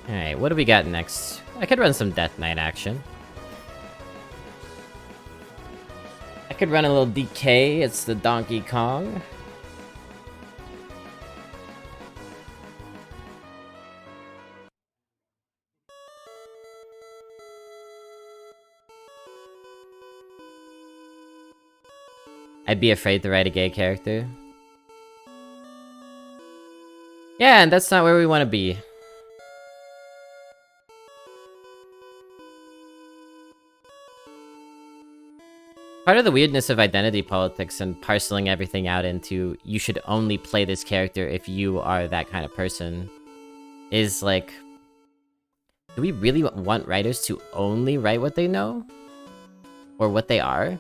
Alright, what do we got next? I could run some Death Knight action. I could run a little DK, it's the Donkey Kong. I'd be afraid to write a gay character. Yeah, and that's not where we want to be. Part of the weirdness of identity politics and parceling everything out into you should only play this character if you are that kind of person is like, do we really want writers to only write what they know? Or what they are?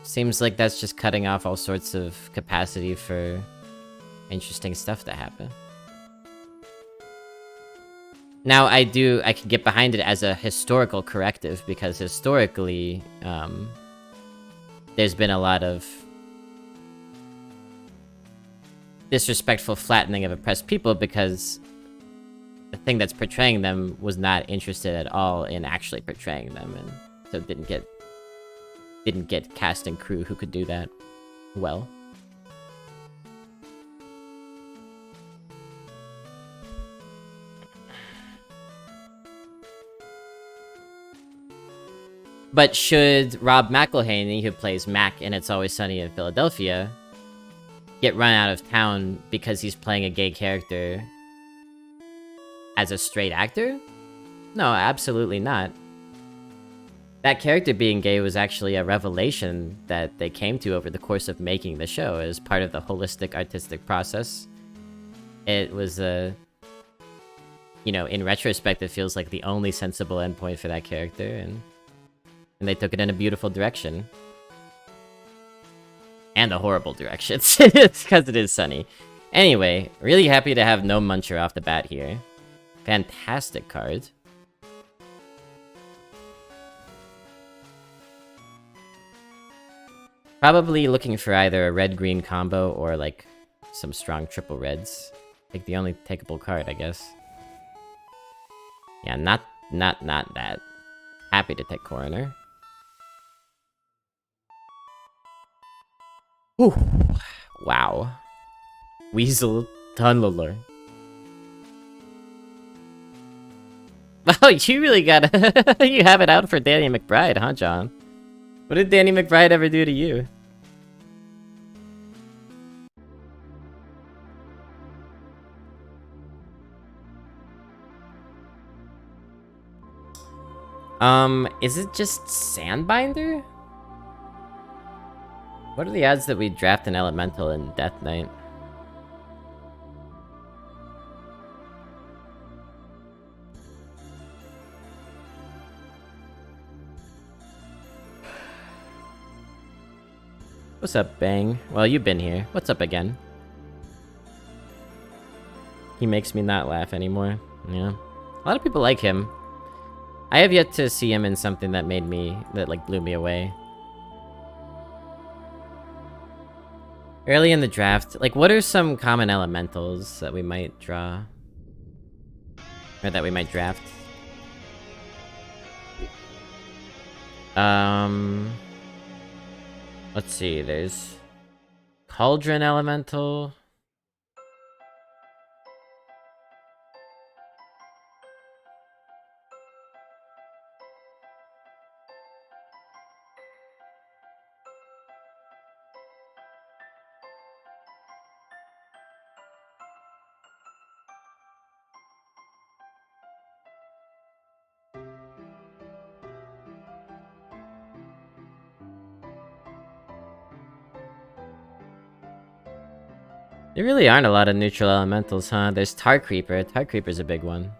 Seems like that's just cutting off all sorts of capacity for interesting stuff to happen. Now, I can get behind it as a historical corrective, because historically, there's been a lot of disrespectful flattening of oppressed people because the thing that's portraying them was not interested at all in actually portraying them, and so didn't get cast and crew who could do that well. But should Rob McElhaney, who plays Mac in It's Always Sunny in Philadelphia, get run out of town because he's playing a gay character as a straight actor? No, absolutely not. That character being gay was actually a revelation that they came to over the course of making the show as part of the holistic artistic process. It was in retrospect, it feels like the only sensible endpoint for that character, and they took it in a beautiful direction. And a horrible direction, because it is Sunny. Anyway, really happy to have no Muncher off the bat here. Fantastic card. Probably looking for either a red-green combo or, like, some strong triple reds. Like, the only takeable card, I guess. Yeah, not that. Happy to take Coroner. Whew. Wow. Weasel Tunneler. Oh, you really got you have it out for Danny McBride, huh, John? What did Danny McBride ever do to you? Is it just Sandbinder? What are the odds that we draft an Elemental in Death Knight? What's up, Bang? Well, you've been here. What's up again? He makes me not laugh anymore. Yeah. A lot of people like him. I have yet to see him in something that blew me away. Early in the draft, like, what are some common elementals that we might draw? Or that we might draft? Let's see, there's Cauldron Elemental. There really aren't a lot of neutral elementals, huh? There's Tar Creeper. Tar Creeper's a big one.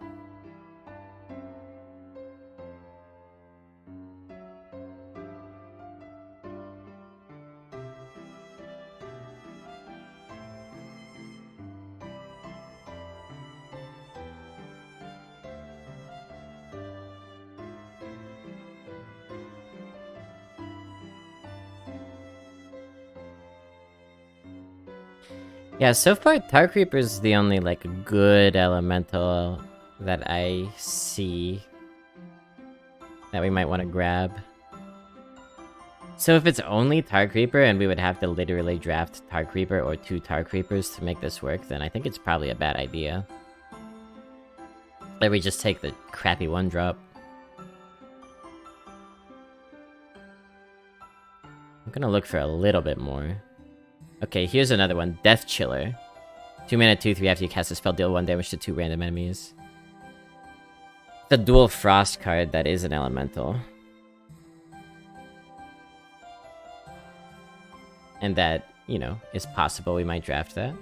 Yeah, so far Tar Creeper's the only, like, good elemental that I see that we might want to grab. So if it's only Tar Creeper and we would have to literally draft Tar Creeper or 2 Tar Creepers to make this work, then I think it's probably a bad idea. That we just take the crappy 1-drop. I'm gonna look for a little bit more. Okay, here's another one. Death Chiller. 2 mana, 2/3 after you cast a spell, deal 1 damage to 2 random enemies. The dual Frost card that is an elemental. And that, you know, is possible we might draft that.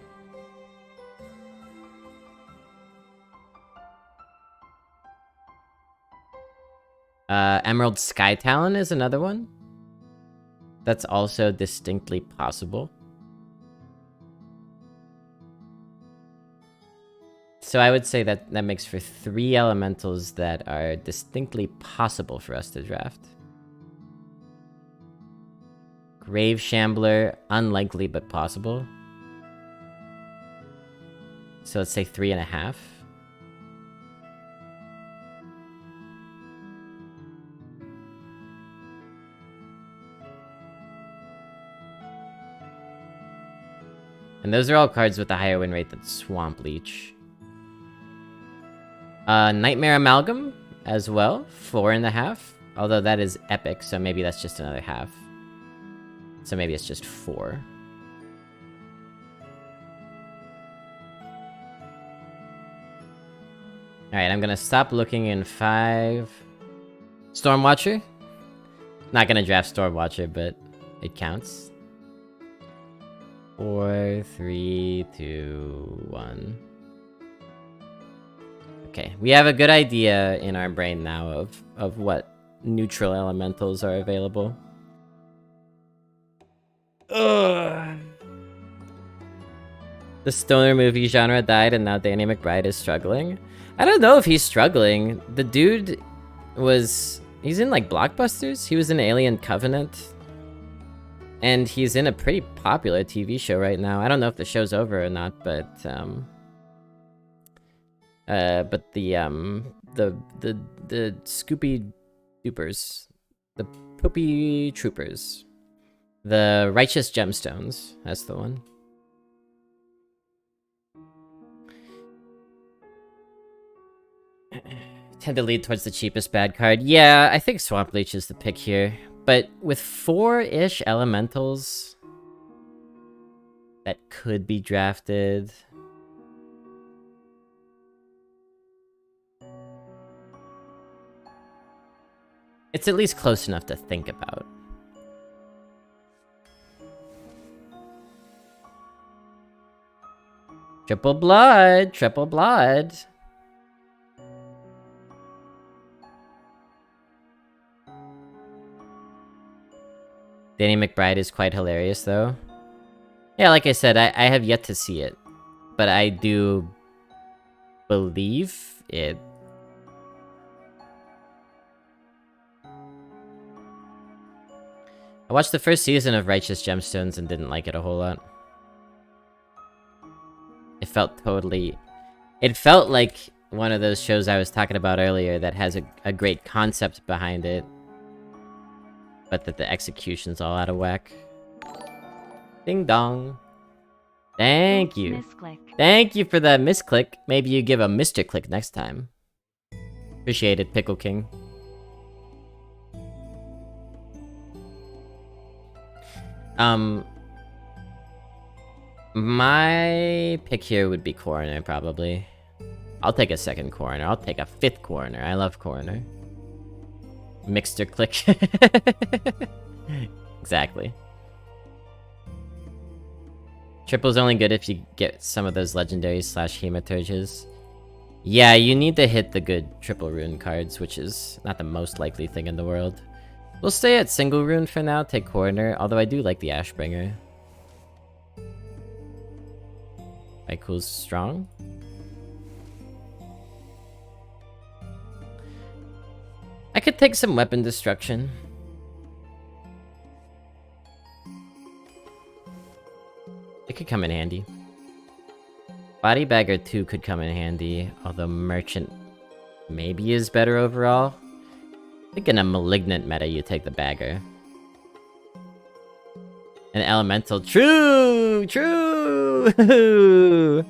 Emerald Sky Talon is another one. That's also distinctly possible. So I would say that that makes for 3 elementals that are distinctly possible for us to draft. Grave Shambler, unlikely but possible. So let's say 3.5. And those are all cards with a higher win rate than Swamp Leech. Nightmare Amalgam as well, 4.5. Although that is epic, so maybe that's just another half. So maybe it's just 4. Alright, I'm gonna stop looking in 5. Stormwatcher? Not gonna draft Stormwatcher, but it counts. 4, 3, 2, 1. Okay, we have a good idea in our brain now of what neutral elementals are available. Ugh. The stoner movie genre died and now Danny McBride is struggling. I don't know if he's struggling. The dude he's in like blockbusters. He was in Alien Covenant. And he's in a pretty popular TV show right now. I don't know if the show's over or not, but the Scoopy Doopers, the Poopy Troopers, the Righteous Gemstones, that's the one. Tend to lead towards the cheapest bad card. Yeah, I think Swamp Leech is the pick here. But with 4-ish elementals that could be drafted, it's at least close enough to think about. Triple blood, triple blood. Danny McBride is quite hilarious, though. Yeah, like I said, I have yet to see it. But I do believe it. I watched the first season of Righteous Gemstones and didn't like it a whole lot. It felt totally... It felt like one of those shows I was talking about earlier that has a great concept behind it. But that the execution's all out of whack. Ding dong. Thank you. Misclick. Thank you for that misclick. Maybe you give a Mr. Click next time. Appreciate it, Pickle King. My pick here would be Coroner, probably. I'll take a second Coroner. I'll take a 5th Coroner. I love Coroner. Mixter Click. Exactly. Triple's only good if you get some of those legendaries / hematurges. Yeah, you need to hit the good triple rune cards, which is not the most likely thing in the world. We'll stay at single rune for now, take Coroner, although I do like the Ashbringer. Raikou's strong. I could take some weapon destruction. It could come in handy. Body Bagger 2 could come in handy, although Merchant maybe is better overall. I think in a Malignant meta, you take the Bagger. An Elemental. True! True!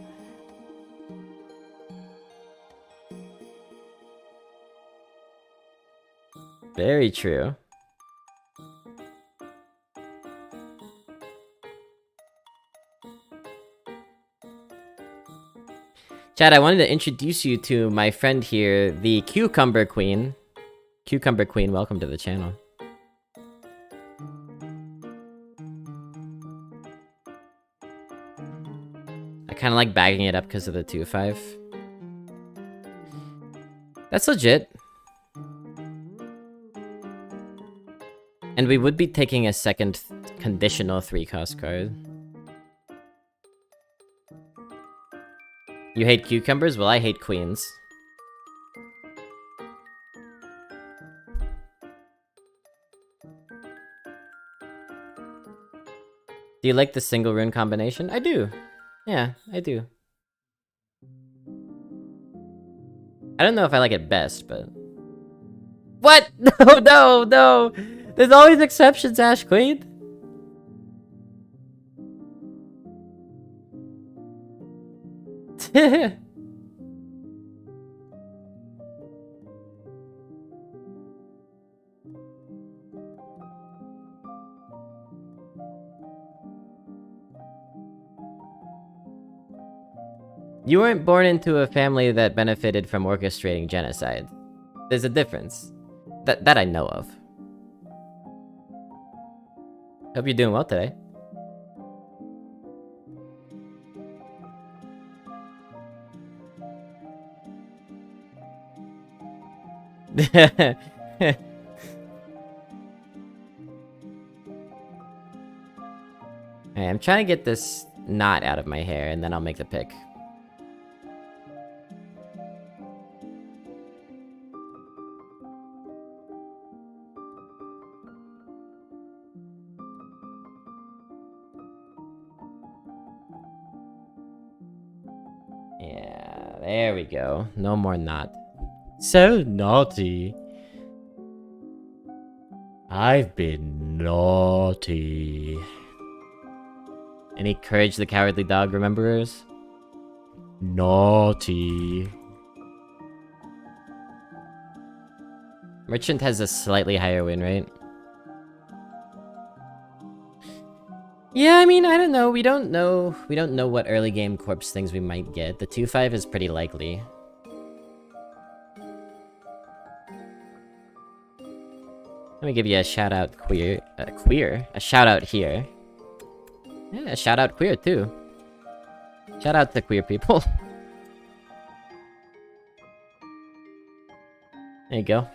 Very true. Chad, I wanted to introduce you to my friend here, the Cucumber Queen. Cucumber Queen, welcome to the channel. I kind of like bagging it up because of the 2-5. That's legit. And we would be taking a second conditional 3-cost card. You hate cucumbers? Well, I hate queens. Do you like the single rune combination? I do. Yeah, I do. I don't know if I like it best, but... What? No! There's always exceptions, Ash Queen. You weren't born into a family that benefited from orchestrating genocide. There's a difference. That I know of. Hope you're doing well today. Hey, I'm trying to get this knot out of my hair, and then I'll make the pick. Yeah, there we go. No more knot. So naughty. I've been naughty. Any Courage the Cowardly Dog rememberers? Naughty. Merchant has a slightly higher win rate. Yeah, I mean, I don't know. We don't know what early game corpse things we might get. The 2-5 is pretty likely. Let me give you a shout out, a shout out here. Yeah, a shout out queer too. Shout out to queer people. There you go.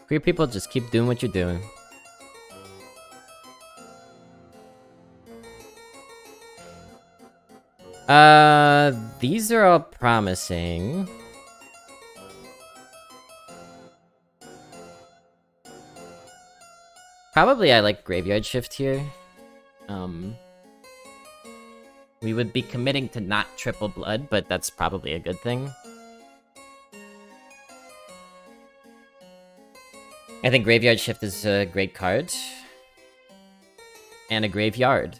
Queer people, just keep doing what you're doing. These are all promising. Probably I like Graveyard Shift here. We would be committing to not triple blood, but that's probably a good thing. I think Graveyard Shift is a great card. And a Graveyard.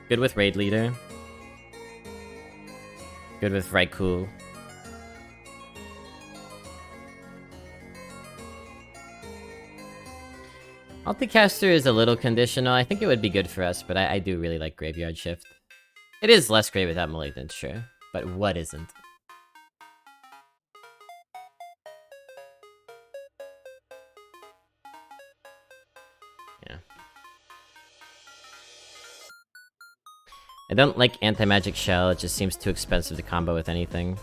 Good with Raid Leader. Good with Raikou. Multicaster is a little conditional. I think it would be good for us, but I do really like Graveyard Shift. It is less great without Malignant, sure. But what isn't? Yeah. I don't like Anti-Magic Shell, it just seems too expensive to combo with anything.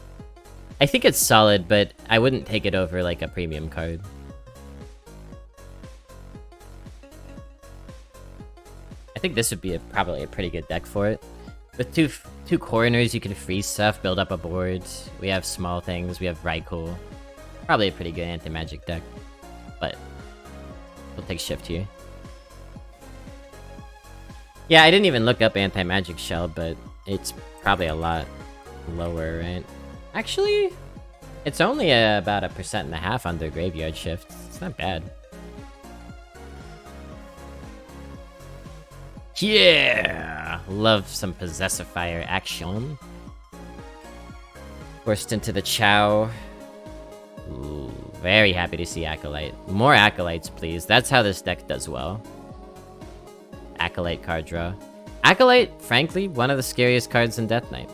I think it's solid, but I wouldn't take it over like a premium card. I think this would be probably a pretty good deck for it. With two coroners, you can freeze stuff, build up a board. We have small things, we have Raikou. Probably a pretty good anti-magic deck. But we'll take Shift here. Yeah, I didn't even look up anti-magic shell, but it's probably a lot lower, right? Actually, it's only about 1.5% under graveyard shift. It's not bad. Yeah! Love some Possessifier action. Forced into the Chow. Ooh, very happy to see Acolyte. More Acolytes, please. That's how this deck does well. Acolyte card draw. Acolyte, frankly, one of the scariest cards in Death Knight.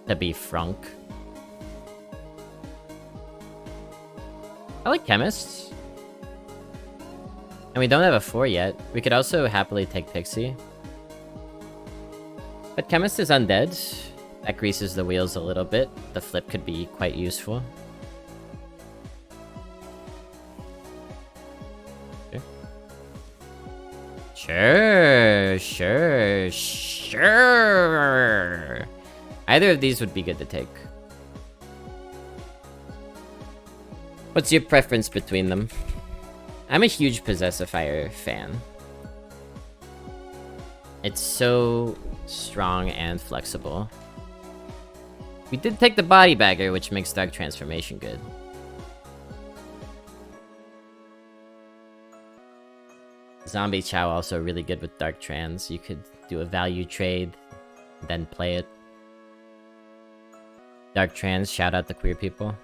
To be frank. I like Chemist. And we don't have a 4 yet. We could also happily take Pixie. But Chemist is undead. That greases the wheels a little bit. The flip could be quite useful. Sure. Either of these would be good to take. What's your preference between them? I'm a huge Possessifier fan. It's so strong and flexible. We did take the Body Bagger, which makes Dark Transformation good. Zombie Chow also really good with Dark Trans. You could do a value trade, then play it. Dark Trans, shout out to queer people.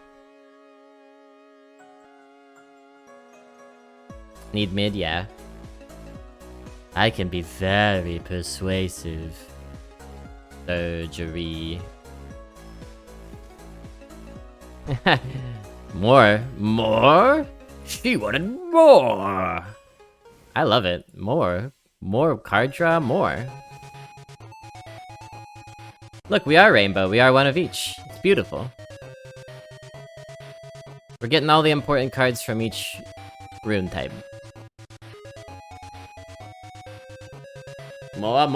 Need mid, yeah. I can be very persuasive. Surgery. More? She wanted more! I love it. More card draw, more. Look, we are rainbow. We are one of each. It's beautiful. We're getting all the important cards from each rune type. More!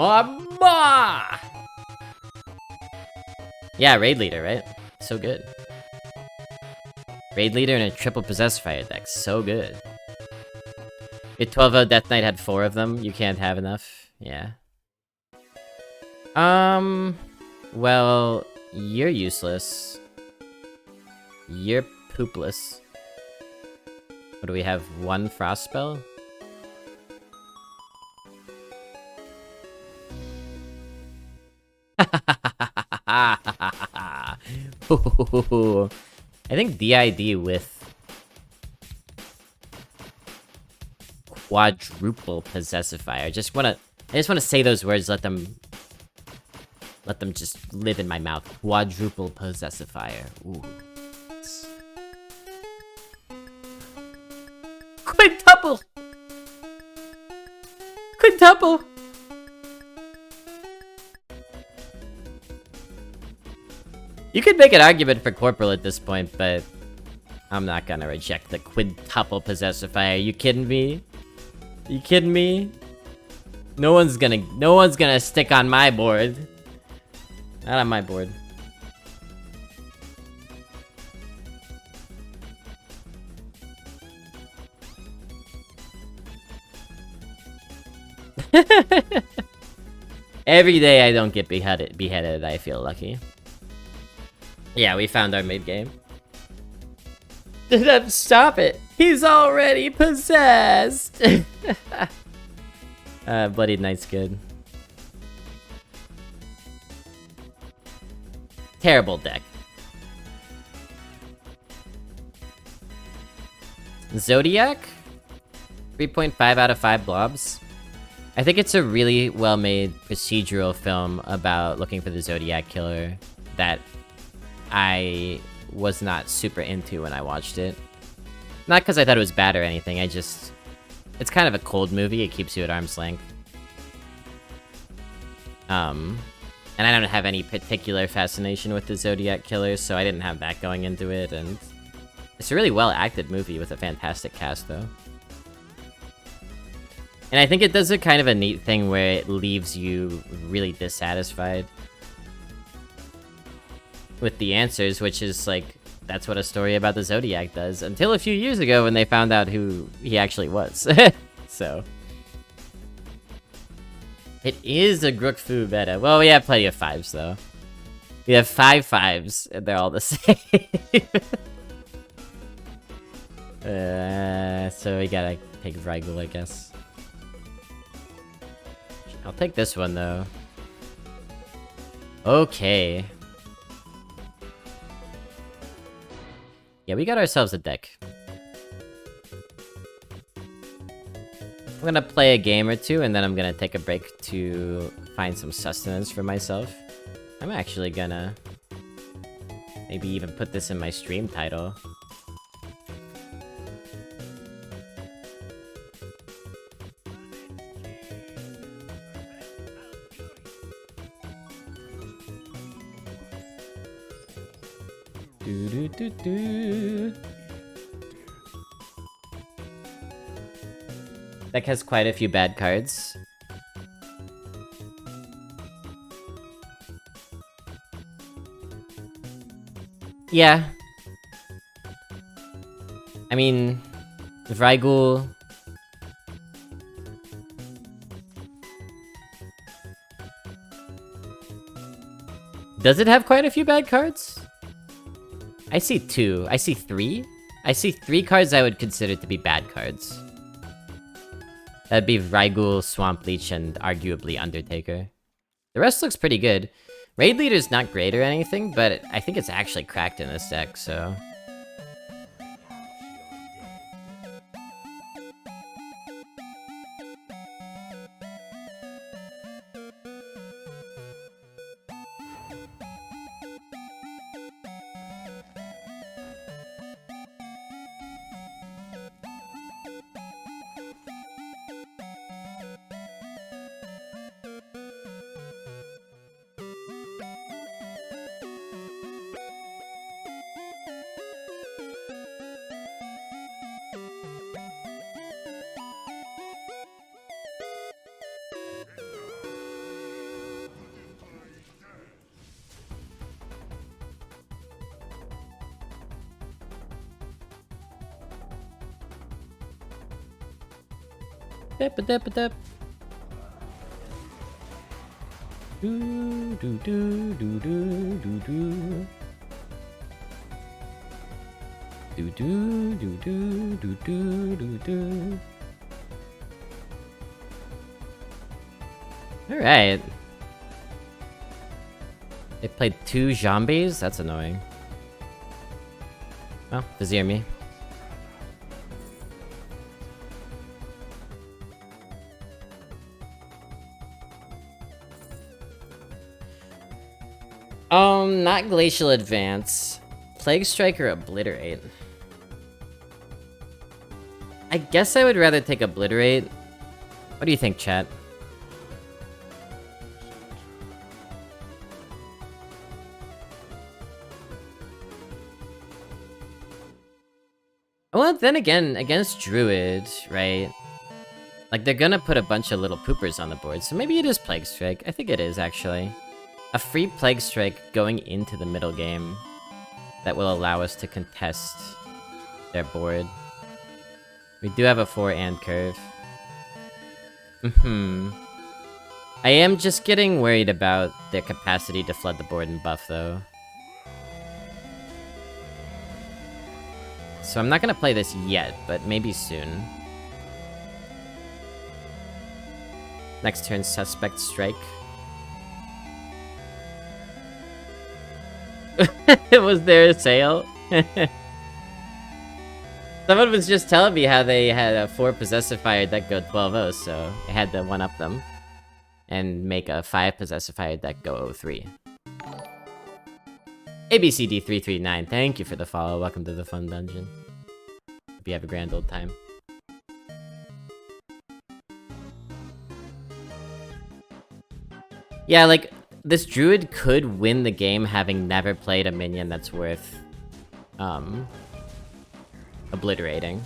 Yeah, Raid Leader, right? So good. Raid Leader in a triple Possessifier deck. So good. If 12-0 Death Knight had 4 of them, you can't have enough. Yeah. Well, you're useless. You're poopless. What do we have? 1 Frost spell? I think DID with quadruple Possessifier. I just wanna say those words, let them just live in my mouth. Quadruple Possessifier. Ooh. Quintuple! Quintuple! You could make an argument for Corporal at this point, but I'm not gonna reject the quintuple Possessifier. You kidding me? You kidding me? No one's gonna stick on my board. Not on my board. Every day I don't get beheaded, I feel lucky. Yeah, we found our mid game. Stop it! He's already possessed! Bloodied Knight's good. Terrible deck. Zodiac? 3.5 out of 5 blobs. I think it's a really well-made procedural film about looking for the Zodiac Killer that I was not super into when I watched it. Not because I thought it was bad or anything, it's kind of a cold movie, it keeps you at arm's length. And I don't have any particular fascination with the Zodiac Killer, so I didn't have that going into it, and it's a really well-acted movie with a fantastic cast, though. And I think it does a kind of a neat thing where it leaves you really dissatisfied with the answers, which is like, that's what a story about the Zodiac does. Until a few years ago when they found out who he actually was. So it is a Grook Fu meta. Well, we have plenty of 5s though. We have 5 5s, and they're all the same. So we gotta take Vrygul, I guess. I'll take this one though. Okay. Yeah, we got ourselves a deck. I'm gonna play a game or two, and then I'm gonna take a break to find some sustenance for myself. I'm actually gonna maybe even put this in my stream title. Deck has quite a few bad cards. Yeah. I mean, Vrygul... Does it have quite a few bad cards? I see 2. I see 3. I see 3 cards I would consider to be bad cards. That'd be Vrygul, Swamp Leech, and arguably Undertaker. The rest looks pretty good. Raid Leader's not great or anything, but I think it's actually cracked in this deck, so... Dip-a-dip-a-dip. Do-do-do-do-do-do. Do-do-do-do-do-do-do-do. Alright. They played 2 zombies? That's annoying. Well, Vizier me. Not Glacial Advance. Plague Strike or Obliterate? I guess I would rather take Obliterate. What do you think, chat? Well, then again, against Druid, right? Like, they're gonna put a bunch of little poopers on the board, so maybe it is Plague Strike. I think it is, actually. A free Plague Strike going into the middle game that will allow us to contest their board. We do have a 4 and curve. I am just getting worried about their capacity to flood the board and buff, though. So I'm not gonna play this yet, but maybe soon. Next turn, Suspect Strike. Was there a sale? Someone was just telling me how they had a 4 Possessifier deck go 12-0, so I had to one-up them. And make a 5 Possessifier deck go 0-3. ABCD339, thank you for the follow. Welcome to the fun dungeon. Hope you have a grand old time. Yeah, like, this Druid could win the game having never played a minion that's worth, obliterating.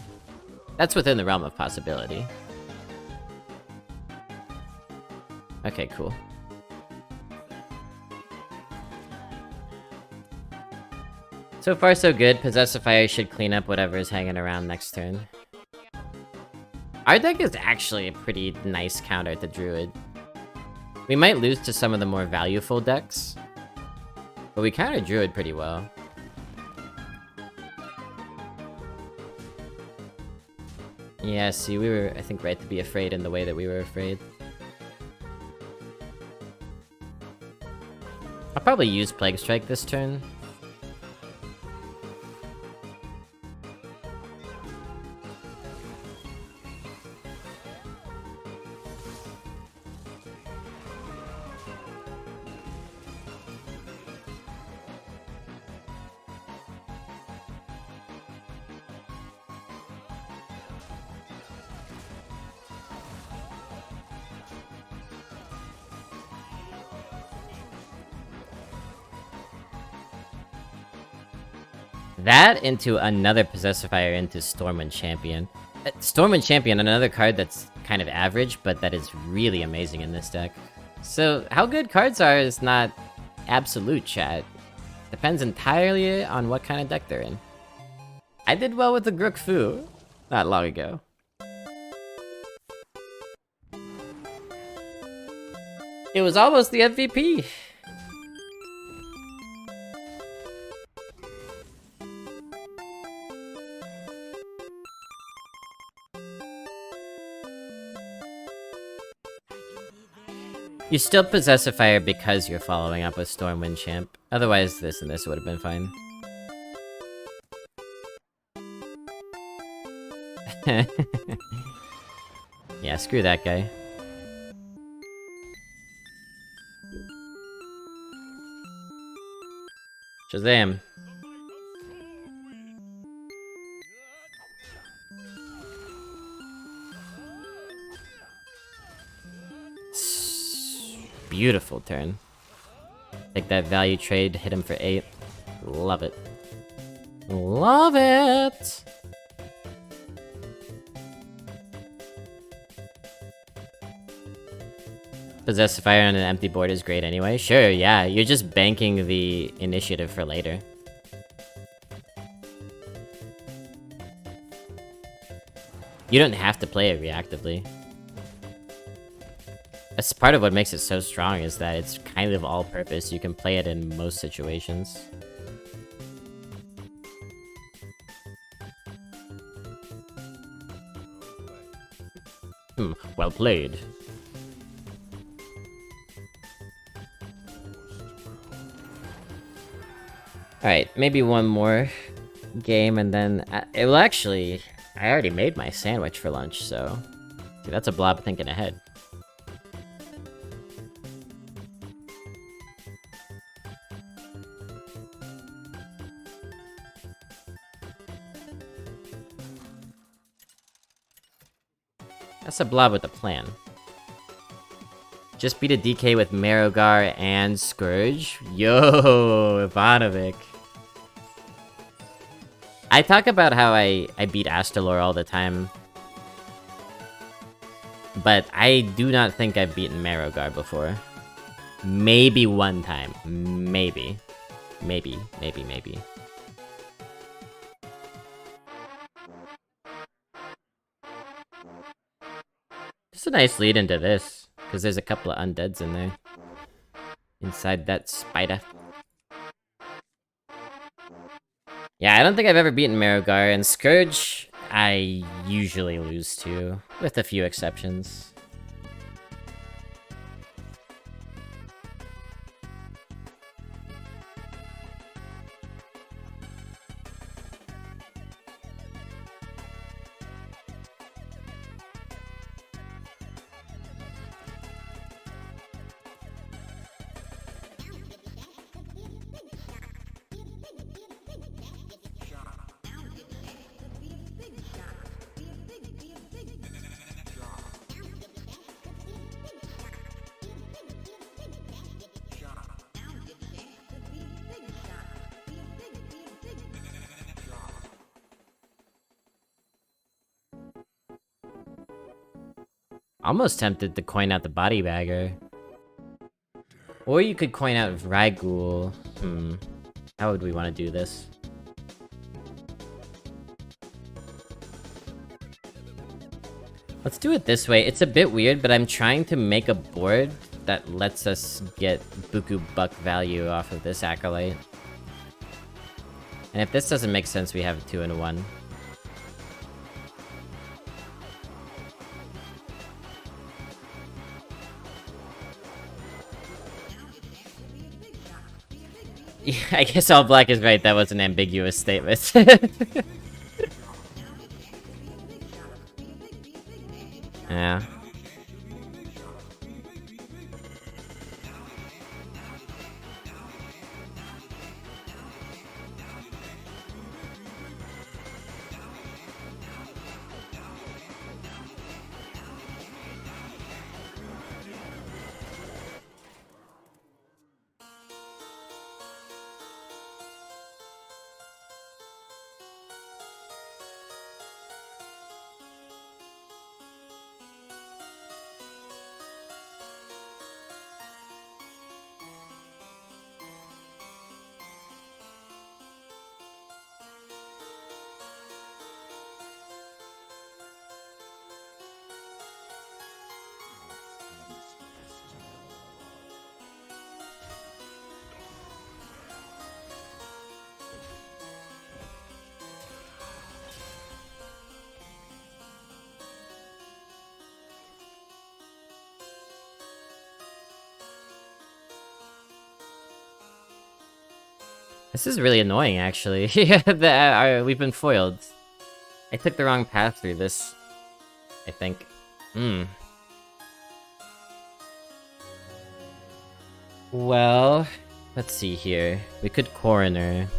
That's within the realm of possibility. Okay, cool. So far, so good. Possessifier should clean up whatever is hanging around next turn. Our deck is actually a pretty nice counter to Druid. We might lose to some of the more valueful decks, but we counter Druid pretty well. Yeah, see, we were, I think, right to be afraid in the way that we were afraid. I'll probably use Plague Strike this turn. That into another Possessifier into Stormwind Champion. Stormwind Champion, another card that's kind of average, but that is really amazing in this deck. So, how good cards are is not absolute, chat. Depends entirely on what kind of deck they're in. I did well with the Grook Fu not long ago. It was almost the MVP! You still Possessifier because you're following up with Stormwind Champ. Otherwise, this and this would have been fine. Yeah, screw that guy. Shazam. Beautiful turn. Take that value trade, hit him for 8. Love it. Love it! Possessifier on an empty board is great anyway. Sure, yeah, you're just banking the initiative for later. You don't have to play it reactively. That's part of what makes it so strong, is that it's kind of all-purpose. You can play it in most situations. Well played. Alright, maybe one more game and then... well, actually, I already made my sandwich for lunch, so... See, that's a blob thinking ahead. That's a blob with a plan. Just beat a DK with Marogar and Scourge? Yo, Ivanovic. I talk about how I beat Astalor all the time. But I do not think I've beaten Marogar before. Maybe one time. Maybe. Maybe. Just a nice lead into this, because there's a couple of undeads in there. Inside that spider. Yeah, I don't think I've ever beaten Marogar, and Scourge, I usually lose to, with a few exceptions. Almost tempted to coin out the Body Bagger. Or you could coin out Vrygul. How would we want to do this? Let's do it this way. It's a bit weird, but I'm trying to make a board that lets us get Buku Buck value off of this Acolyte. And if this doesn't make sense, we have a 2 and a 1. Yeah, I guess all black is right. That was an ambiguous statement. Yeah. This is really annoying, actually. Yeah, we've been foiled. I took the wrong path through this, I think. Well, let's see here. We could Coroner.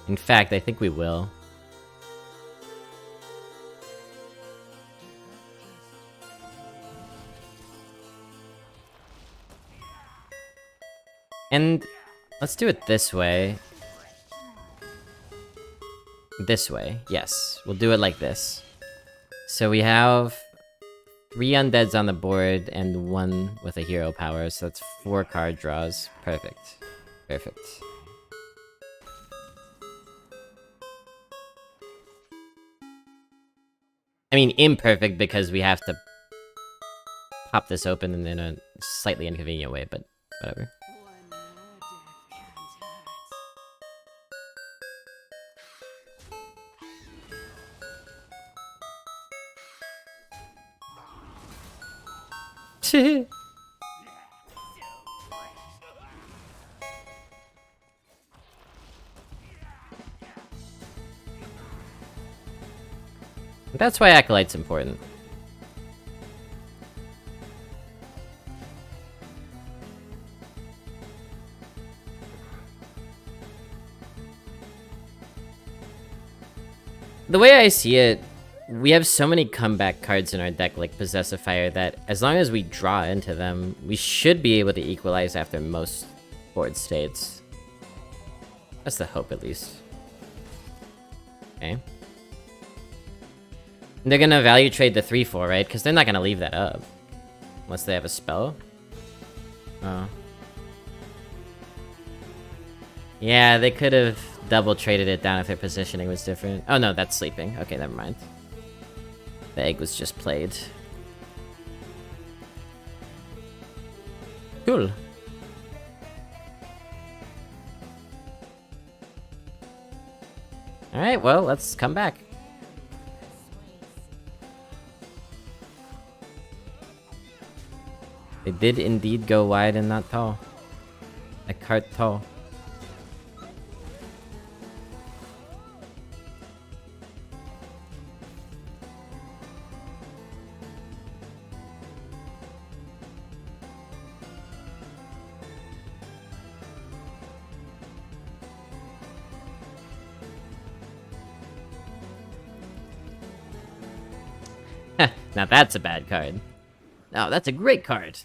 In fact, I think we will. And let's do it this way. This way, yes. We'll do it like this. So we have 3 undeads on the board and 1 with a hero power, so that's 4 card draws. Perfect. Perfect. I mean, imperfect because we have to pop this open in a slightly inconvenient way, but whatever. That's why Acolyte's important. The way I see it, we have so many comeback cards in our deck like Possessifier that as long as we draw into them, we should be able to equalize after most board states. That's the hope, at least. Okay. They're gonna value trade the 3-4, right? Because they're not gonna leave that up. Unless they have a spell. Oh. Yeah, they could have double traded it down if their positioning was different. Oh no, that's sleeping. Okay, never mind. The egg was just played. Cool. Alright, well, let's come back. They did indeed go wide and not tall. A cart tall. Now that's a bad card. No, that's a great card.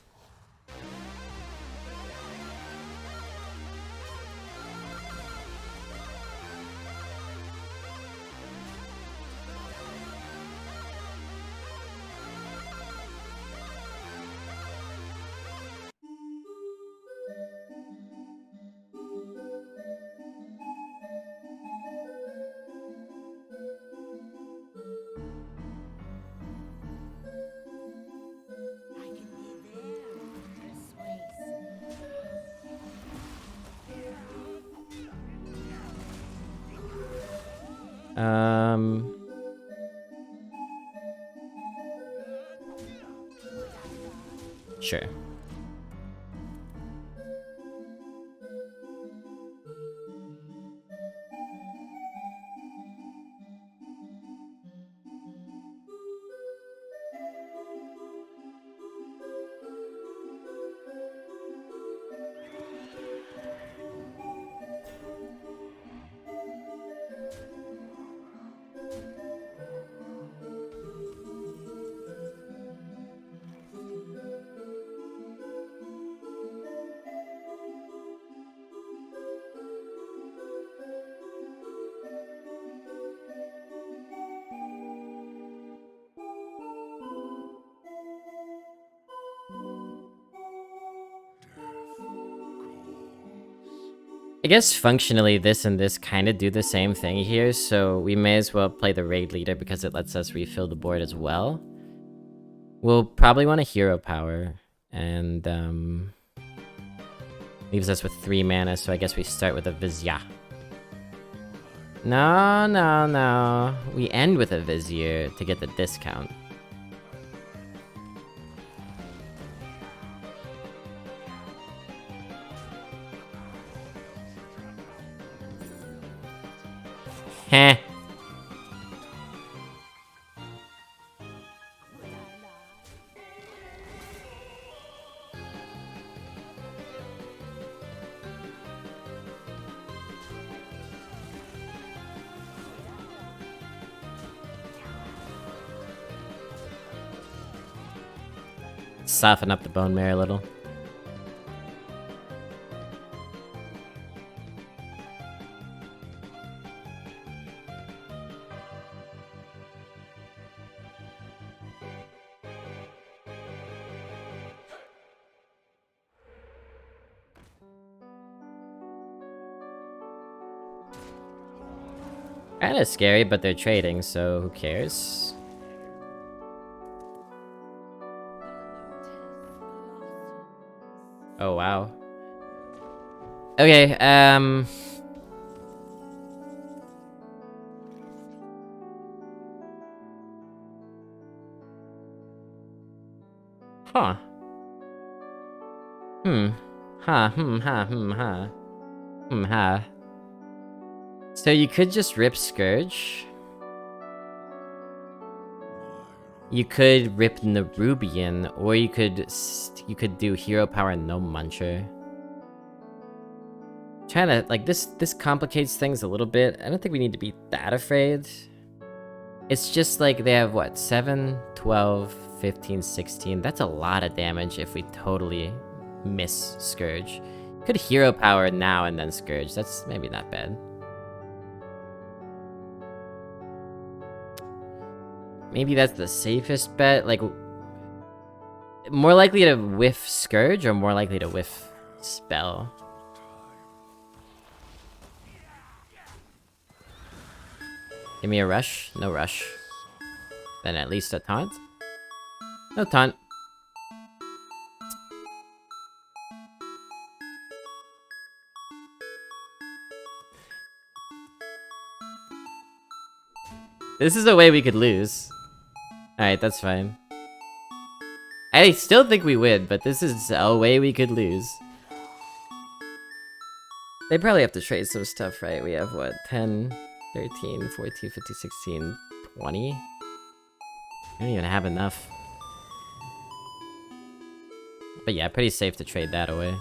Sure. I guess functionally this and this kind of do the same thing here, so we may as well play the raid leader because it lets us refill the board as well. We'll probably want a hero power, and leaves us with 3 mana, so I guess we start with a Vizya. No, no, no. We end with a Vizier to get the discount. Heh. Soften up the bone marrow a little. Kinda scary, but they're trading, so who cares? Oh, wow. Okay, Huh. Ha. So you could just rip Scourge. You could rip Nerubian, or you could do Hero Power and No Muncher. Trying to, like, this complicates things a little bit. I don't think we need to be that afraid. It's just like they have, what, 7, 12, 15, 16. That's a lot of damage if we totally miss Scourge. Could Hero Power now and then Scourge. That's maybe not bad. Maybe that's the safest bet. Like, more likely to whiff Scourge or more likely to whiff Spell? Give me a rush? No rush. Then at least a taunt? No taunt. This is a way we could lose. Alright, that's fine. I still think we win, but this is a way we could lose. They probably have to trade some stuff, right? We have, what, 10, 13, 14, 15, 16, 20? I don't even have enough. But yeah, pretty safe to trade that away.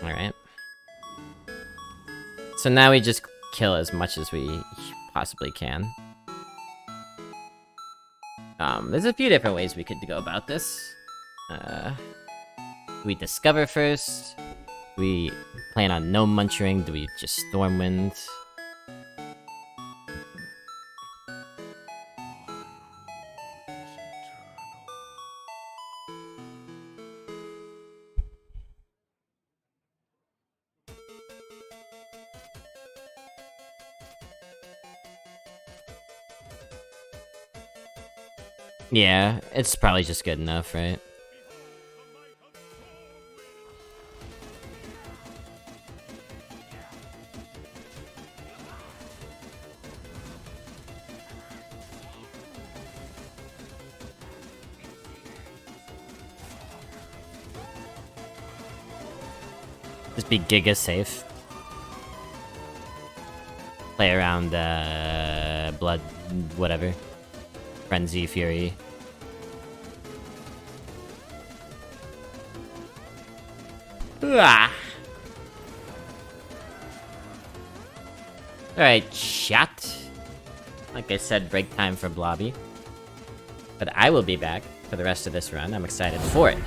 Alright. So now we just kill as much as we possibly can. There's a few different ways we could go about this. We discover first. We plan on no munchering. Do we just Stormwind? Yeah, it's probably just good enough, right? Just be giga safe. Play around, blood, whatever. Frenzy, Fury. Alright, chat. Like I said, break time for Blobby. But I will be back for the rest of this run. I'm excited for it.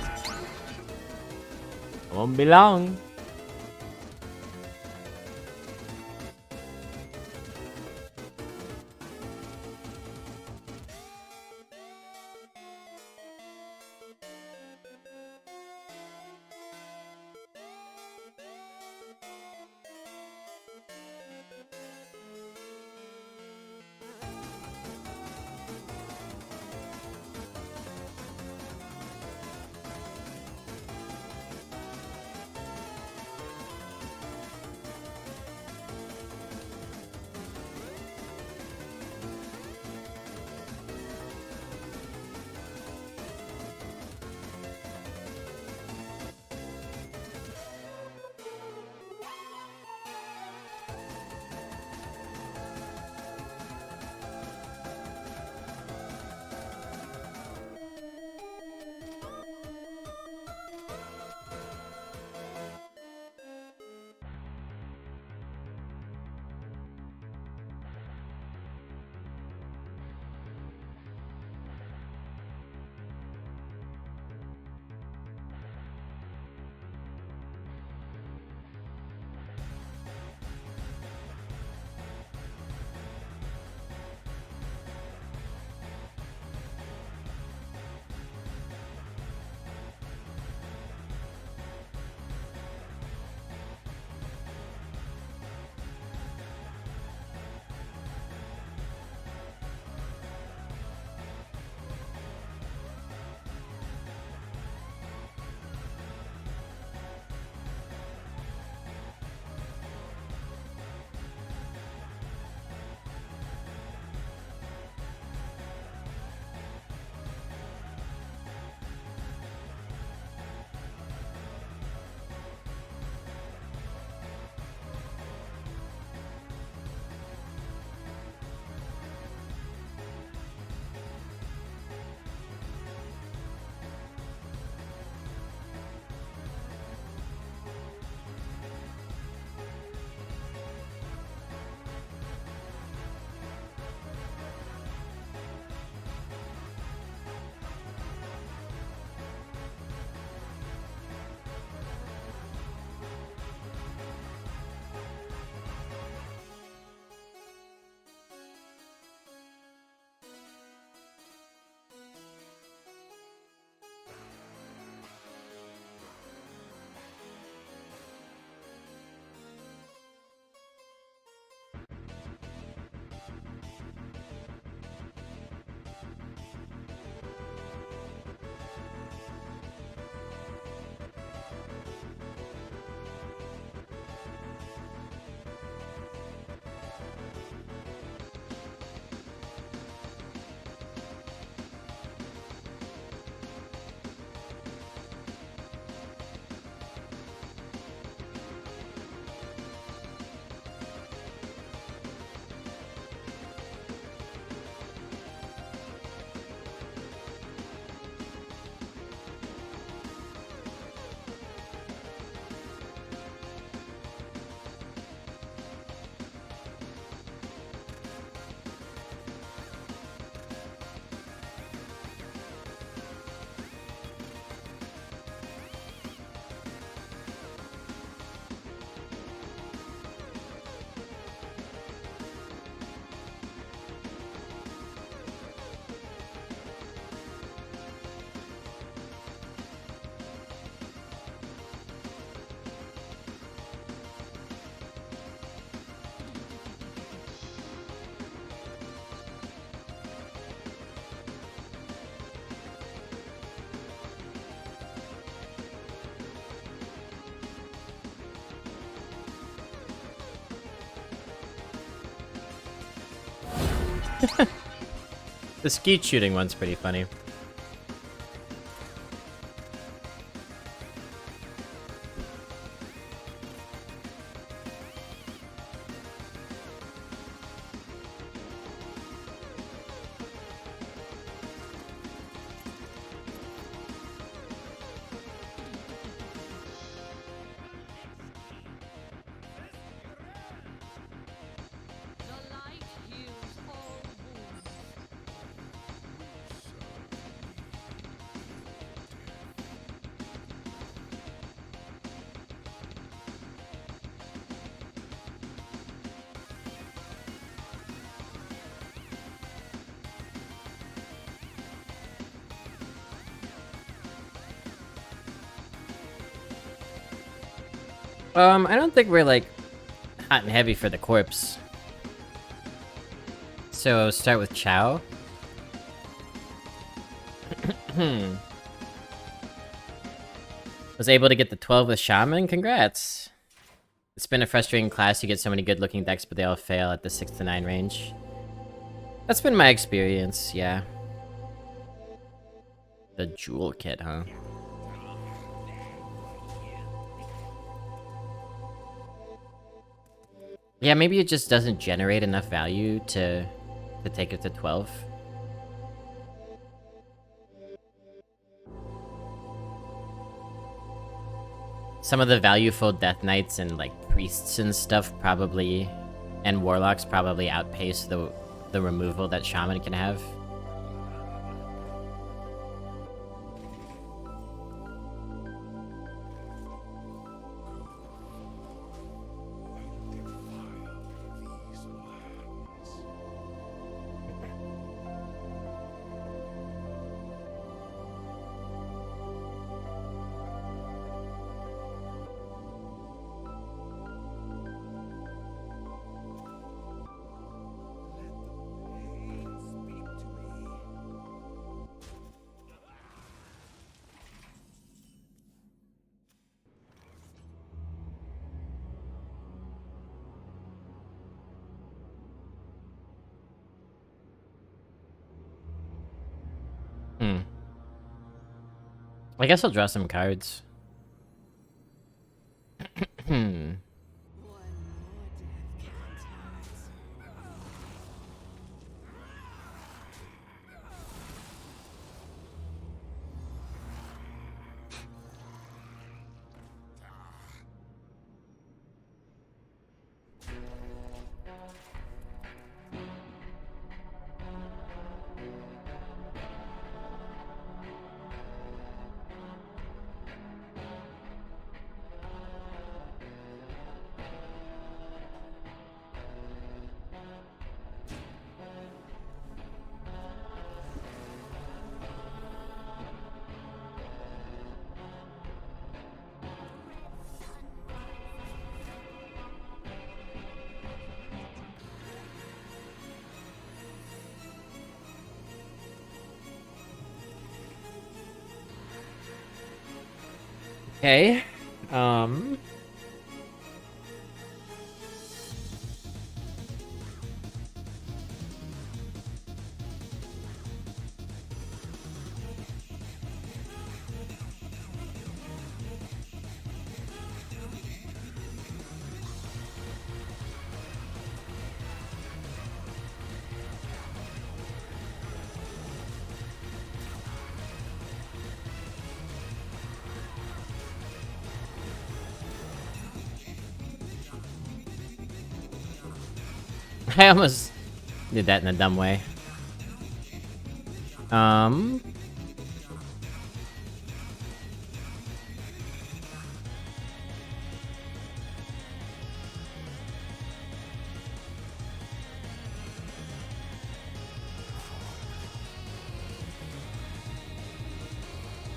Won't be long. The skeet shooting one's pretty funny. I don't think we're, like, hot and heavy for the corpse. So, start with Chow. Was able to get the 12 with Shaman? Congrats! It's been a frustrating class, you get so many good-looking decks, but they all fail at the 6 to 9 range. That's been my experience, yeah. The Jewel Kit, huh? Yeah, maybe it just doesn't generate enough value to take it to 12. Some of the valueful Death Knights and, like, Priests and stuff probably, and Warlocks probably outpace the removal that Shaman can have. I guess I'll draw some cards. Okay. I almost did that in a dumb way.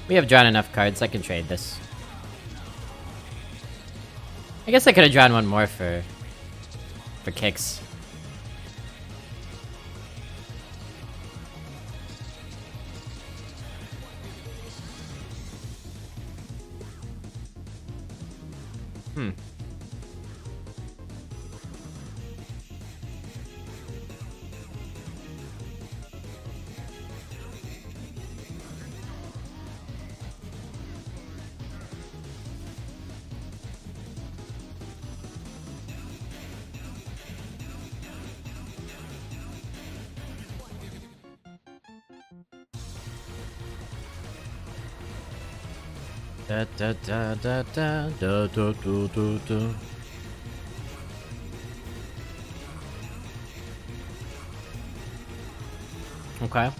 We have drawn enough cards, I can trade this. I guess I could have drawn one more for kicks. Da da da da da da da da da da. Okay.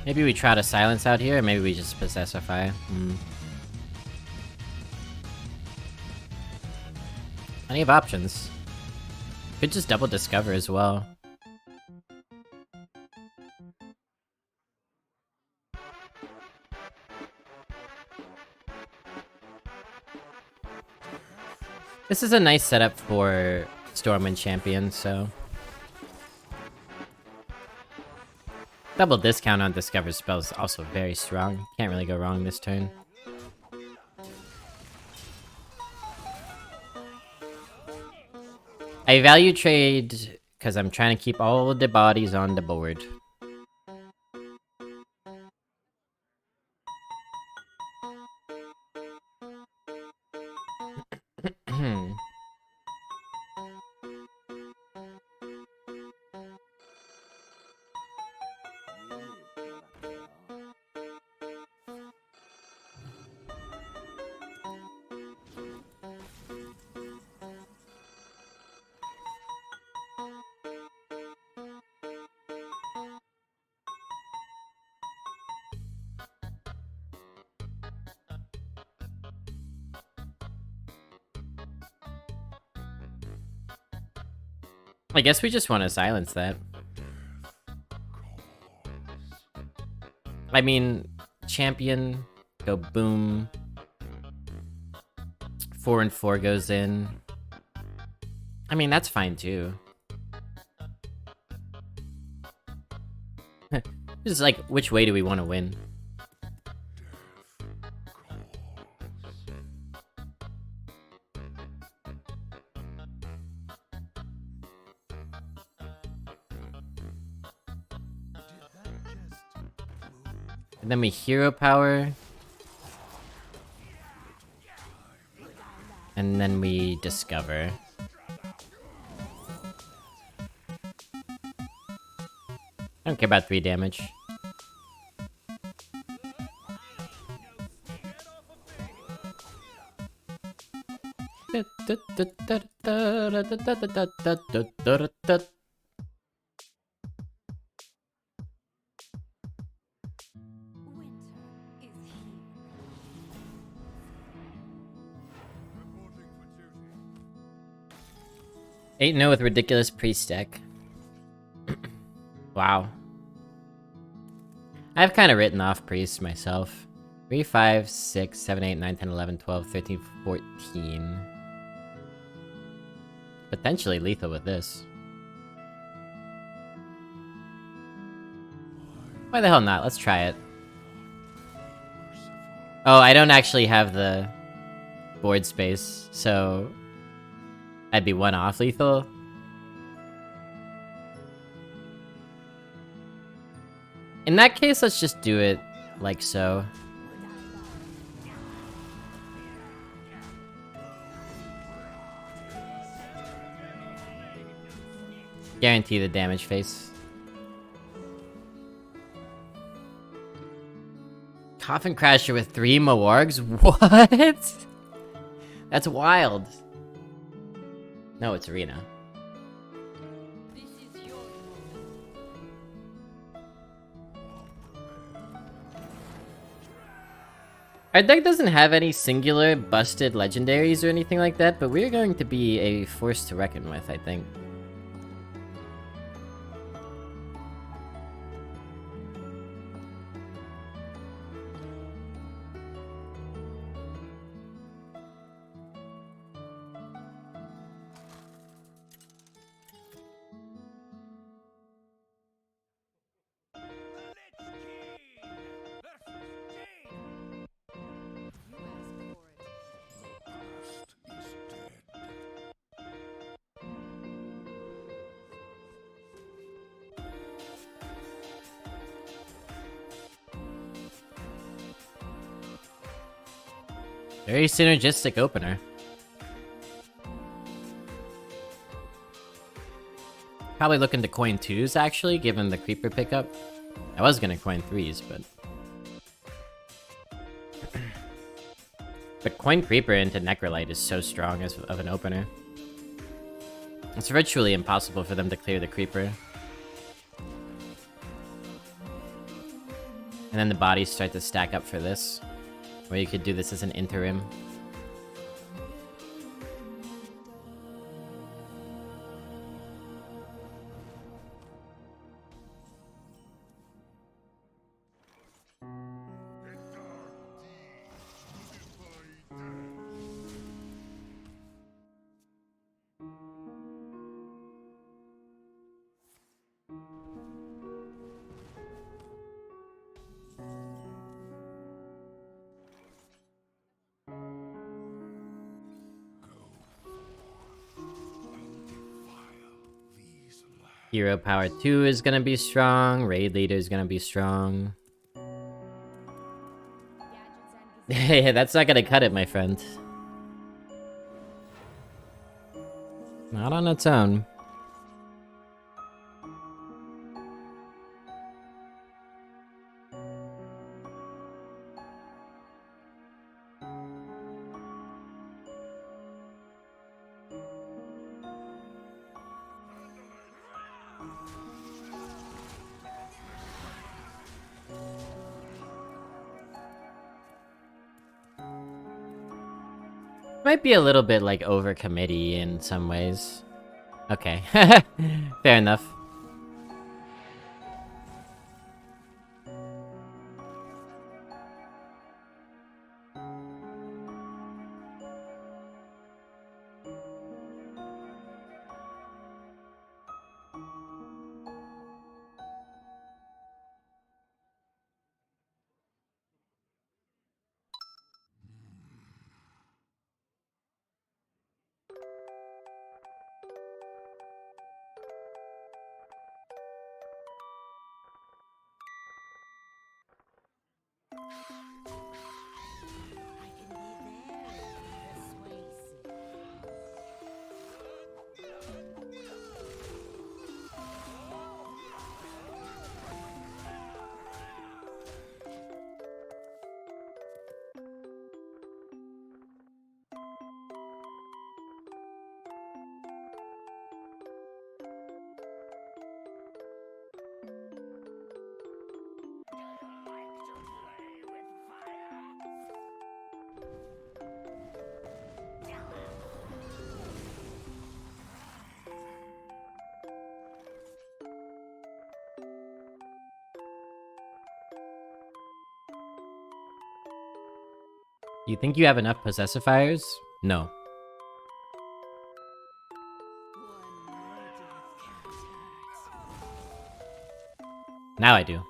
Maybe we try to silence out here, or maybe we just Possessify. Plenty of options. Could just double Discover as well. This is a nice setup for Stormwind Champion, so... Double discount on Discover spells is also very strong. Can't really go wrong this turn. I value trade because I'm trying to keep all the bodies on the board. I guess we just want to silence that. I mean, champion, go boom. 4 and 4 goes in. I mean, that's fine too. This is like, which way do we want to win? And then we hero power. And then we discover. I don't care about 3 damage. Ain't no with ridiculous priest deck. Wow. I've kind of written off priests myself. 3, 5, 6, 7, 8, 9, 10, 11, 12, 13, 14. Potentially lethal with this. Why the hell not? Let's try it. Oh, I don't actually have the board space, so I'd be 1 off lethal. In that case, let's just do it like so. Guarantee the damage face. Coffin Crasher with 3 Mawargs? What? That's wild. No, it's Arena. Our deck doesn't have any singular busted legendaries or anything like that, but we're going to be a force to reckon with, I think. Very synergistic opener. Probably looking to coin 2s, actually, given the creeper pickup. I was gonna coin 3s, but... But coin creeper into Necrolite is so strong as of an opener. It's virtually impossible for them to clear the creeper. And then the bodies start to stack up for this. Or you could do this as an interim. Hero power 2 is gonna be strong. Raid leader is gonna be strong. Hey, that's not gonna cut it, my friend. Not on its own. Might be a little bit like over committee in some ways. Okay. Fair enough. You think you have enough Possessifiers? No. Now I do.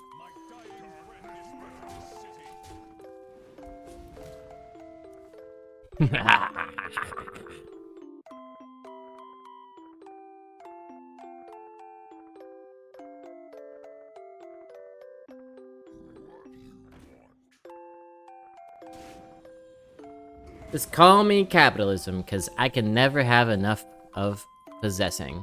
Just call me capitalism, because I can never have enough of possessing.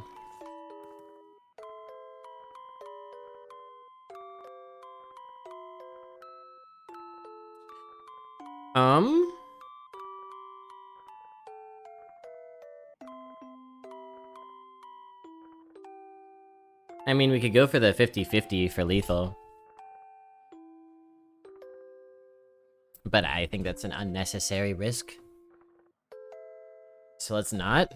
I mean, we could go for the 50-50 for lethal. But I think that's an unnecessary risk. So let's not.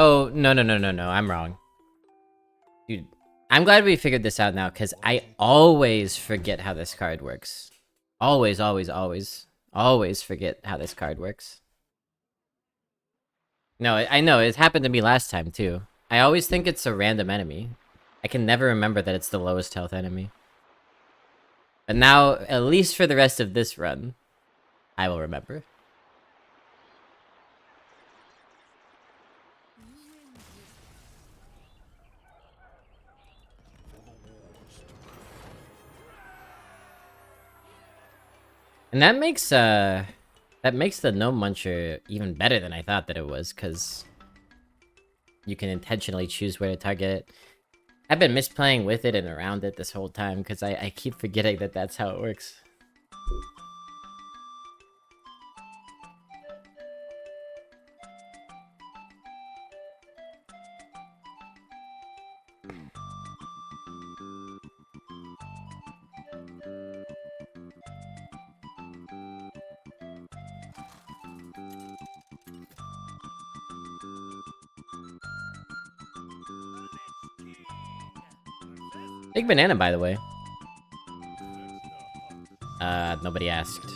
Oh, no, I'm wrong. Dude, I'm glad we figured this out now, because I always forget how this card works. Always forget how this card works. No, I know, it happened to me last time, too. I always think it's a random enemy. I can never remember that it's the lowest health enemy. But now, at least for the rest of this run, I will remember. And that makes the Gnome Muncher even better than I thought that it was, because you can intentionally choose where to target it. I've been misplaying with it and around it this whole time, because I keep forgetting that that's how it works. Big banana, by the way. Nobody asked.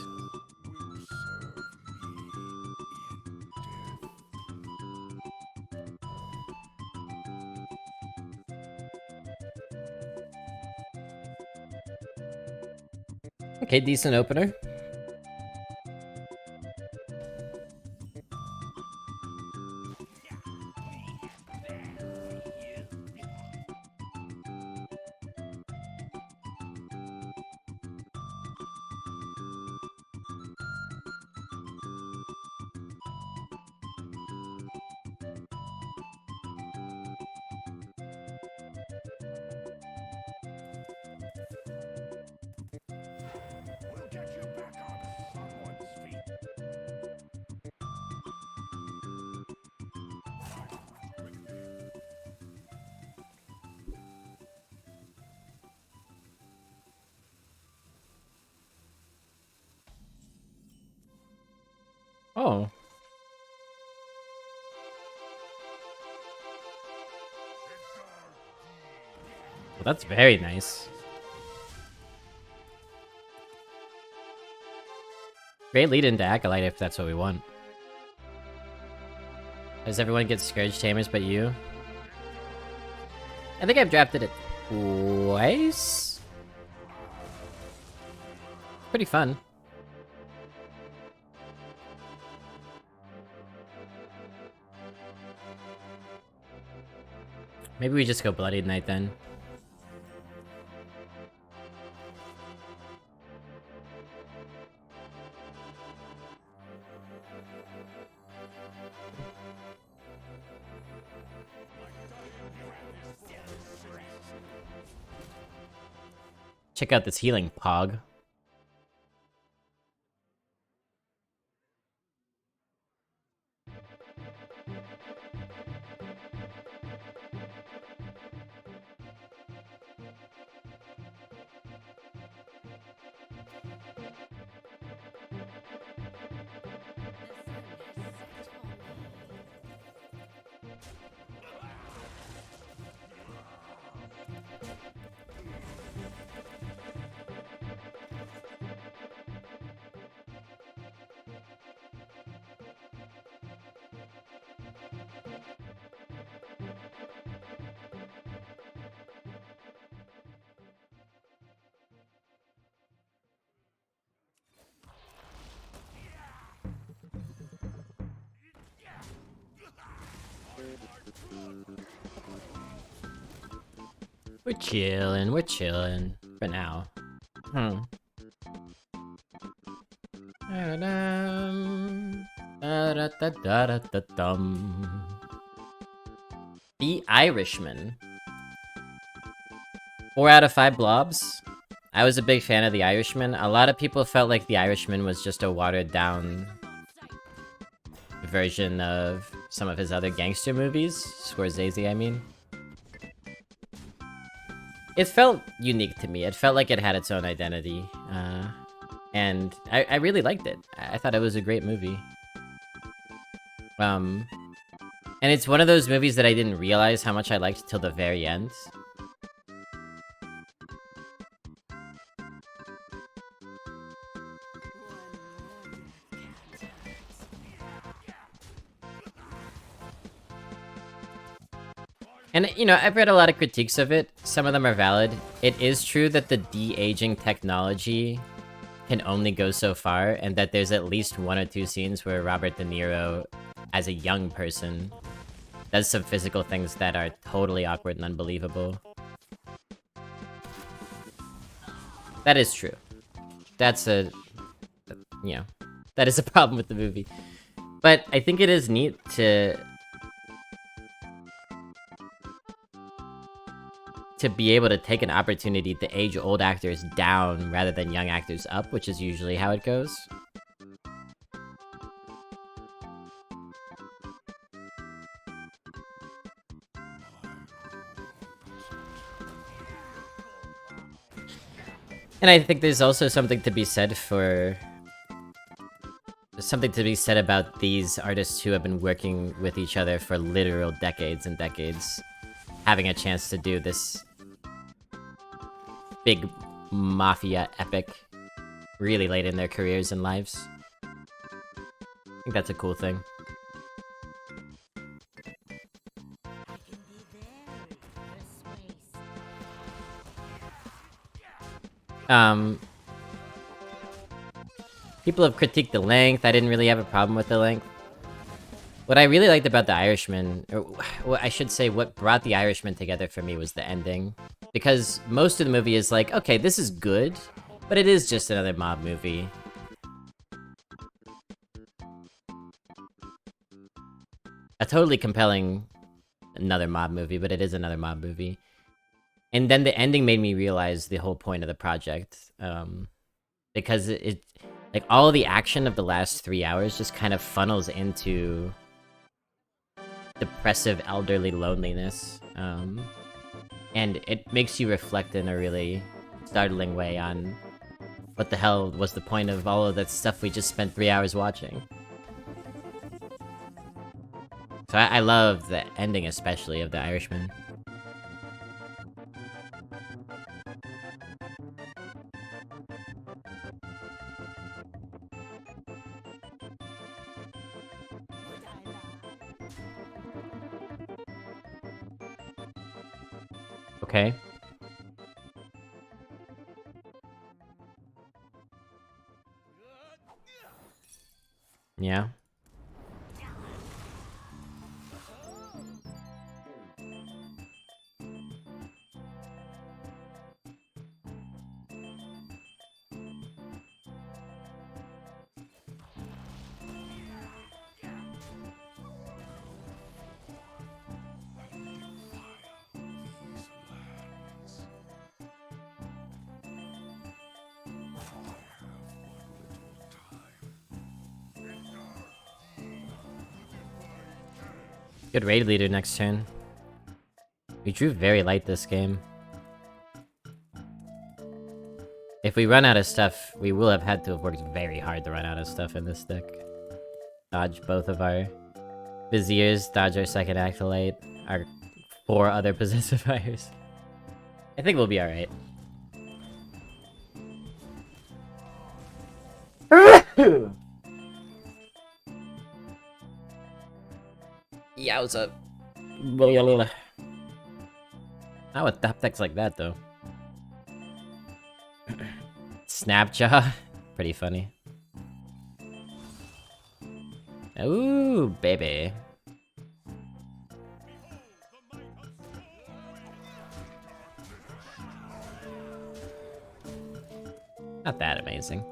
Okay, decent opener. Oh. Well, that's very nice. Great lead into Acolyte if that's what we want. Does everyone get Scourge Tamers but you? I think I've drafted it twice? Pretty fun. Maybe we just go Bloody Knight then. Check out this healing pog. We're chillin' for now. The Irishman. 4 out of 5 blobs. I was a big fan of The Irishman. A lot of people felt like The Irishman was just a watered down version of some of his other gangster movies. Scorsese, I mean. It felt unique to me. It felt like it had its own identity. And I really liked it. I thought it was a great movie. And it's one of those movies that I didn't realize how much I liked till the very end. And, you know, I've read a lot of critiques of it. Some of them are valid. It is true that the de-aging technology can only go so far, and that there's at least 1 or 2 scenes where Robert De Niro, as a young person, does some physical things that are totally awkward and unbelievable. That is true. That's a... you know, that is a problem with the movie. But I think it is neat to be able to take an opportunity to age old actors down rather than young actors up, which is usually how it goes. And I think there's also something to be said for... something to be said about these artists who have been working with each other for literal decades and decades, having a chance to do this big mafia epic really late in their careers and lives. I think that's a cool thing. People have critiqued the length. I didn't really have a problem with the length. What I really liked about The Irishman, or what I should say, what brought The Irishman together for me was the ending. Because most of the movie is like, okay, this is good, but it is just another mob movie. A totally compelling another mob movie, but it is another mob movie. And then the ending made me realize the whole point of the project. Because it like, all the action of the last 3 hours just kind of funnels into depressive elderly loneliness. And it makes you reflect in a really startling way on what the hell was the point of all of that stuff we just spent 3 hours watching. So I love the ending, especially, of The Irishman. Okay. Yeah. Good raid leader next turn. We drew very light this game. If we run out of stuff, we will have had to have worked very hard to run out of stuff in this deck. Dodge both of our Viziers, dodge our second Acolyte, our 4 other Possessifiers. I think we'll be alright. Yowza. Not with top decks like that, though. Snapjaw. Pretty funny. Ooh, baby. Not that amazing.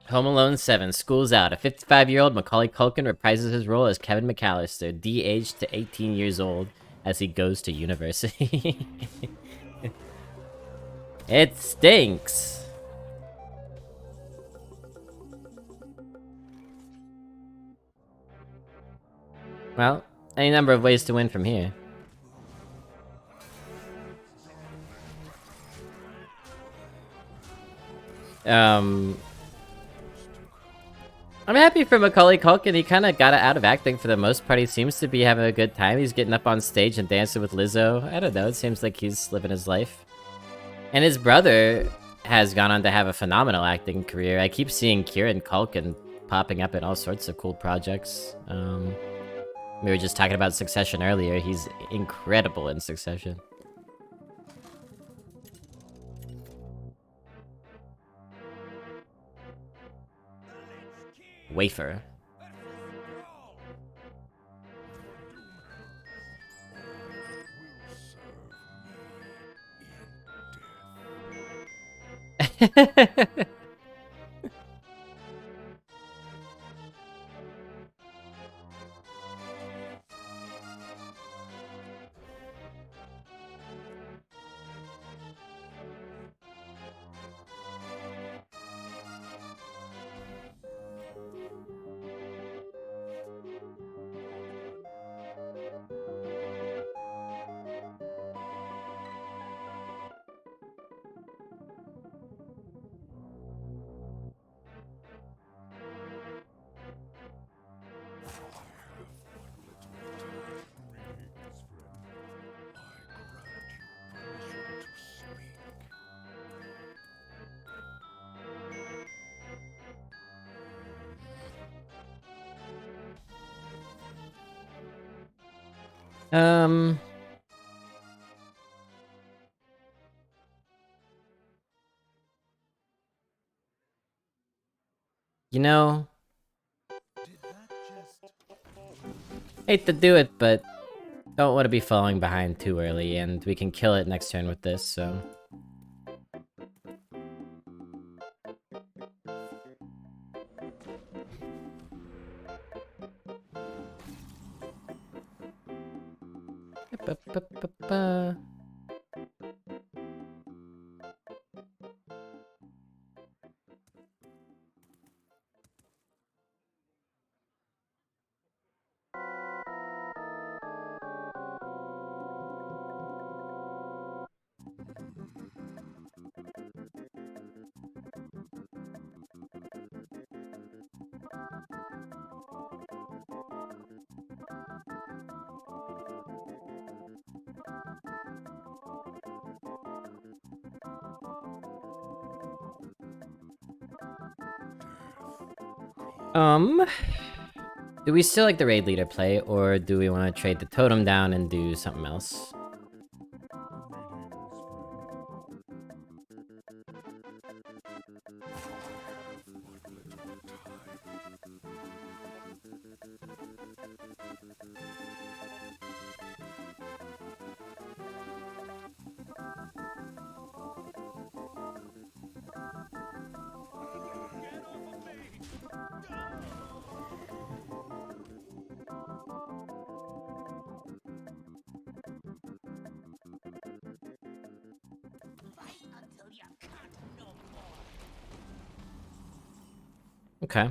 Home Alone 7, school's out. A 55-year-old Macaulay Culkin reprises his role as Kevin McAllister, de-aged to 18 years old, as he goes to university. It stinks! Well, any number of ways to win from here. I'm happy for Macaulay Culkin. He kind of got out of acting for the most part. He seems to be having a good time. He's getting up on stage and dancing with Lizzo. I don't know. It seems like he's living his life. And his brother has gone on to have a phenomenal acting career. I keep seeing Kieran Culkin popping up in all sorts of cool projects. We were just talking about Succession earlier. He's incredible in Succession. Wafer. Um... You know... Hate to do it, but... Don't want to be falling behind too early, and we can kill it next turn with this, so... Ba-ba-ba-ba. Do we still like the raid leader play, or do we want to trade the totem down and do something else? Okay.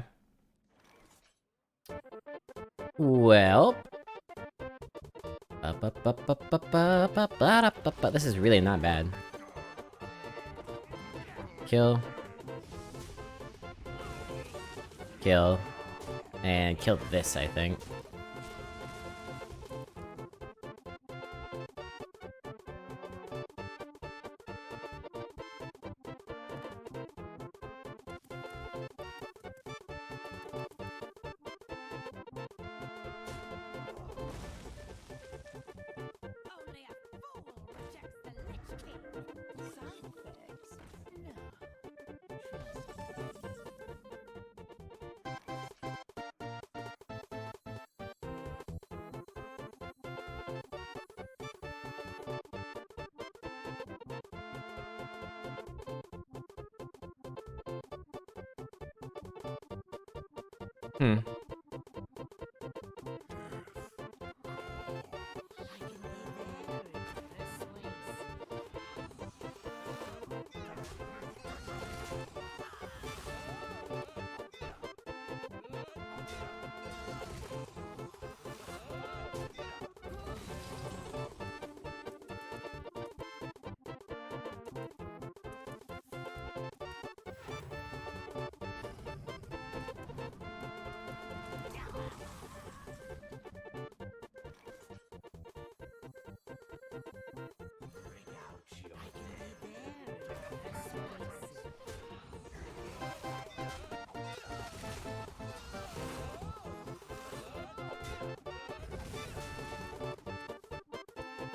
Well... This is really not bad. Kill. Kill. And kill this, I think.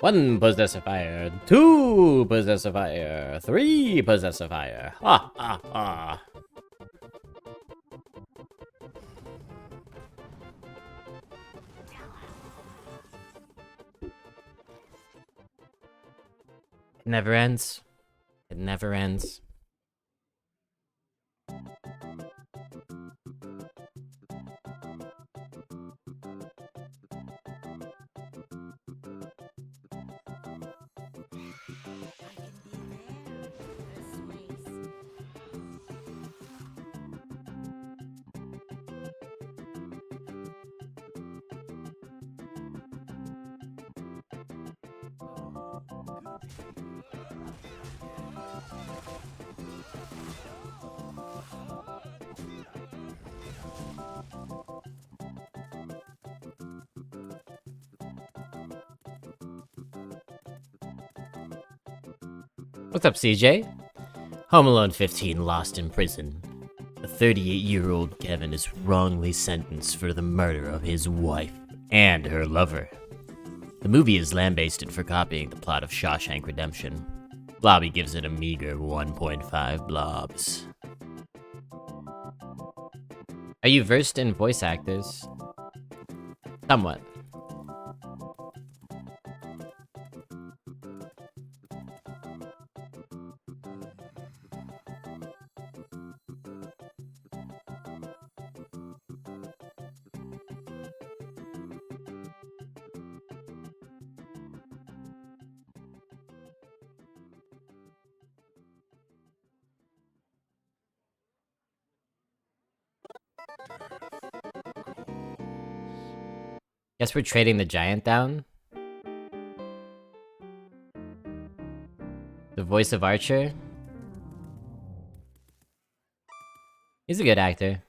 One Possessifier, 2 Possessifier, 3 Possessifier. Ha ha ha. It never ends. It never ends. What's up, CJ? Home Alone 15 lost in prison. A 38-year-old Kevin is wrongly sentenced for the murder of his wife and her lover. The movie is lambasted for copying the plot of Shawshank Redemption. Blobby gives it a meager 1.5 blobs. Are you versed in voice actors? Somewhat. Guess we're trading the giant down? The voice of Archer? He's a good actor.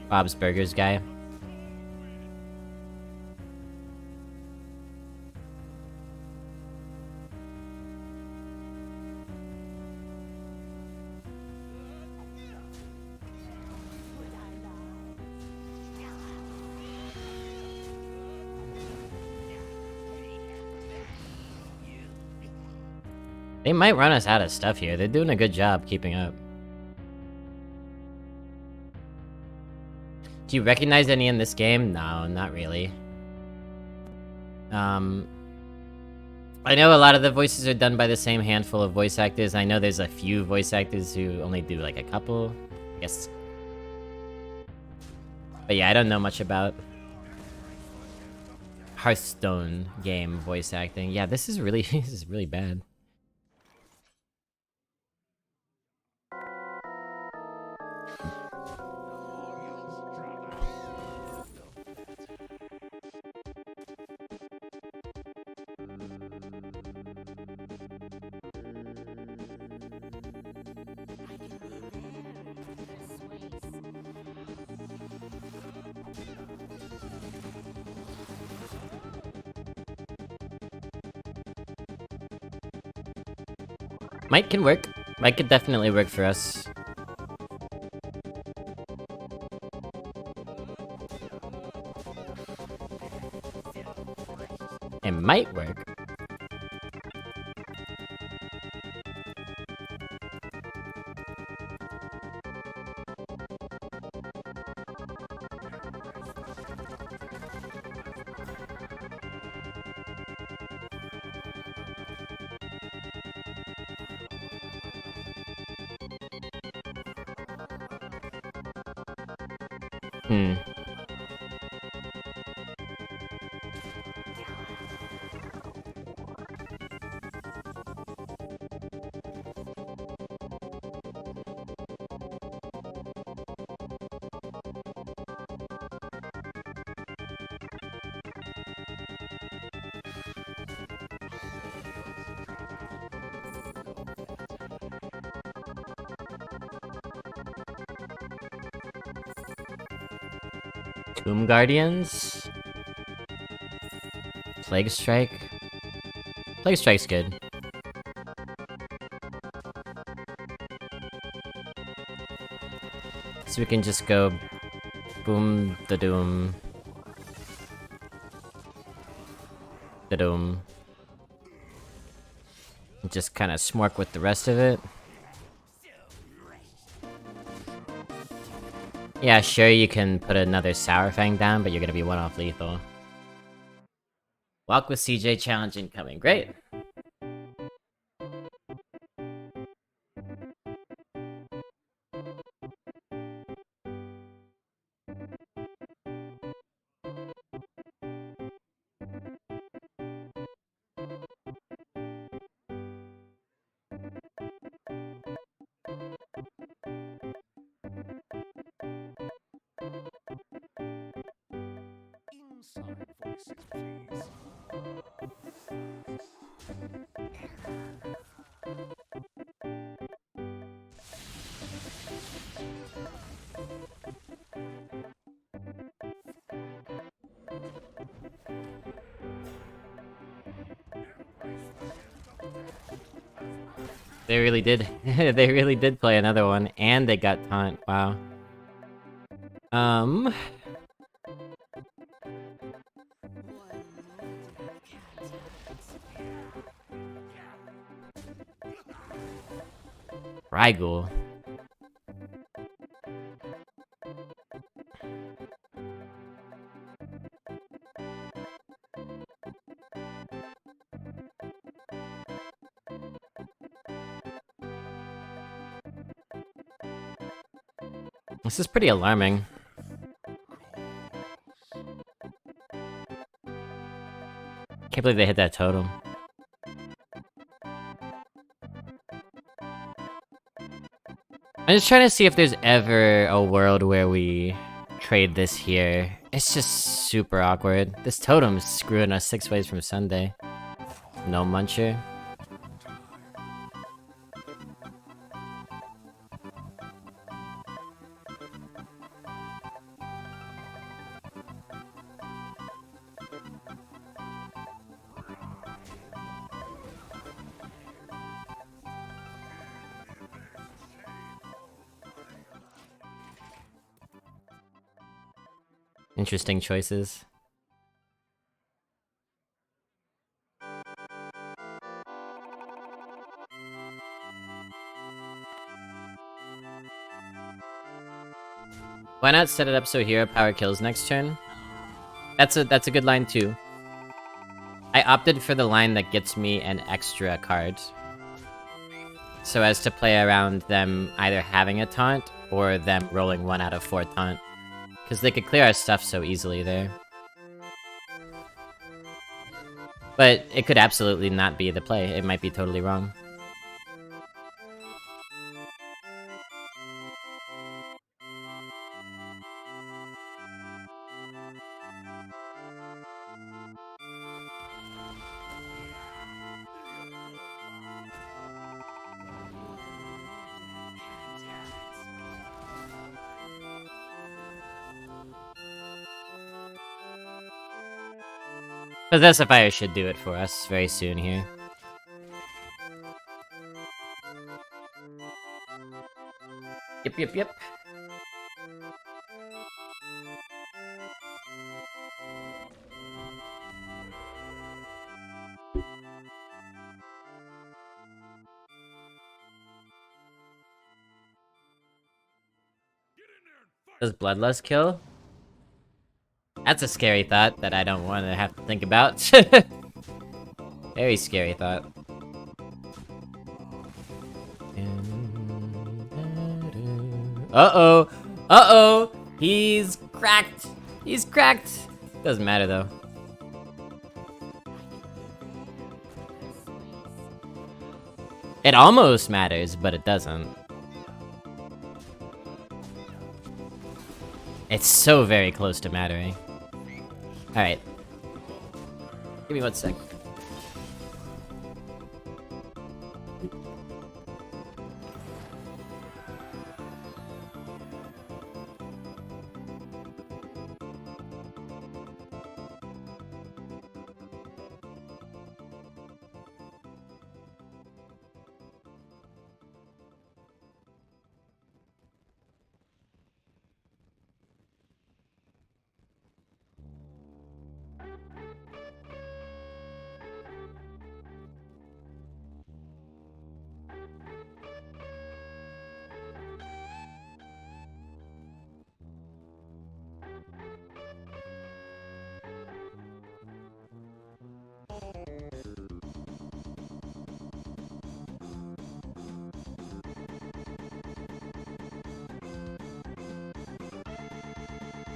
Bob's Burgers guy. They might run us out of stuff here. They're doing a good job keeping up. Do you recognize any in this game? No, not really. I know a lot of the voices are done by the same handful of voice actors. I know there's a few voice actors who only do like a couple. I guess. But yeah, I don't know much about Hearthstone game voice acting. Yeah, this is really this is really bad. Might can work. Might could definitely work for us. It might work. Tomb Guardians? Plague Strike? Plague Strike's good. So we can just go boom the doom. The doom. And just kinda smork with the rest of it. Yeah, sure, you can put another Sour Fang down, but you're gonna be one-off lethal. Walk with CJ challenge incoming. Great! They really did. They really did play another one, and they got taunt. Wow. Rygul. This is pretty alarming. Can't believe they hit that totem. I'm just trying to see if there's ever a world where we trade this here. It's just super awkward. This totem's screwing us 6 ways from Sunday. No muncher. Interesting choices. Why not set it up so hero power kills next turn? That's a good line too. I opted for the line that gets me an extra card, so as to play around them either having a taunt or them rolling 1 out of 4 taunt. Because they could clear our stuff so easily there. But it could absolutely not be the play. It might be totally wrong. Possessifier should do it for us very soon here. Yep. Does Bloodlust kill? That's a scary thought that I don't want to have to think about. Very scary thought. Uh-oh! Uh-oh! He's cracked! He's cracked! Doesn't matter, though. It almost matters, but it doesn't. It's so very close to mattering. Alright. Give me 1 sec.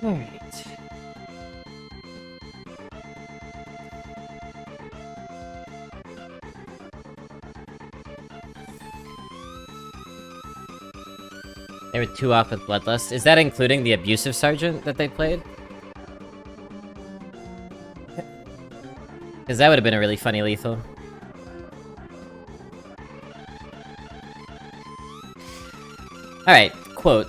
Alright. They were 2 off with Bloodlust. Is that including the Abusive Sergeant that they played? Because that would have been a really funny lethal. Alright, quote.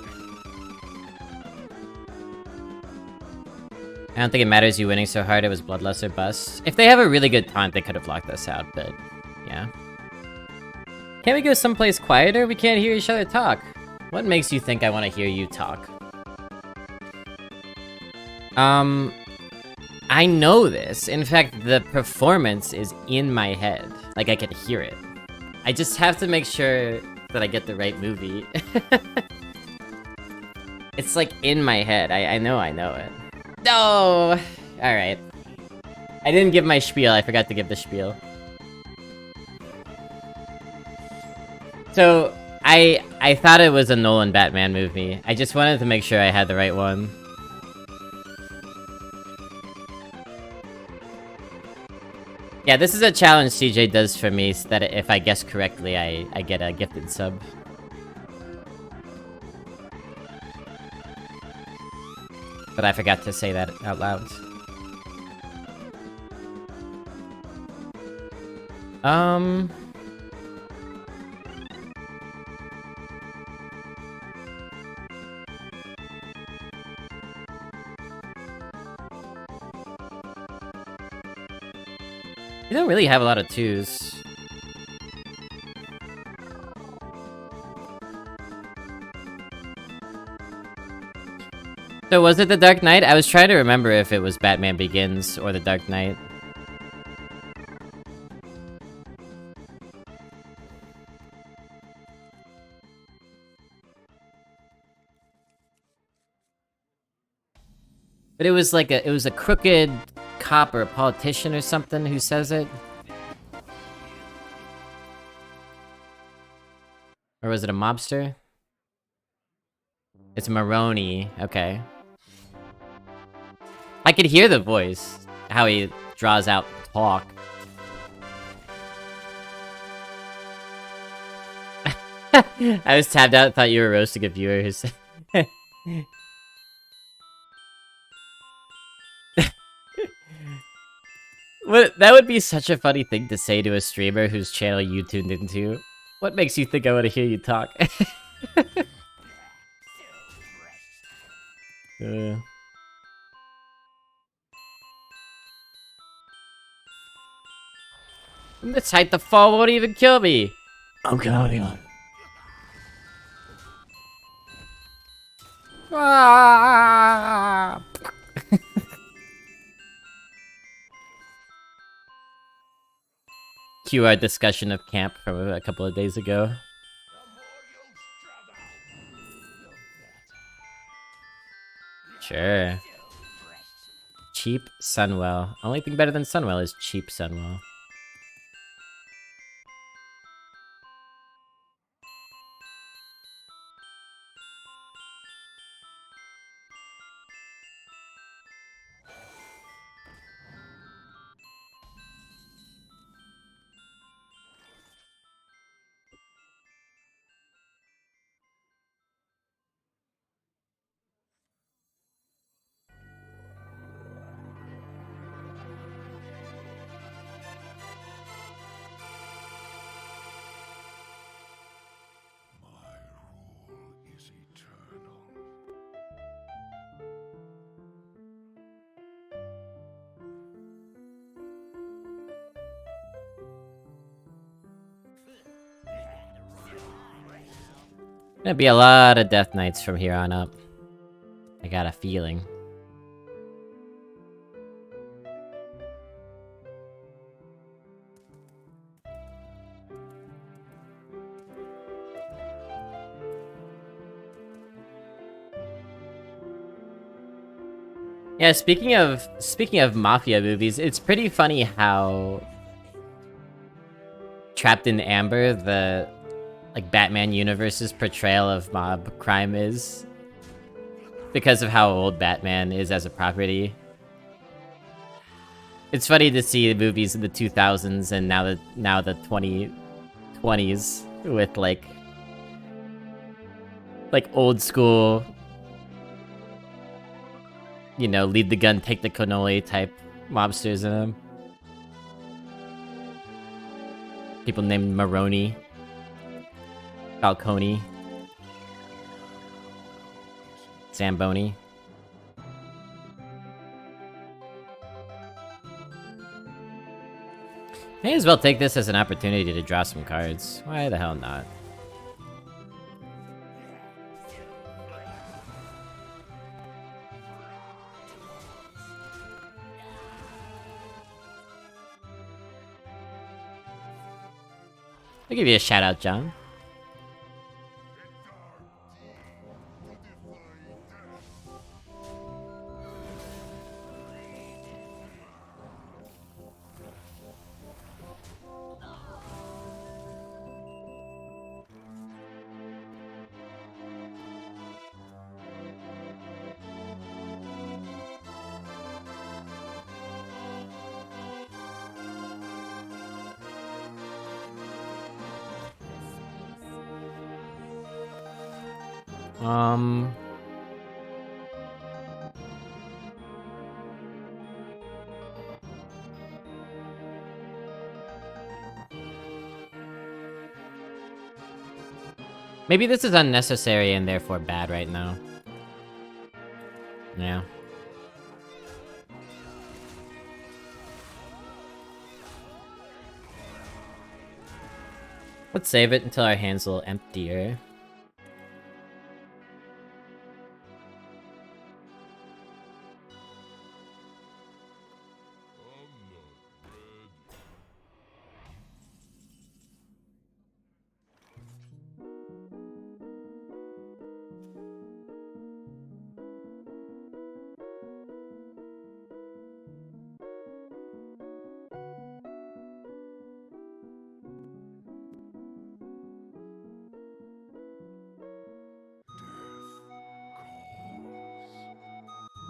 I don't think it matters you winning so hard, it was Bloodlust or bust. If they have a really good taunt, they could have locked us out, but yeah. Can't we go someplace quieter? We can't hear each other talk. What makes you think I want to hear you talk? I know this. In fact, the performance is in my head. Like, I can hear it. I just have to make sure that I get the right movie. It's like in my head. I know it. No! Alright. I didn't give my spiel, I forgot to give the spiel. So, I thought it was a Nolan Batman movie. I just wanted to make sure I had the right one. Yeah, this is a challenge CJ does for me, so that if I guess correctly, I get a gifted sub. But I forgot to say that out loud. You don't really have a lot of 2s. So was it The Dark Knight? I was trying to remember if it was Batman Begins or The Dark Knight. But it was like it was a crooked cop or a politician or something who says it. Or was it a mobster? It's Maroney. Okay. I could hear the voice. How he draws out talk. I was tabbed out, thought you were roasting a viewer who said... That would be such a funny thing to say to a streamer whose channel you tuned into. What makes you think I want to hear you talk? This height, the fall won't even kill me! I'm counting on. Ah! Cue our discussion of camp from a couple of days ago. Sure. Cheap Sunwell. Only thing better than Sunwell is cheap Sunwell. Gonna be a lot of Death Knights from here on up. I got a feeling. Yeah, speaking of mafia movies, it's pretty funny how Trapped in Amber, the like Batman universe's portrayal of mob crime is, because of how old Batman is as a property. It's funny to see movies in the 2000s and now the 2020s with like old school, you know, lead the gun, take the cannoli type mobsters in them. People named Maroney, Falcone, Zamboni. May as well take this as an opportunity to draw some cards. Why the hell not? I'll give you a shout out, John. Maybe this is unnecessary and therefore bad right now. Yeah. Let's save it until our hand's a little emptier.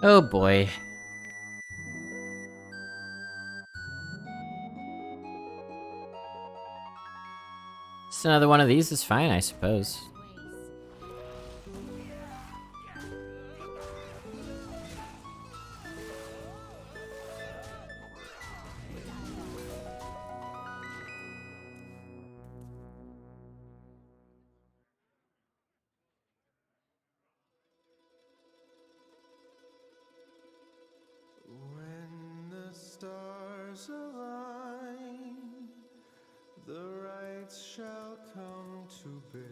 Oh boy. Just another one of these is fine, I suppose. When the stars align, the right shall come to bear.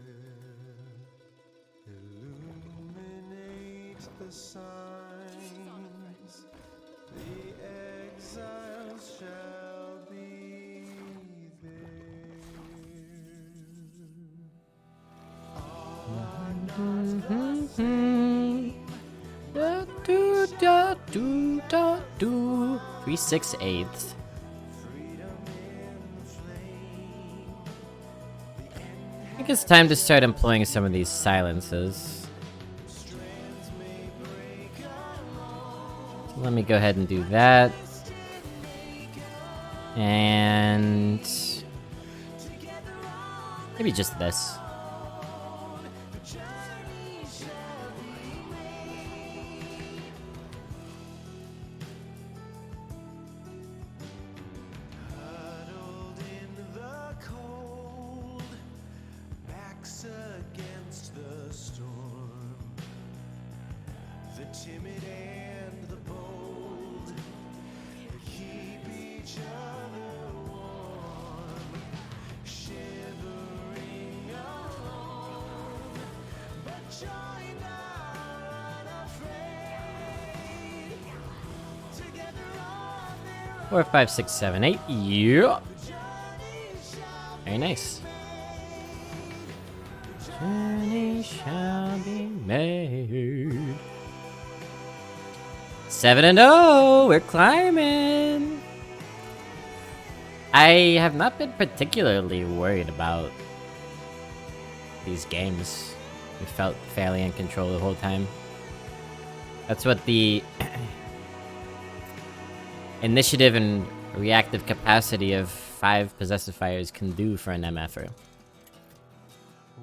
Illuminate the signs, the exiles shall be there. Are not the same. Da, do, da, do, da, do. 3/6/8. I think it's time to start employing some of these silences. So let me go ahead and do that. And maybe just this. Huddled in the cold, backs against the storm. The timid and the bold, they keep each other warm. Shivering alone, but joined are unafraid. Together on their 4, 5, 6, 7, 8. Yeah. Very nice. Journey shall be made. 7-0. We're climbing. I have not been particularly worried about these games. We felt fairly in control the whole time. That's what the initiative and reactive capacity of 5 Possessifiers can do for an MFer.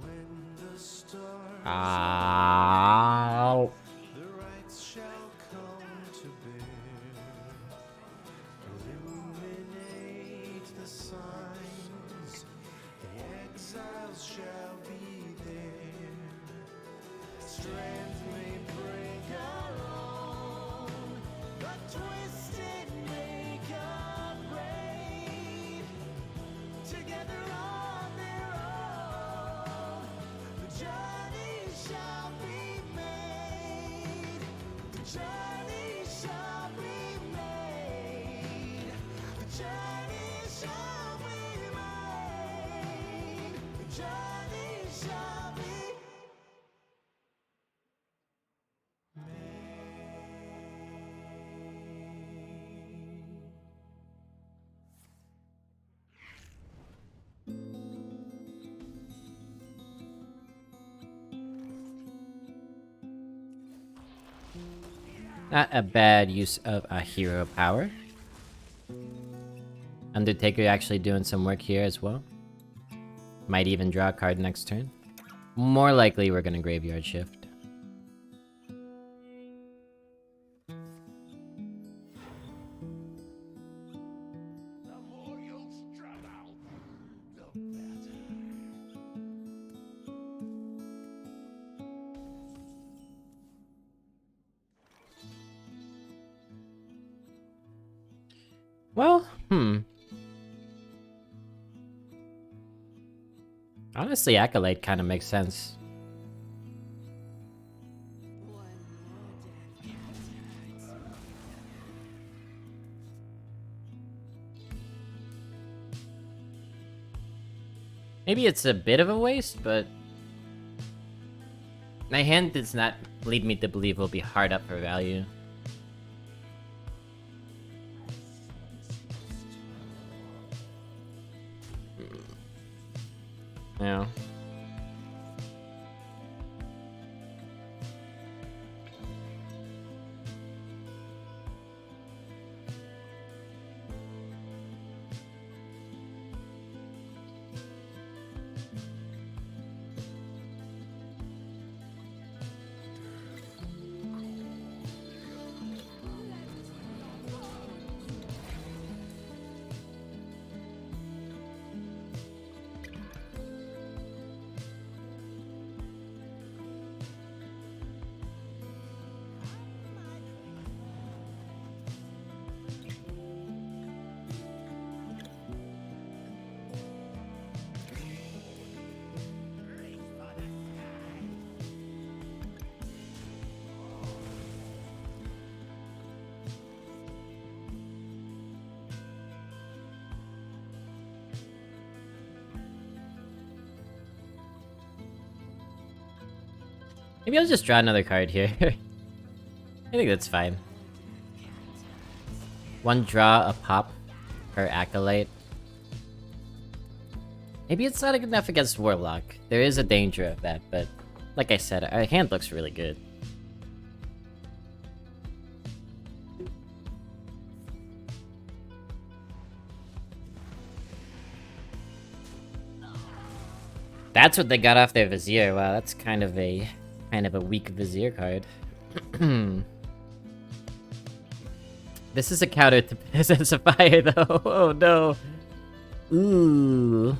when the stars Ow. the rights shall come to bear. Illuminate the signs, the exiles shall be there. Strength may break alone, but twisted make upgrade. Together on their own, the journey shall be made. The journey shall be made. The journey shall be made. The journey shall be made. Not a bad use of a hero power. Undertaker actually doing some work here as well. Might even draw a card next turn. More likely we're gonna graveyard shift. Well, honestly, Acolyte kind of makes sense. Maybe it's a bit of a waste, but my hand does not lead me to believe we'll be hard up for value. Yeah. Maybe I'll just draw another card here. I think that's fine. One draw, a pop per Acolyte. Maybe it's not enough against Warlock. There is a danger of that, but like I said, our hand looks really good. That's what they got off their Vizier. Wow, that's kind of a weak Vizier card. This is a counter to Possessifier though. Oh no. Ooh.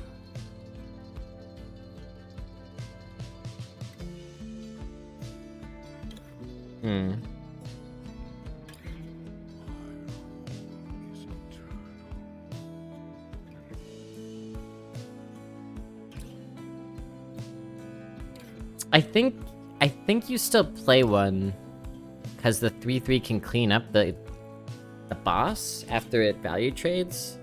I think you still play one, because the 3/3 can clean up the boss after it value trades.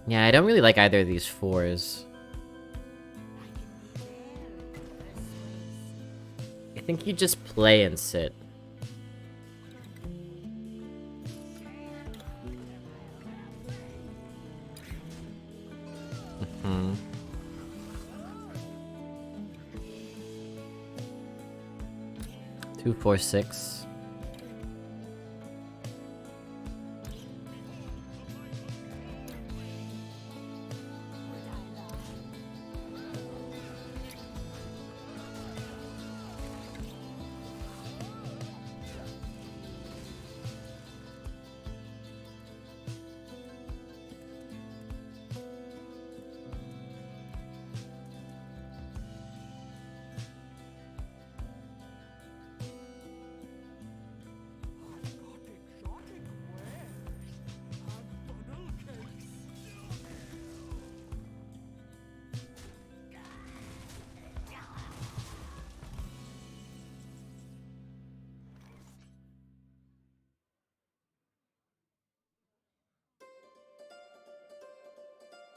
Yeah, I don't really like either of these 4s. I think you just play and sit. Mm-hmm. 2, 4, 6.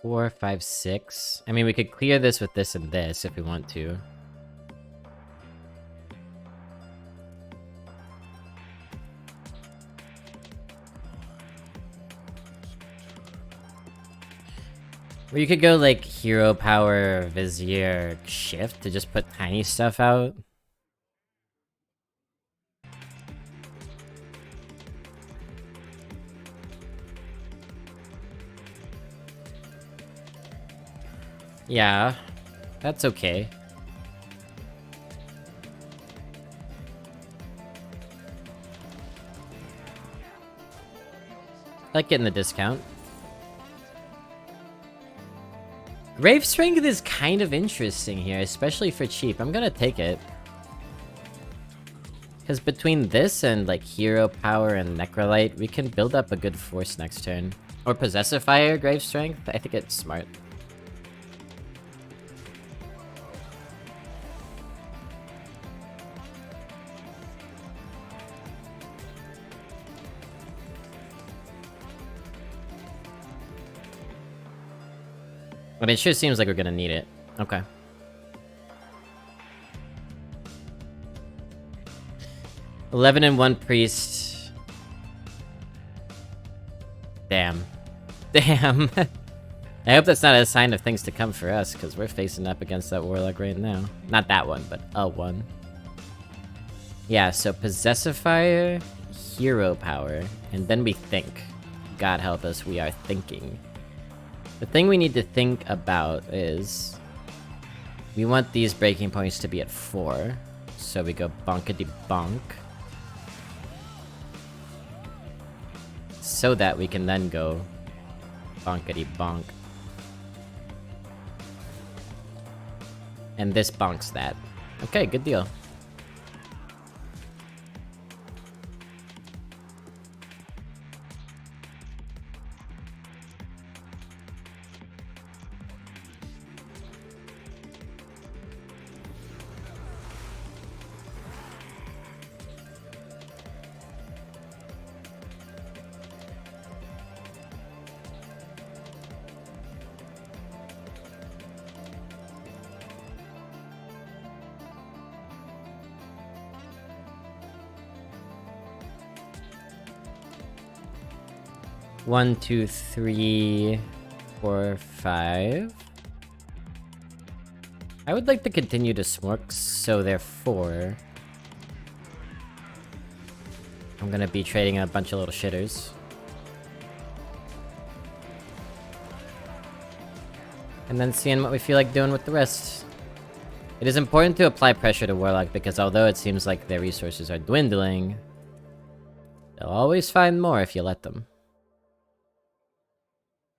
Four, 5, 6. I mean, we could clear this with this and this if we want to. Or you could go like Hero Power, Vizier, Shift to just put tiny stuff out. Yeah, that's okay. I like getting the discount. Grave Strength is kind of interesting here, especially for cheap. I'm gonna take it. Because between this and, like, Hero Power and Necrolite, we can build up a good force next turn. Or Possessifier, Grave Strength. I think it's smart. But it sure seems like we're gonna need it. Okay. $11 and 1 priest. Damn. Damn. I hope that's not a sign of things to come for us, because we're facing up against that warlock right now. Not that one, but a one. Yeah, so Possessifier, Hero Power, and then we think. God help us, we are thinking. The thing we need to think about is... we want these breaking points to be at 4. So we go bonkity bonk. So that we can then go bonkity bonk. And this bonks that. Okay, good deal. One, two, three, 4, 5. I would like to continue to smork, so therefore... I'm gonna be trading a bunch of little shitters. And then seeing what we feel like doing with the rest. It is important to apply pressure to Warlock, because although it seems like their resources are dwindling, they'll always find more if you let them.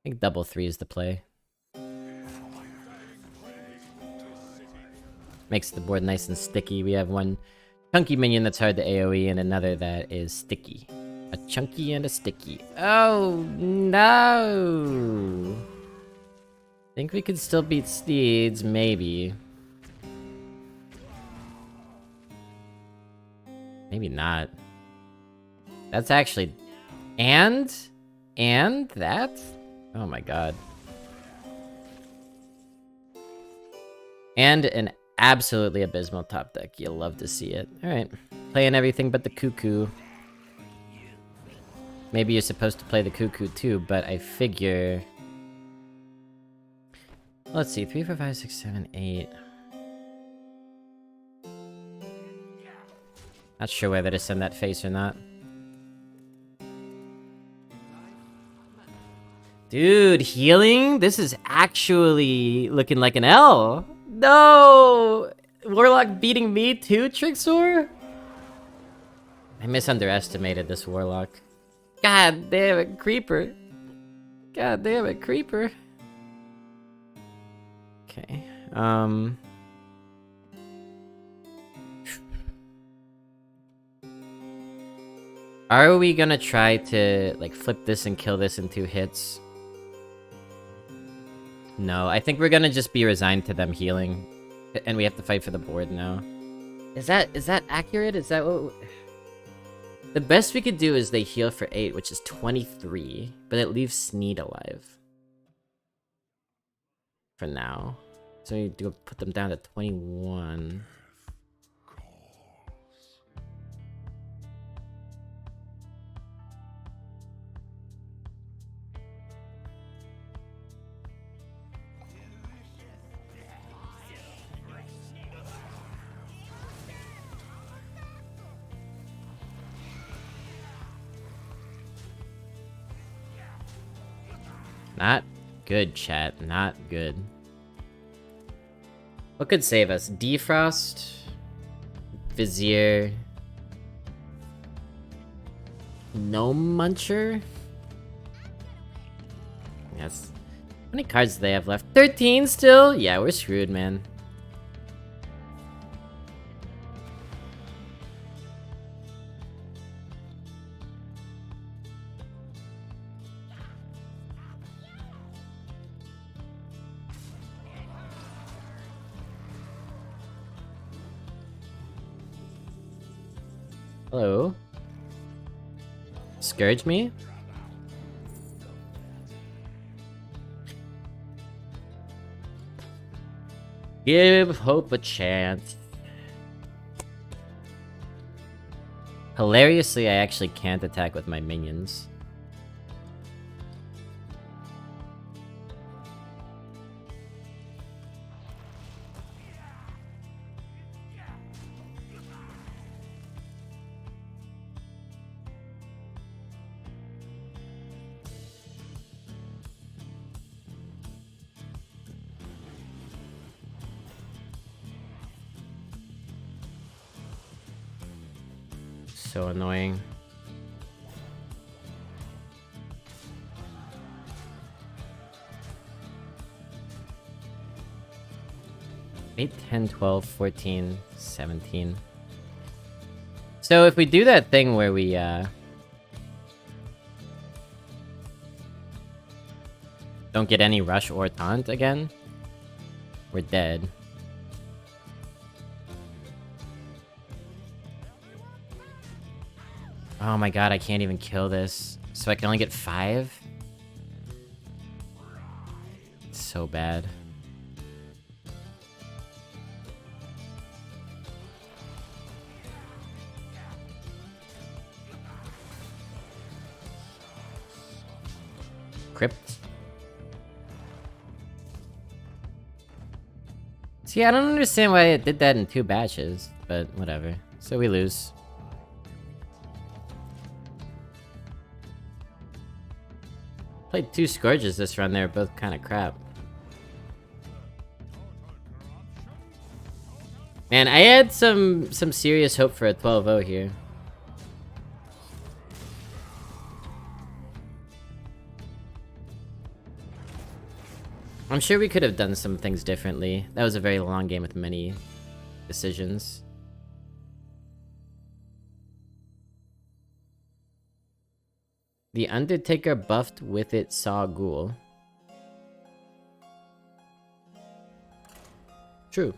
I think double 3 is the play. Makes the board nice and sticky. We have one chunky minion that's hard to AoE and another that is sticky. A chunky and a sticky. Oh, no! Think we could still beat Steeds, maybe. Maybe not. That's actually... And that? Oh my god. And an absolutely abysmal top deck. You'll love to see it. Alright. Playing everything but the Cuckoo. Maybe you're supposed to play the Cuckoo too, but I figure... Let's see. 3, 4, 5, 6, 7, 8. Not sure whether to send that face or not. Dude, healing? This is actually looking like an L. No! Warlock beating me too, Trixor? I misunderestimated this Warlock. God damn it, Creeper. God damn it, Creeper. Okay, Are we gonna try to, like, flip this and kill this in 2 hits? No, I think we're gonna just be resigned to them healing. And we have to fight for the board now. Is that accurate? Is that what... The best we could do is they heal for 8, which is 23. But it leaves Sneed alive. For now. So you do put them down to 21. Not good, chat. Not good. What could save us? Defrost? Vizier? Gnome Muncher? Yes. How many cards do they have left? 13 still? Yeah, we're screwed, man. Hello? Scourge me? Give hope a chance. Hilariously, I actually can't attack with my minions. So annoying. Eight, 10, 12, 14, 17. So if we do that thing where we don't get any rush or taunt again, we're dead. Oh my god, I can't even kill this. So I can only get 5? It's so bad. Crypt. See, I don't understand why it did that in 2 batches, but whatever. So we lose. Played 2 Scourges this run, they're both kind of crap. Man, I had some serious hope for a 12-0 here. I'm sure we could have done some things differently. That was a very long game with many decisions. The Undertaker buffed with it saw Ghoul. True.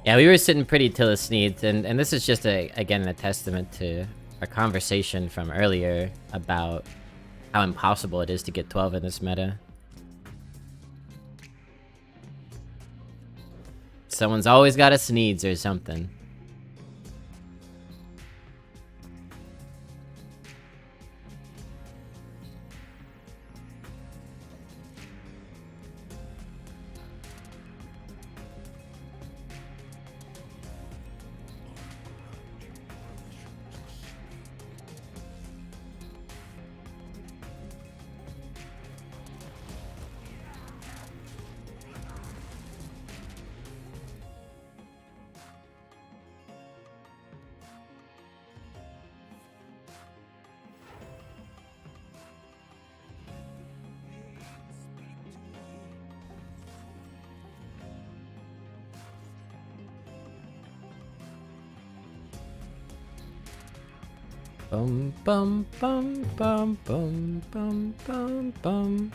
Yeah, we were sitting pretty till the sneeds, and this is just again a testament to our conversation from earlier about how impossible it is to get 12 in this meta. Someone's always got a sneeds or something. Bum bum bum bum bum bum bum bum.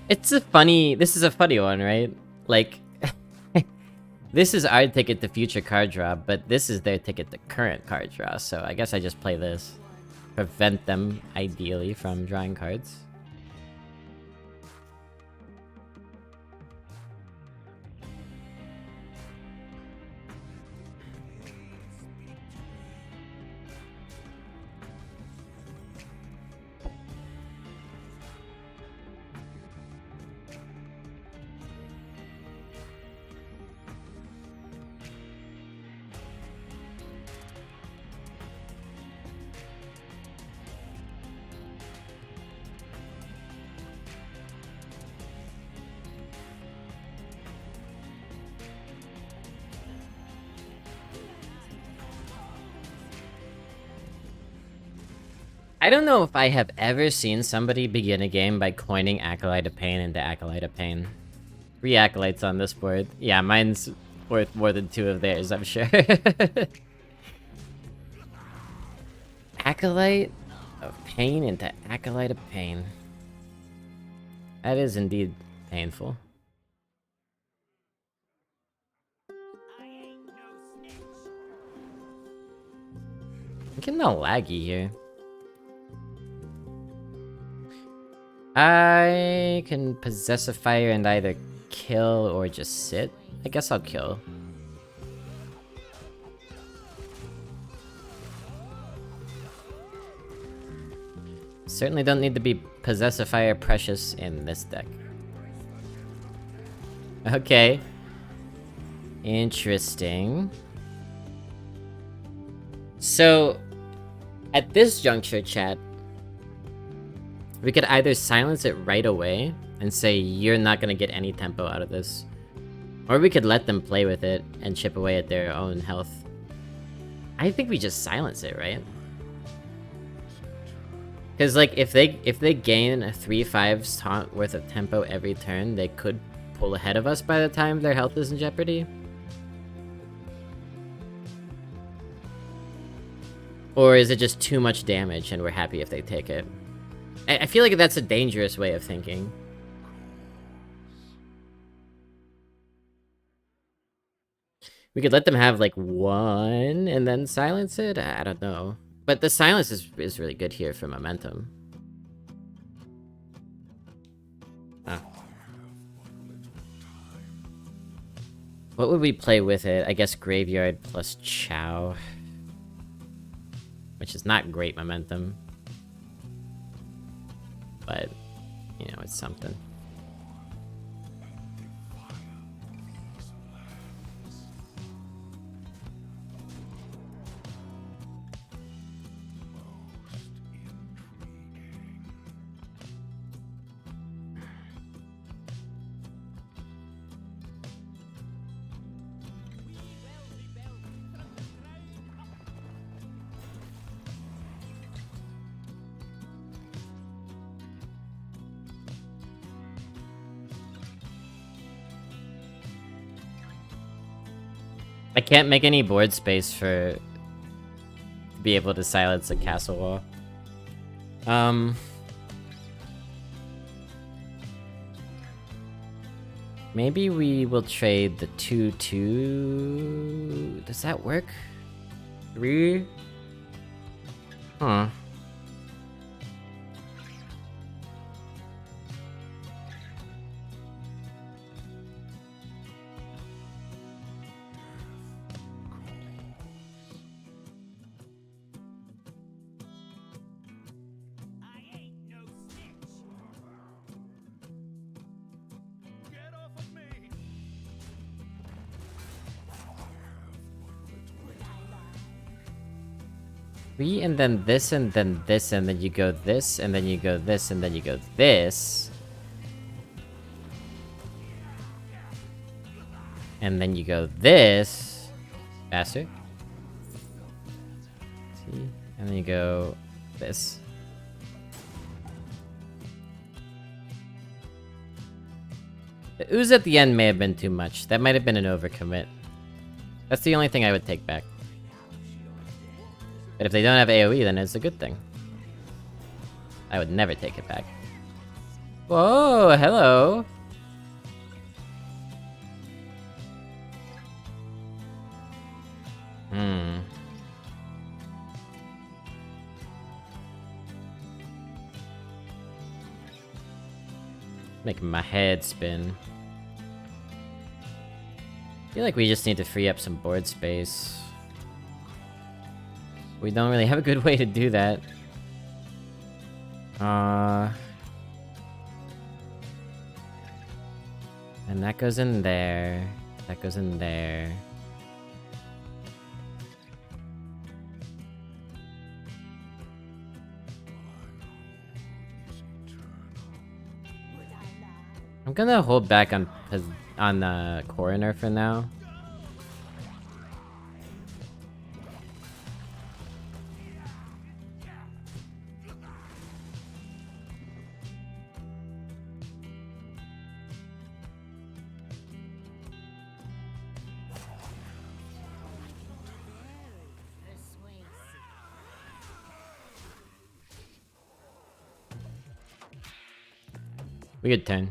This is a funny one, right? Like, this is our ticket to future card draw, but this is their ticket to current card draw, so I guess I just play this. Prevent them, ideally, from drawing cards. I don't know if I have ever seen somebody begin a game by coining Acolyte of Pain into Acolyte of Pain. 3 Acolytes on this board. Yeah, mine's worth more than 2 of theirs, I'm sure. Acolyte of Pain into Acolyte of Pain. That is indeed painful. I'm getting all laggy here. I can Possessifier and either kill or just sit. I guess I'll kill. Certainly don't need to be Possessifier precious in this deck. Okay. Interesting. So, at this juncture, chat, we could either silence it right away and say, you're not gonna get any tempo out of this. Or we could let them play with it and chip away at their own health. I think we just silence it, right? Because, like, if they gain a 3/5 taunt worth of tempo every turn, they could pull ahead of us by the time their health is in jeopardy. Or is it just too much damage and we're happy if they take it? I feel like that's a dangerous way of thinking. We could let them have, like, 1 and then silence it? I don't know. But the silence is really good here for momentum. Ah. What would we play with it? I guess Graveyard plus Chow. Which is not great momentum. But, you know, it's something. I can't make any board space to be able to silence a castle wall. Maybe we will trade the 2/2. Does that work? 3? Huh. And then this, and then this, and then you go this, and then you go this, and then you go this. And then you go this. Faster. See? And then you go this. The ooze at the end may have been too much. That might have been an overcommit. That's the only thing I would take back. But if they don't have AoE, then it's a good thing. I would never take it back. Whoa, hello! Making my head spin. I feel like we just need to free up some board space. We don't really have a good way to do that. And that goes in there. That goes in there. I'm gonna hold back on the coroner for now. Weird turn.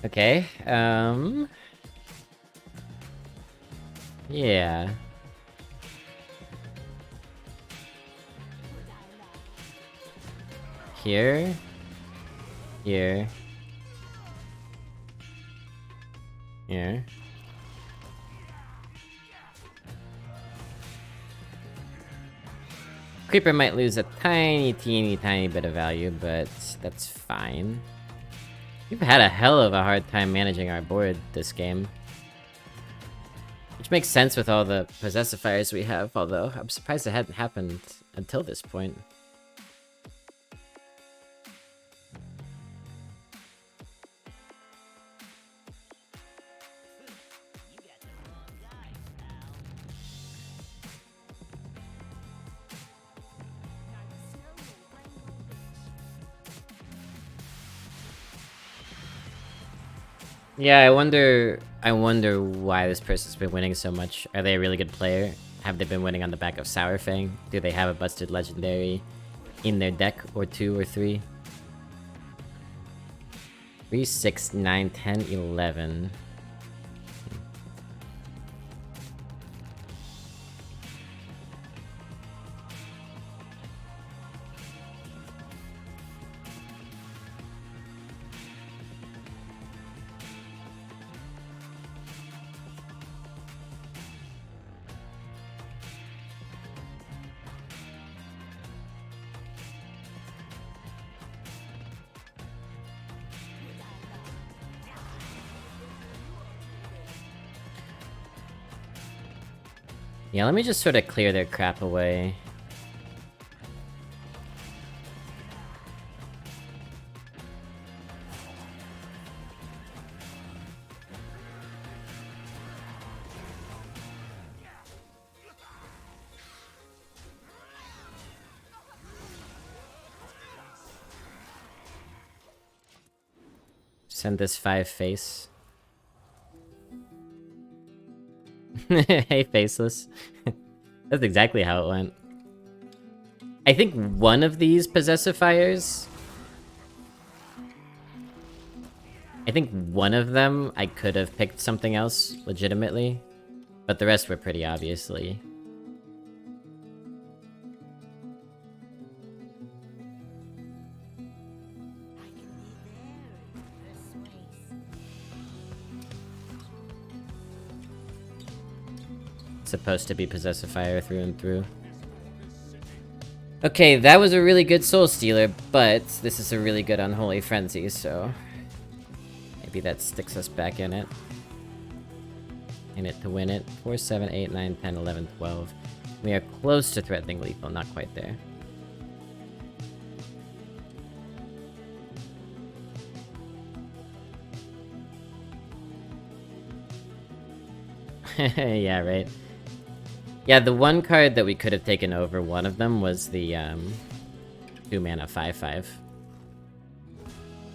Okay, yeah. Here. Here. Here. Creeper might lose a tiny bit of value, but that's fine. We've had a hell of a hard time managing our board this game. Which makes sense with all the Possessifiers we have, although I'm surprised it hadn't happened until this point. Yeah, I wonder why this person's been winning so much. Are they a really good player? Have they been winning on the back of Sour Fang? Do they have a busted legendary in their deck, or 2 or 3? 3, 6, 9, 10, 11. Yeah, let me just sort of clear their crap away. Send this 5 face. Hey, Faceless. That's exactly how it went. I think one of these Possessifiers... I think one of them I could have picked something else, legitimately. But the rest were pretty obviously. Supposed to be Possessifier through and through. Okay, that was a really good Soul Stealer, but this is a really good Unholy Frenzy, so... maybe that sticks us back in it. In it to win it. 4, 7, 8, 9, 10, 11, 12. We are close to threatening lethal, not quite there. Yeah, right. Yeah, the one card that we could have taken over one of them was the, 2 mana 5/5.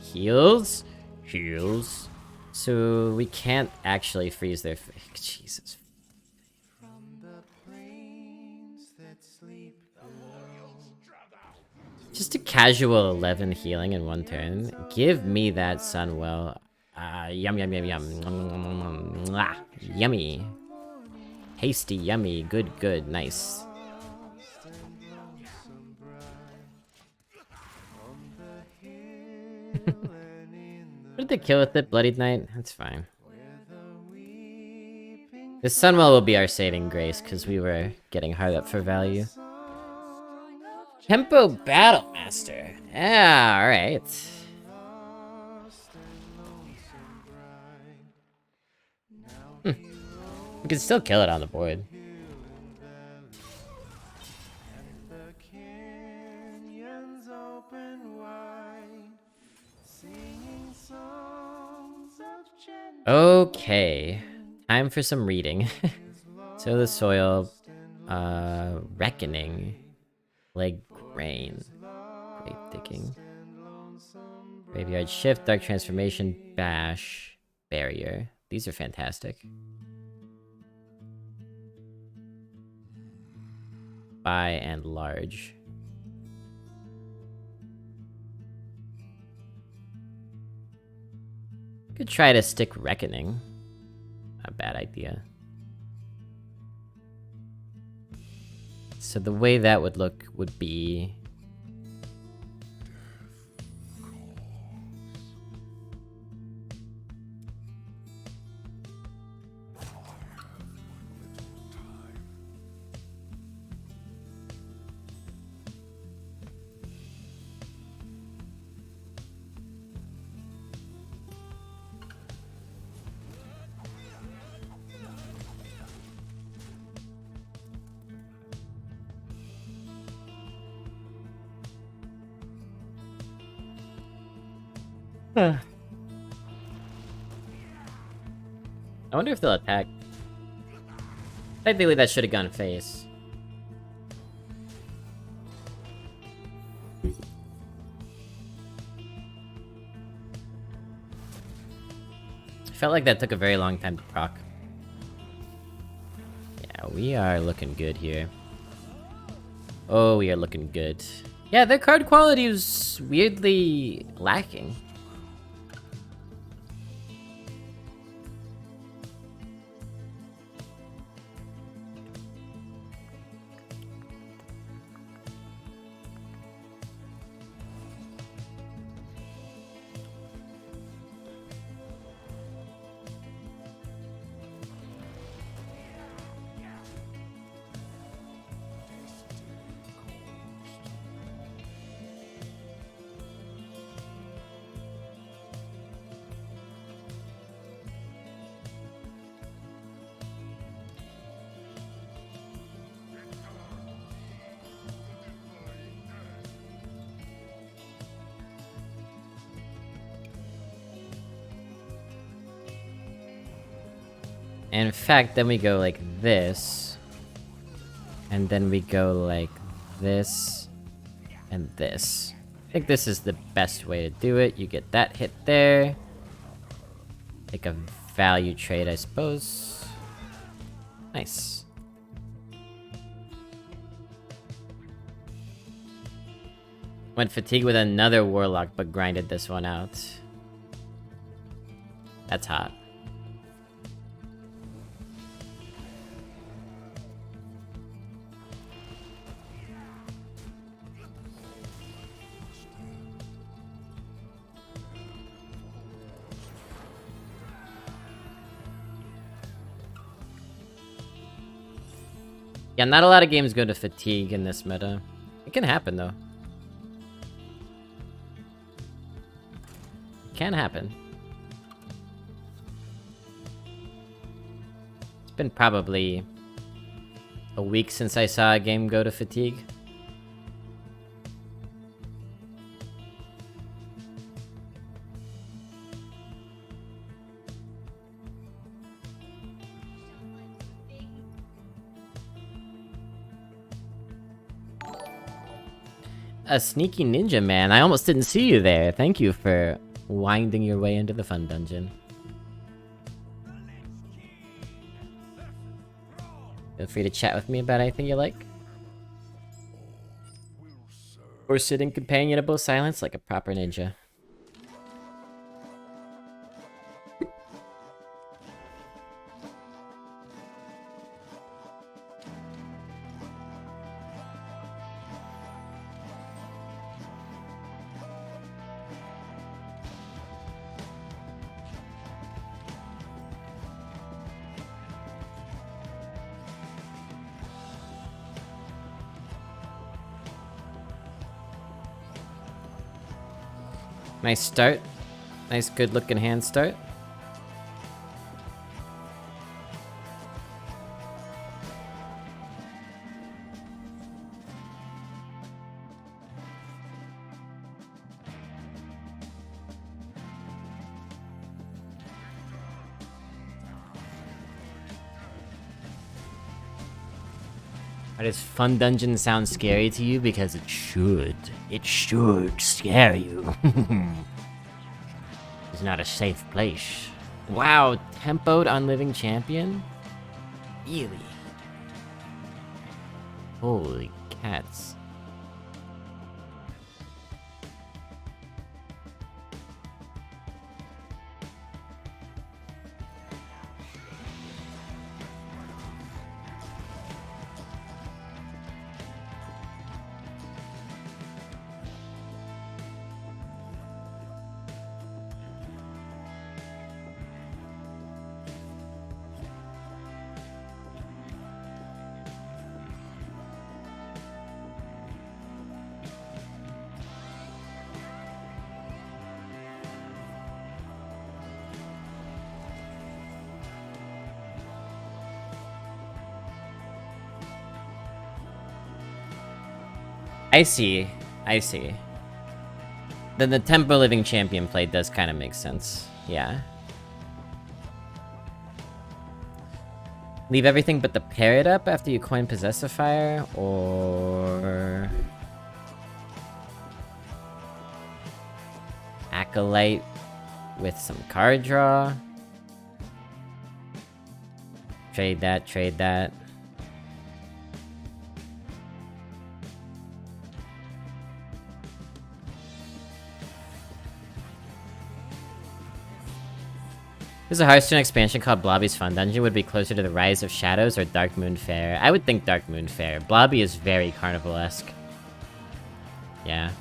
Heals? Heals. So we can't actually freeze their... Jesus. Just a casual 11 healing in 1 turn. Give me that Sunwell. Yum yum yum yum. Mwah. Yummy. Tasty, yummy, good, good, nice. What did they kill with it? Bloodied Knight? That's fine. The Sunwell will be our saving grace, because we were getting hard up for value. Tempo Battle Master. Yeah, alright. We can still kill it on the board. Okay. Time for some reading. So the soil. Reckoning. Leg grain. Grave digging. Graveyard shift, dark transformation, bash, barrier. These are fantastic. By and large. Could try to stick reckoning. Not a bad idea. So the way that would look would be I wonder if they'll attack. Technically, that should have gone face. Felt like that took a very long time to proc. Yeah, we are looking good here. Oh, we are looking good. Yeah, their card quality was weirdly lacking. And in fact, then we go like this. And then we go like this. And this. I think this is the best way to do it. You get that hit there. Take a value trade, I suppose. Nice. Went fatigue with another warlock, but grinded this one out. That's hot. Yeah, not a lot of games go to fatigue in this meta. It can happen, though. It can happen. It's been probably a week since I saw a game go to fatigue. A sneaky ninja, man. I almost didn't see you there. Thank you for winding your way into the fun dungeon. Feel free to chat with me about anything you like. Or sit in companionable silence like a proper ninja. Nice start. Nice good looking hand start. Why does Fun Dungeon sound scary to you? Because it should. It should scare you. It's not a safe place. Wow, tempoed on Living Champion? Really? Holy cats. I see. I see. Then the Tempo Living Champion play does kind of make sense. Yeah. Leave everything but the parrot up after you coin Possessifier, or... Acolyte with some card draw. Trade that, trade that. There's a Hearthstone expansion called Blobby's Fun Dungeon. Would be closer to the Rise of Shadows or Dark Moon Fair. I would think Dark Moon Fair. Blobby is very Carnival-esque. Yeah.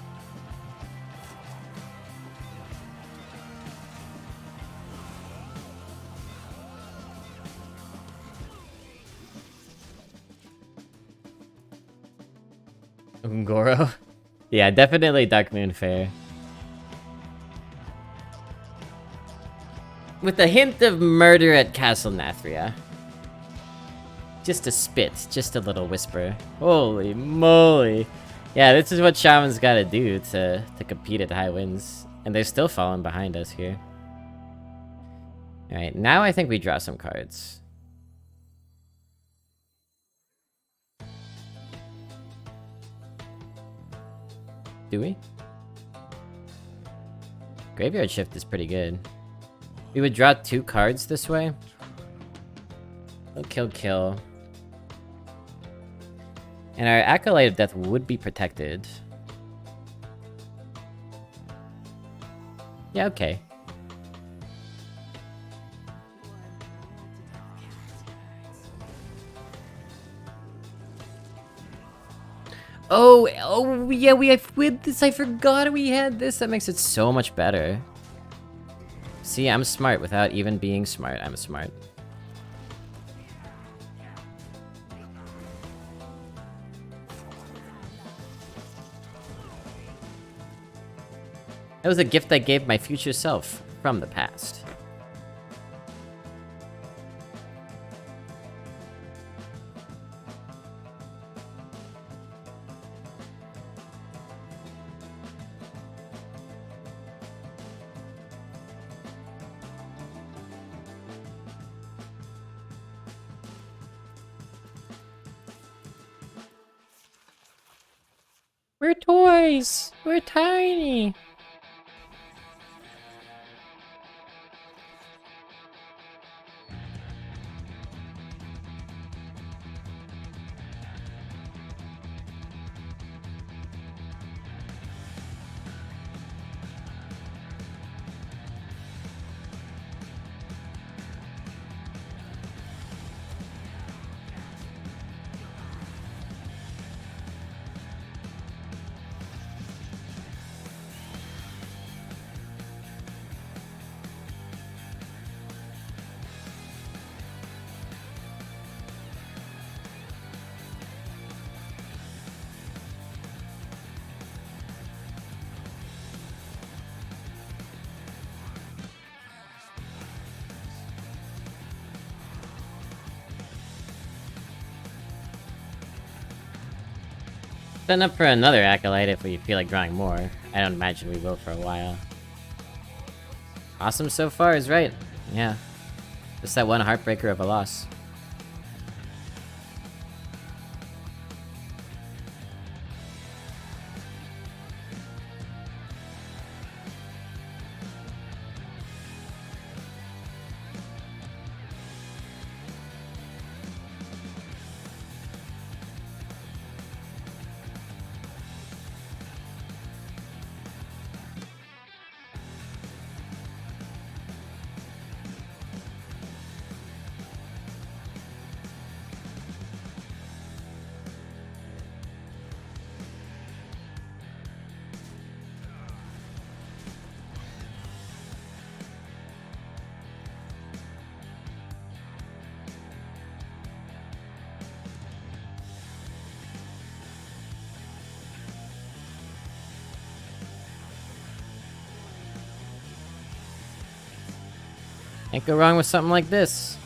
Ungoro? Yeah, definitely Dark Moon Fair. With a hint of murder at Castle Nathria. Just a spit, just a little whisper. Holy moly. Yeah, this is what Shaman's gotta do to compete at high winds. And they're still falling behind us here. Alright, now I think we draw some cards. Do we? Graveyard Shift is pretty good. We would draw 2 cards this way. Kill, kill. And our Acolyte of Death would be protected. Yeah, okay. Oh, yeah, we have with this. I forgot we had this. That makes it so much better. See, I'm smart without even being smart. I'm smart. That was a gift I gave my future self from the past. We're toys! We're tiny! Setting up for another Acolyte if we feel like drawing more. I don't imagine we will for a while. Awesome so far is right. Yeah. Just that one heartbreaker of a loss. Can't go wrong with something like this.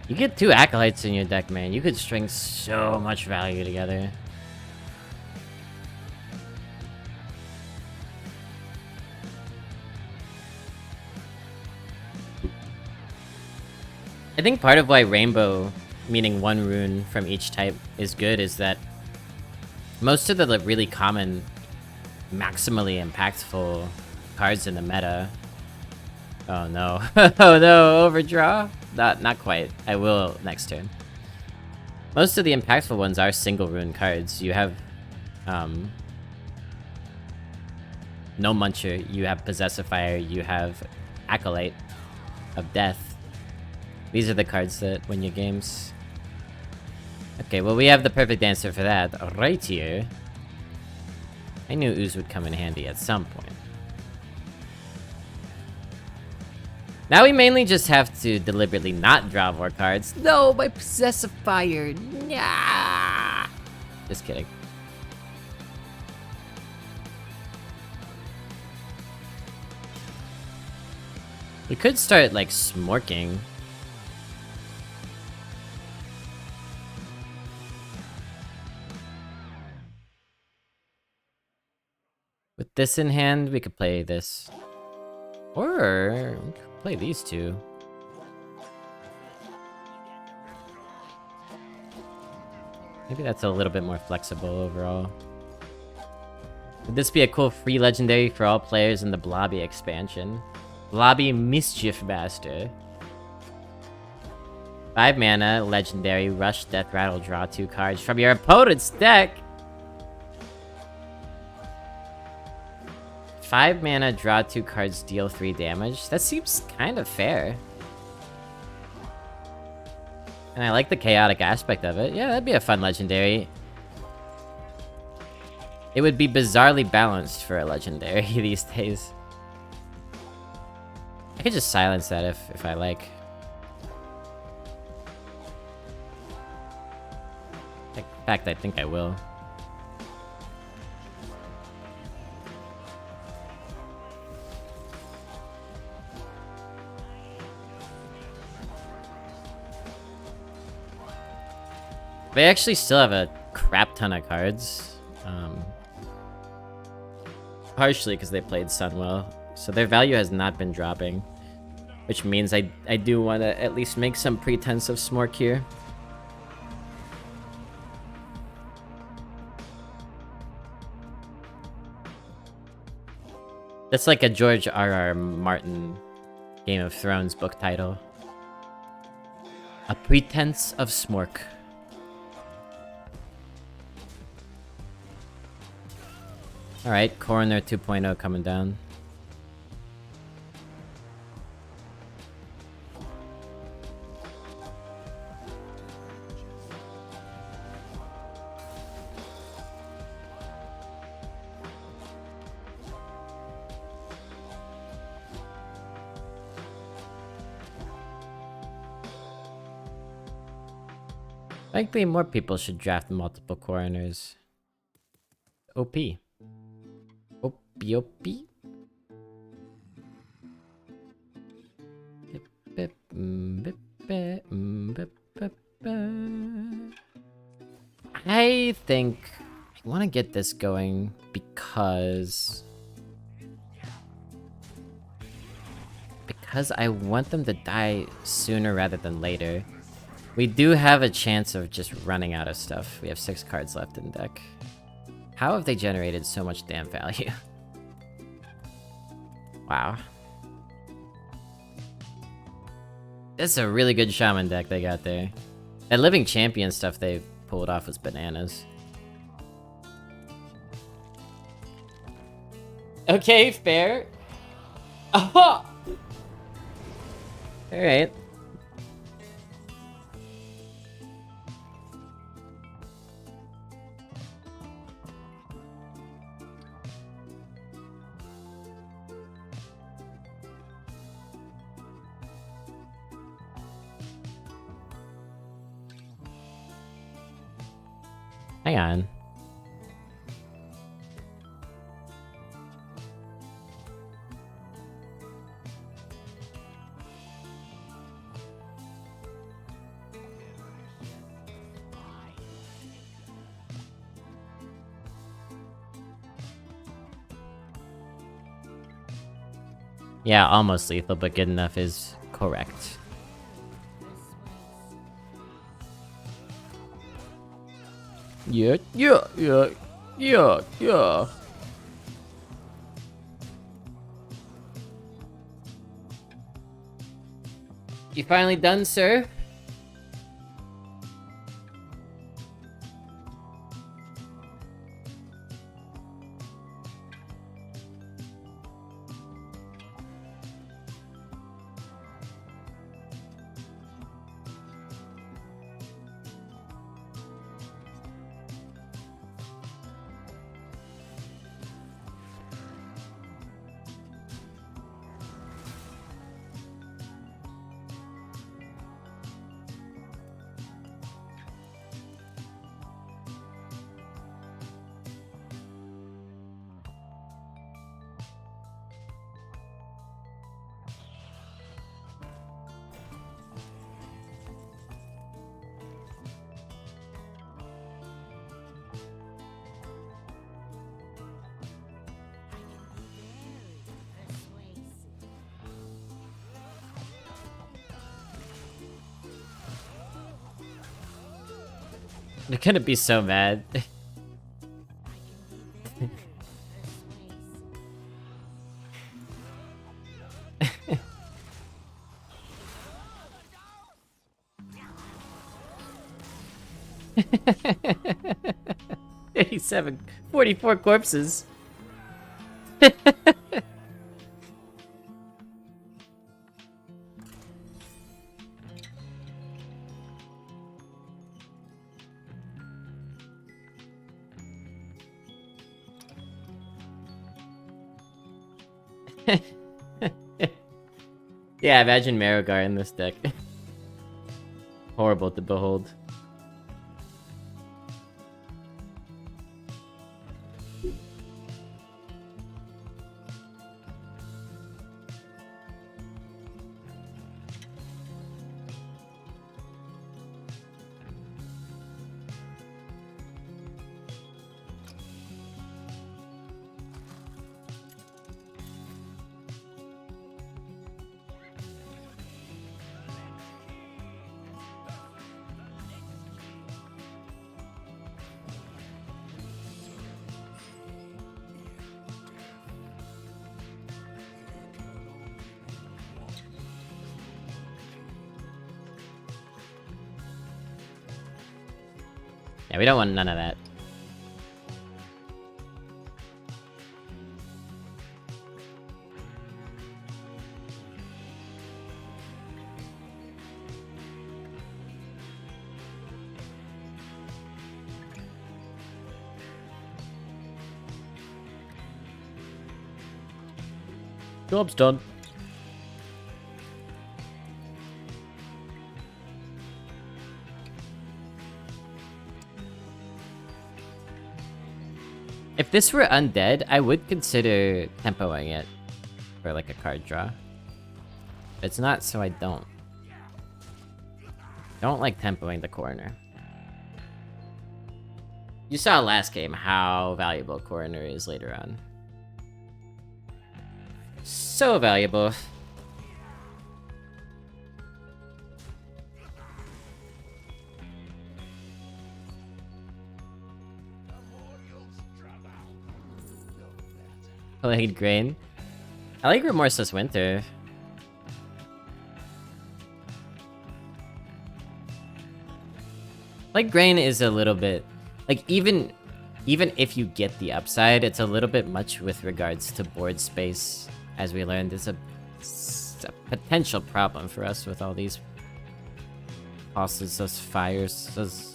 You get 2 Acolytes in your deck, man. You could string so much value together. I think part of why Rainbow, meaning 1 rune from each type, is good is that most of the really common, maximally impactful cards in the meta... Oh no. Oh no, overdraw? Not quite. I will next turn. Most of the impactful ones are single rune cards. You have, No Muncher, you have Possessifier, you have Acolyte of Death. These are the cards that win your games. Okay, well we have the perfect answer for that right here. I knew Ooze would come in handy at some point. Now we mainly just have to deliberately not draw more cards. No, my Possessifier! Nah! Just kidding. We could start, like, smorking. With this in hand, we could play this. Or we could play these two. Maybe that's a little bit more flexible overall. Would this be a cool free legendary for all players in the Blobby expansion? Blobby Mischief Master. 5 mana, legendary, rush, death rattle, draw 2 cards from your opponent's deck! 5 mana, draw 2 cards, deal 3 damage. That seems kind of fair. And I like the chaotic aspect of it. Yeah, that'd be a fun legendary. It would be bizarrely balanced for a legendary these days. I could just silence that if I like. In fact, I think I will. They actually still have a crap ton of cards. Partially because they played Sunwell. So their value has not been dropping. Which means I do want to at least make some pretense of Smork here. That's like a George R.R. Martin Game of Thrones book title. A Pretense of Smork. Alright, Coroner 2.0 coming down. Likely more people should draft multiple coroners. OP. OP. I think I want to get this going because I want them to die sooner rather than later. We do have a chance of just running out of stuff. We have 6 cards left in deck. How have they generated so much damn value? Wow. That's a really good shaman deck they got there. That living champion stuff they pulled off was bananas. Okay, fair. Oh! Alright. Hang on. Yeah, almost lethal, but good enough is correct. Yeah. You finally done, sir? They're gonna be so mad. 87, 44 corpses. Yeah, imagine Marogar in this deck. Horrible to behold. Yeah, we don't want none of that. Job's done. If this were undead, I would consider tempoing it for like a card draw. It's not, so I don't. Don't like tempoing the coroner. You saw last game how valuable coroner is later on. So valuable. Played Grain. I like Remorseless Winter. Like Grain is a little bit like even if you get the upside, it's a little bit much with regards to board space. As we learned, it's a potential problem for us with all these bosses, those fires, those.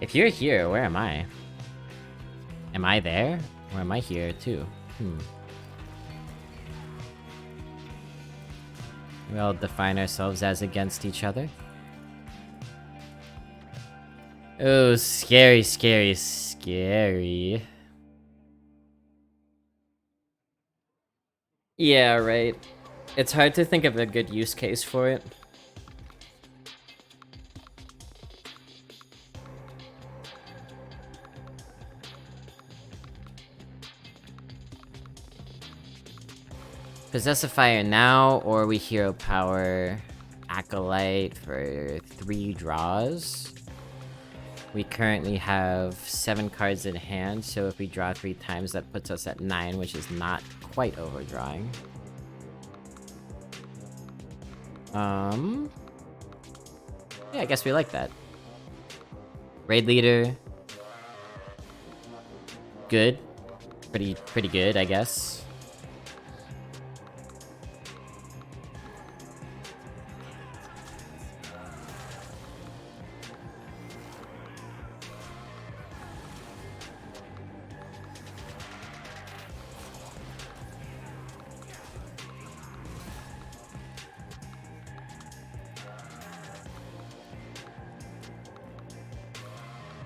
If you're here, where am I? Am I there? Or am I here too? We all define ourselves as against each other. Oh, scary, scary, scary. Yeah, right. It's hard to think of a good use case for it. Possessifier now, or we hero power Acolyte for 3 draws. We currently have 7 cards in hand, so if we draw 3 times, that puts us at 9, which is not quite overdrawing. Yeah, I guess we like that. Raid leader. Good. Pretty good, I guess.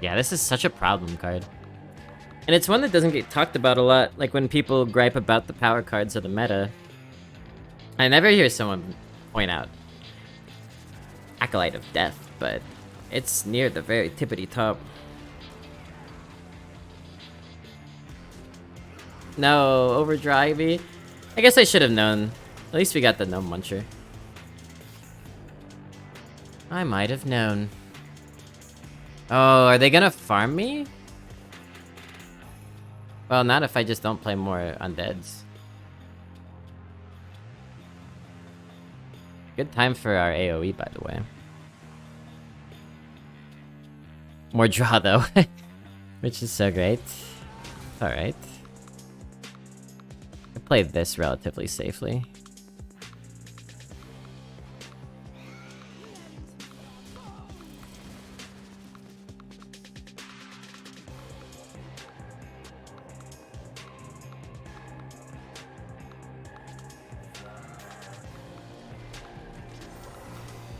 Yeah, this is such a problem card. And it's one that doesn't get talked about a lot, like when people gripe about the power cards of the meta. I never hear someone point out Acolyte of Death, but it's near the very tippity top. No, overdrive me. I guess I should have known. At least we got the Gnome Muncher. I might have known. Oh, are they gonna farm me? Well, not if I just don't play more undeads. Good time for our AoE, by the way. More draw, though. Which is so great. Alright. I played this relatively safely.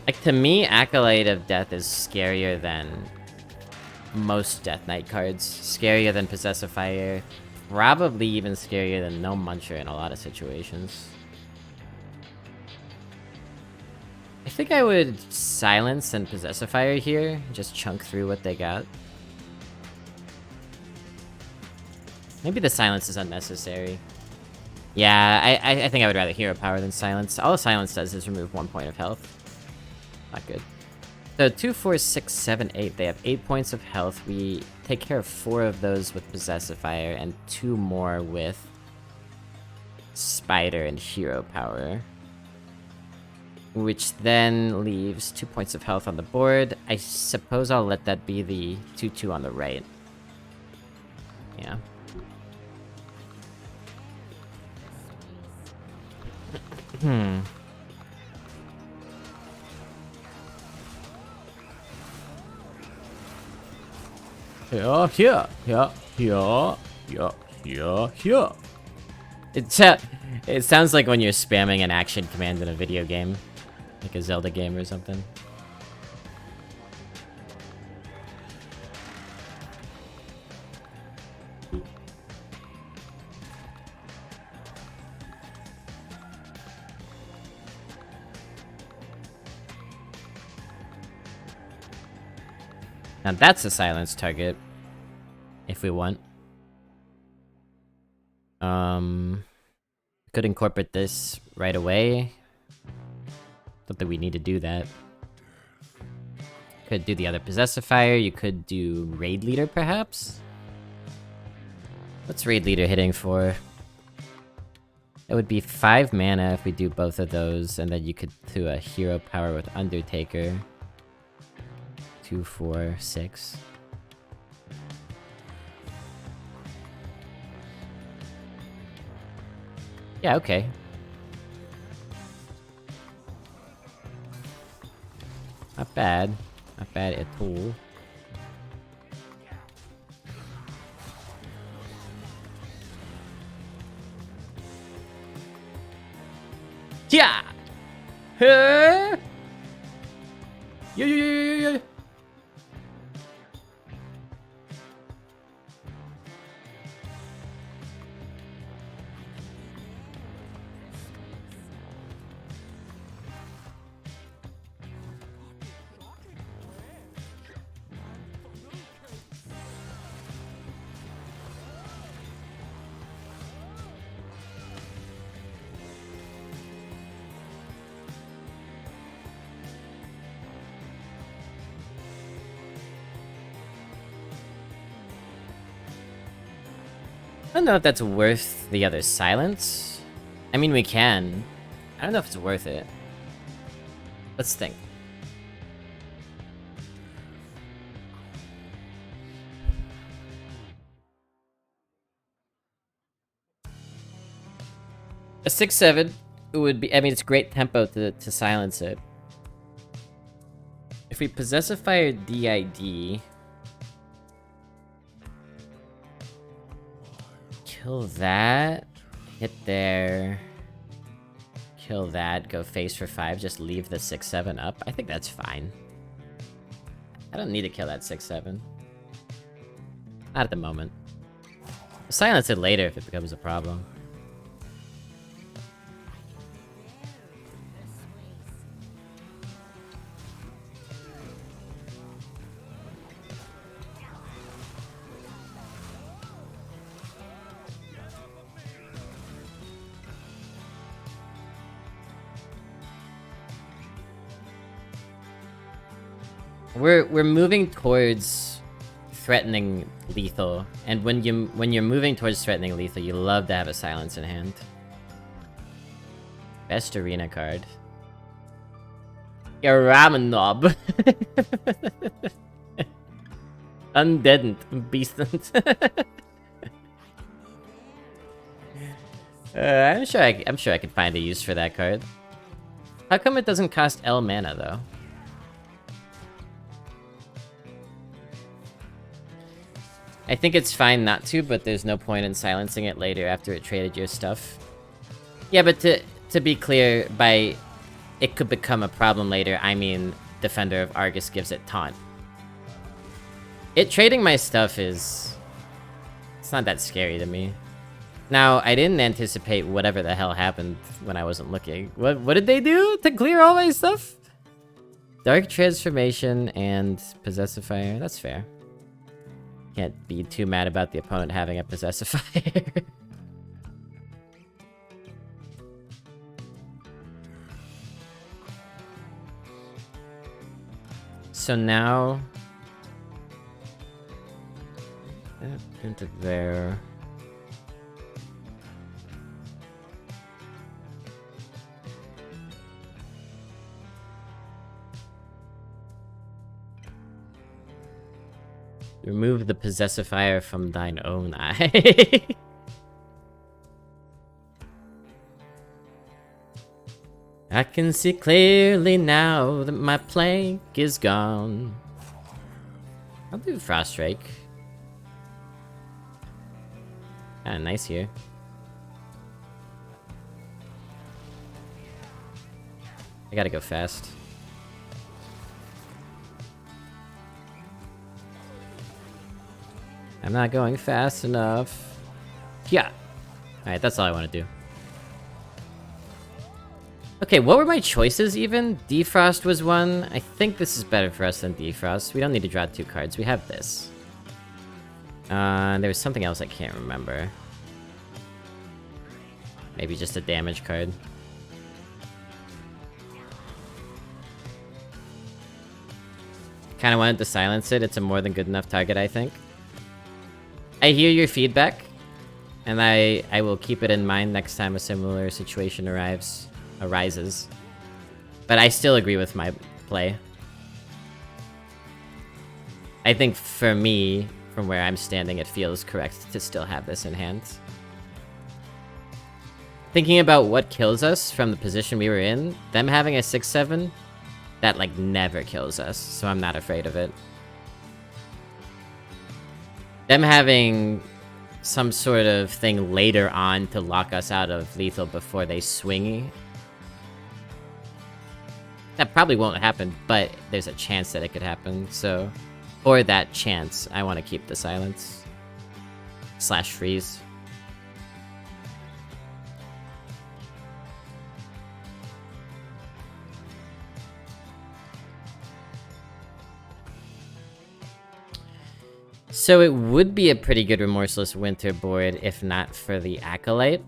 Like, to me, Acolyte of Death is scarier than most Death Knight cards. Scarier than Possessifier. Probably even scarier than Gnome Muncher in a lot of situations. I think I would Silence and Possessifier here. Just chunk through what they got. Maybe the Silence is unnecessary. Yeah, I think I would rather Hero Power than Silence. All Silence does is remove 1 point of health. Not good. So 2, 4, 6, 7, 8. They have 8 points of health. We take care of 4 of those with Possessifier and 2 more with Spider and Hero Power. Which then leaves 2 points of health on the board. I suppose I'll let that be the 2/2 on the right. Yeah. Here, here, here, here, here, here, here. It sounds like when you're spamming an action command in a video game. Like a Zelda game or something. Now that's a silence target. If we want. Could incorporate this right away. Don't think we need to do that. Could do the other Possessifier. You could do Raid Leader, perhaps? What's Raid Leader hitting for? It would be 5 mana if we do both of those, and then you could do a hero power with Undertaker. 2, 4, 6. Yeah, okay. Not bad. Not bad at all. Yeah! Yeah, yeah, yeah, yeah, yeah. I don't know if that's worth the other silence. I mean, we can. I don't know if it's worth it. Let's think. A 6/7 would be. I mean, it's great tempo to silence it. If we Possessifier DID. Kill that. Hit there. Kill that. Go face for 5. Just leave the 6/7 up. I think that's fine. I don't need to kill that 6/7. Not at the moment. I'll silence it later if it becomes a problem. We're moving towards threatening lethal, and when you're moving towards threatening lethal, you love to have a silence in hand. Best arena card. Ramanov. Undeadent, beastant. I'm sure I could find a use for that card. How come it doesn't cost L mana though? I think it's fine not to, but there's no point in silencing it later after it traded your stuff. Yeah, but to be clear, by it could become a problem later, I mean Defender of Argus gives it taunt. It trading my stuff is... it's not that scary to me. Now, I didn't anticipate whatever the hell happened when I wasn't looking. What did they do to clear all my stuff? Dark Transformation and Possessifier, that's fair. Can't be too mad about the opponent having a Possessifier. So now... into there... Remove the Possessifier from thine own eye. I can see clearly now that my plank is gone. I'll do Frost Strike. Kinda nice here. I gotta go fast. I'm not going fast enough. Yeah. Alright, that's all I want to do. Okay, what were my choices even? Defrost was one. I think this is better for us than Defrost. We don't need to draw 2 cards. We have this. There was something else I can't remember. Maybe just a damage card. Kinda wanted to silence it. It's a more than good enough target, I think. I hear your feedback, and I will keep it in mind next time a similar situation arises. But I still agree with my play. I think for me, from where I'm standing, it feels correct to still have this in hand. Thinking about what kills us from the position we were in, them having a 6/7, that like never kills us, so I'm not afraid of it. Them having some sort of thing later on to lock us out of lethal before they swing, that probably won't happen, but there's a chance that it could happen, so for that chance, I want to keep the silence. / freeze. So it would be a pretty good Remorseless Winter board if not for the Acolyte.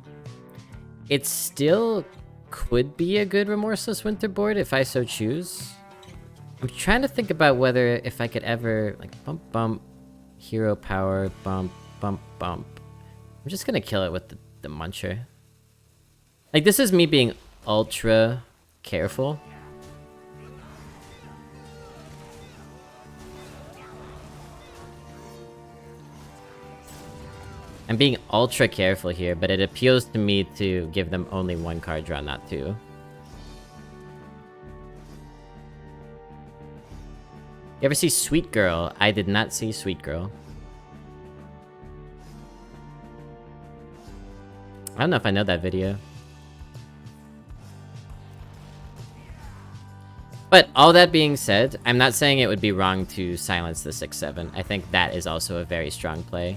It still could be a good Remorseless Winter board if I so choose. I'm trying to think about whether if I could ever, like, bump, hero power, bump. I'm just gonna kill it with the Muncher. Like, this is me being ultra careful. I'm being ultra careful here, but it appeals to me to give them only 1 card draw, not 2. You ever see Sweet Girl? I did not see Sweet Girl. I don't know if I know that video. But all that being said, I'm not saying it would be wrong to silence the 6/7. I think that is also a very strong play,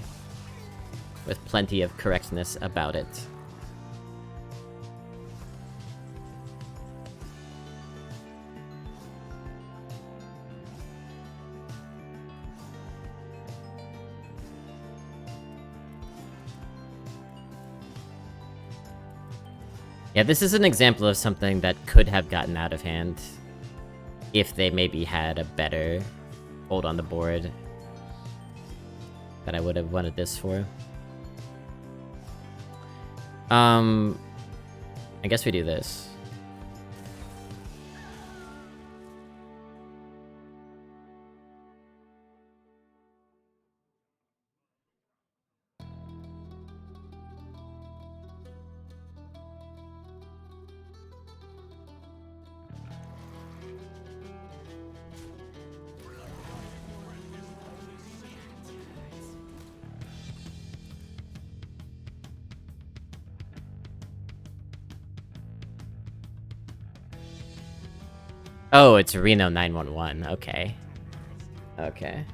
with plenty of correctness about it. Yeah, this is an example of something that could have gotten out of hand if they maybe had a better hold on the board that I would have wanted this for. I guess we do this. Oh, it's Reno 911. Okay. Okay.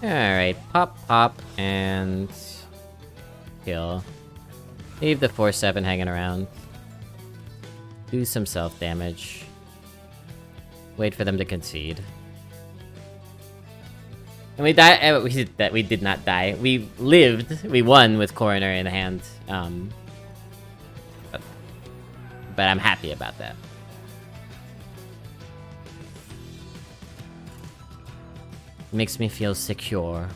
Alright, pop, and kill. Leave the 4/7 hanging around. Do some self-damage. Wait for them to concede. And we died. We did not die. We lived. We won with Coroner in hand. But I'm happy about that. Makes me feel secure.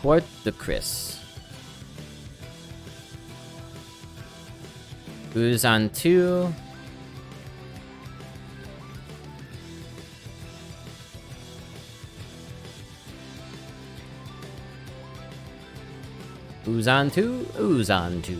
Port the Chris. Who's on 2? Who's on 2? Who's on 2?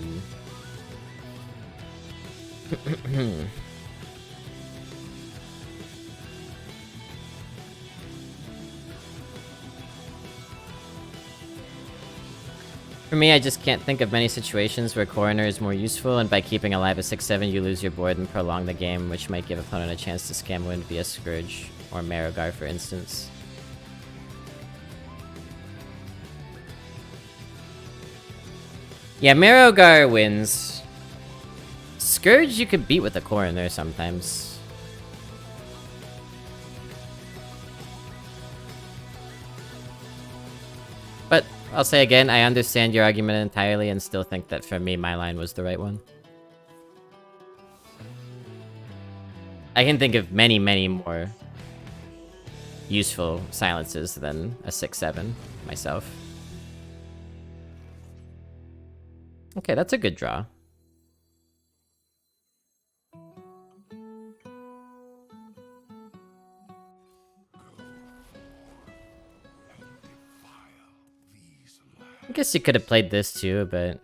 For me, I just can't think of many situations where Coroner is more useful, and by keeping alive a 6-7 you lose your board and prolong the game, which might give opponent a chance to scam win via Scourge or Marogar, for instance. Yeah, Marogar wins. Scourge you could beat with a Coroner sometimes. But I'll say again, I understand your argument entirely and still think that for me, my line was the right one. I can think of many, many more useful silences than a 6-7 myself. Okay, that's a good draw. I guess you could have played this too, but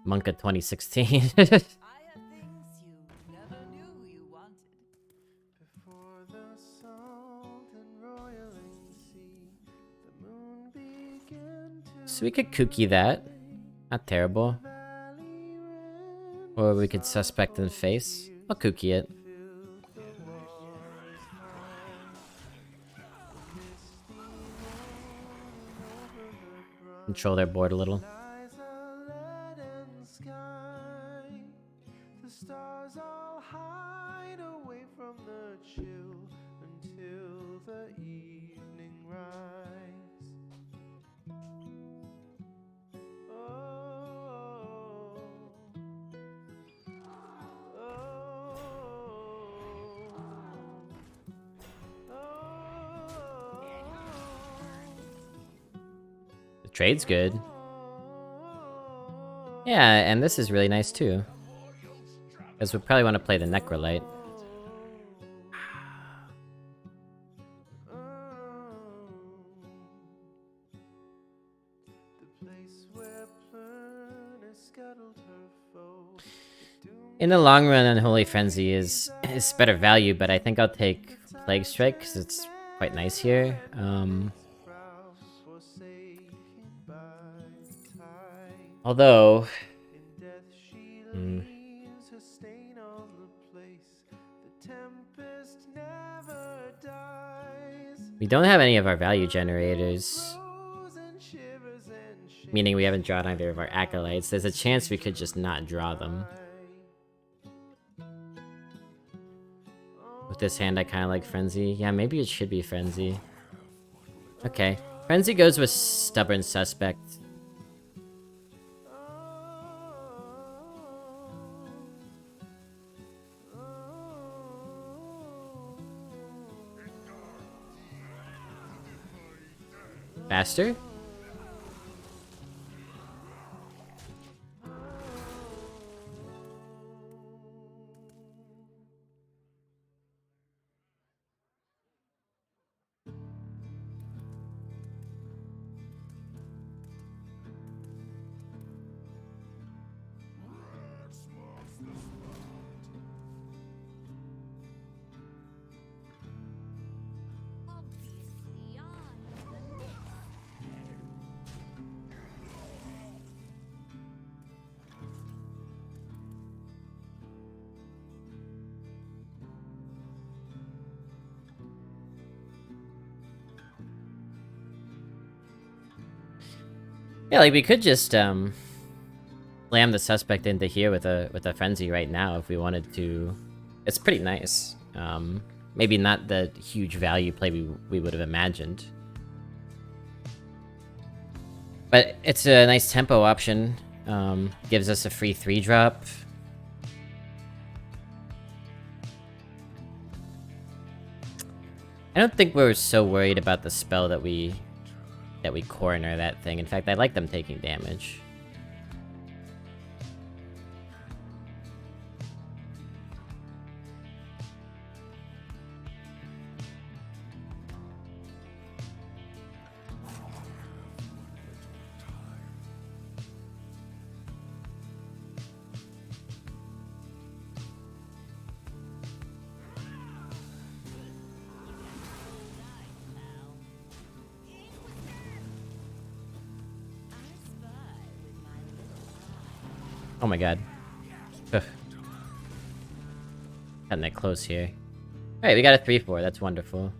Monka 2016. I have things you never knew you wanted. Before the salt and roiling sea, the moon began to So we could kooky that. Not terrible. valley ran Or we could suspect in face. I'll kooky it. filled the waters high. The misty morning over the brine Control their board a little. lies a leaden sky. The stars all hide away from the chill until the evening rise. Oh, The trade's good. Yeah, and this is really nice too. Because we probably want to play the Necrolite. the place where Plurna scuttled her foe. In the long run, Unholy Frenzy is better value, but I think I'll take Plague Strike because it's quite nice here. Proud, forsaken by the tide. Although, In death she Hmm. leaves her stain on the place. The tempest never dies. we don't have any of our value generators. Grows and shivers and shakes. Meaning we haven't drawn either of our Acolytes. There's a chance we could just not draw them. With this hand, I kind of like Frenzy. Yeah, maybe it should be Frenzy. Okay. Frenzy goes with Stubborn Suspect. Faster? Yeah, like we could just slam the suspect into here with a frenzy right now if we wanted to. It's pretty nice. Maybe not the huge value play we would have imagined. But it's a nice tempo option. Gives us a free 3-drop. I don't think we're so worried about the spell that we corner that thing. In fact, I like them taking damage. Oh my god. Ugh. Cutting it close here. Alright, we got a 3-4. That's wonderful.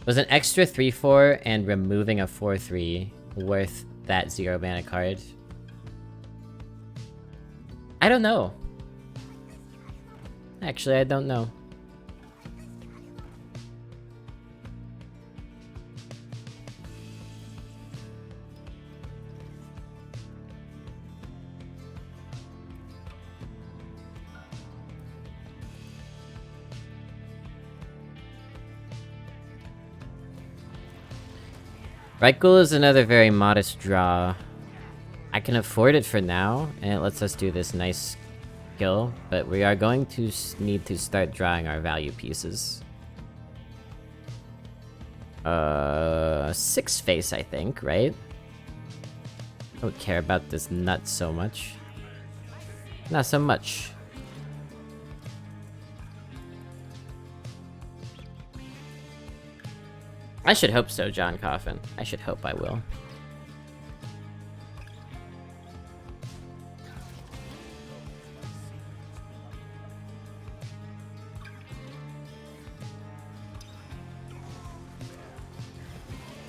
Was an extra 3-4 and removing a 4-3 worth that 0 mana card? I don't know. Actually, I don't know. Reichel is another very modest draw. I can afford it for now, and it lets us do this nice kill, but we are going to need to start drawing our value pieces. 6 face, I think, right? I don't care about this nut so much. Not so much. I should hope so, John Coffin. I should hope I will.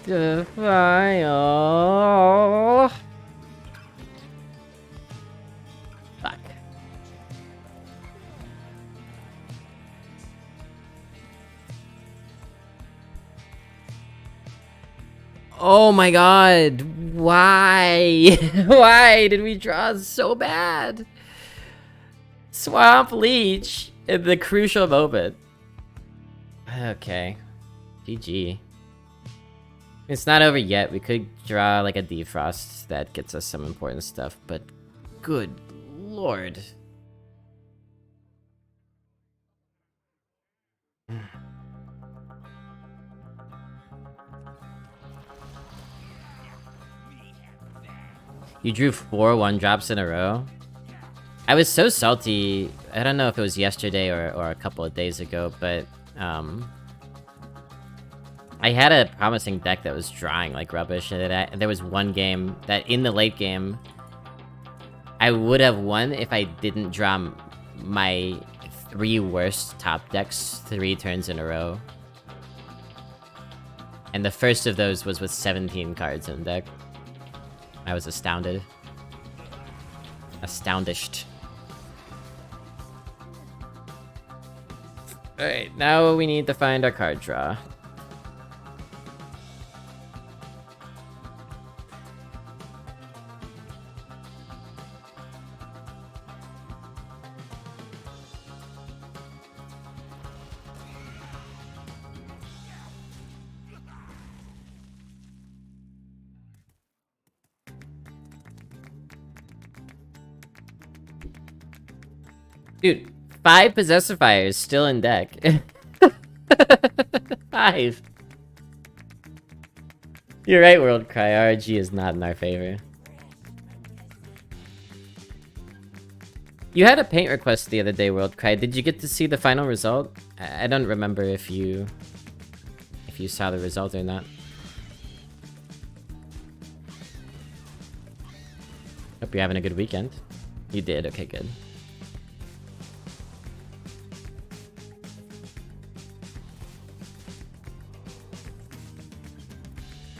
The file. Fuck. Oh my god, why? Why did we draw so bad? Swamp Leech at the crucial moment. Okay. GG. It's not over yet. We could draw like a defrost that gets us some important stuff, but good lord. You drew 4 1-drops in a row? I was so salty. I don't know if it was yesterday or a couple of days ago, but I had a promising deck that was drawing like rubbish, and there was one game that in the late game I would have won if I didn't draw my 3 worst top decks 3 turns in a row. And the first of those was with 17 cards in the deck. I was astounded. Astoundished. Alright, now we need to find our card draw. Dude, 5 Possessifiers still in deck. 5. You're right, World Cry. RG is not in our favor. You had a paint request the other day, World Cry. Did you get to see the final result? I don't remember if you saw the result or not. Hope you're having a good weekend. You did? Okay, good.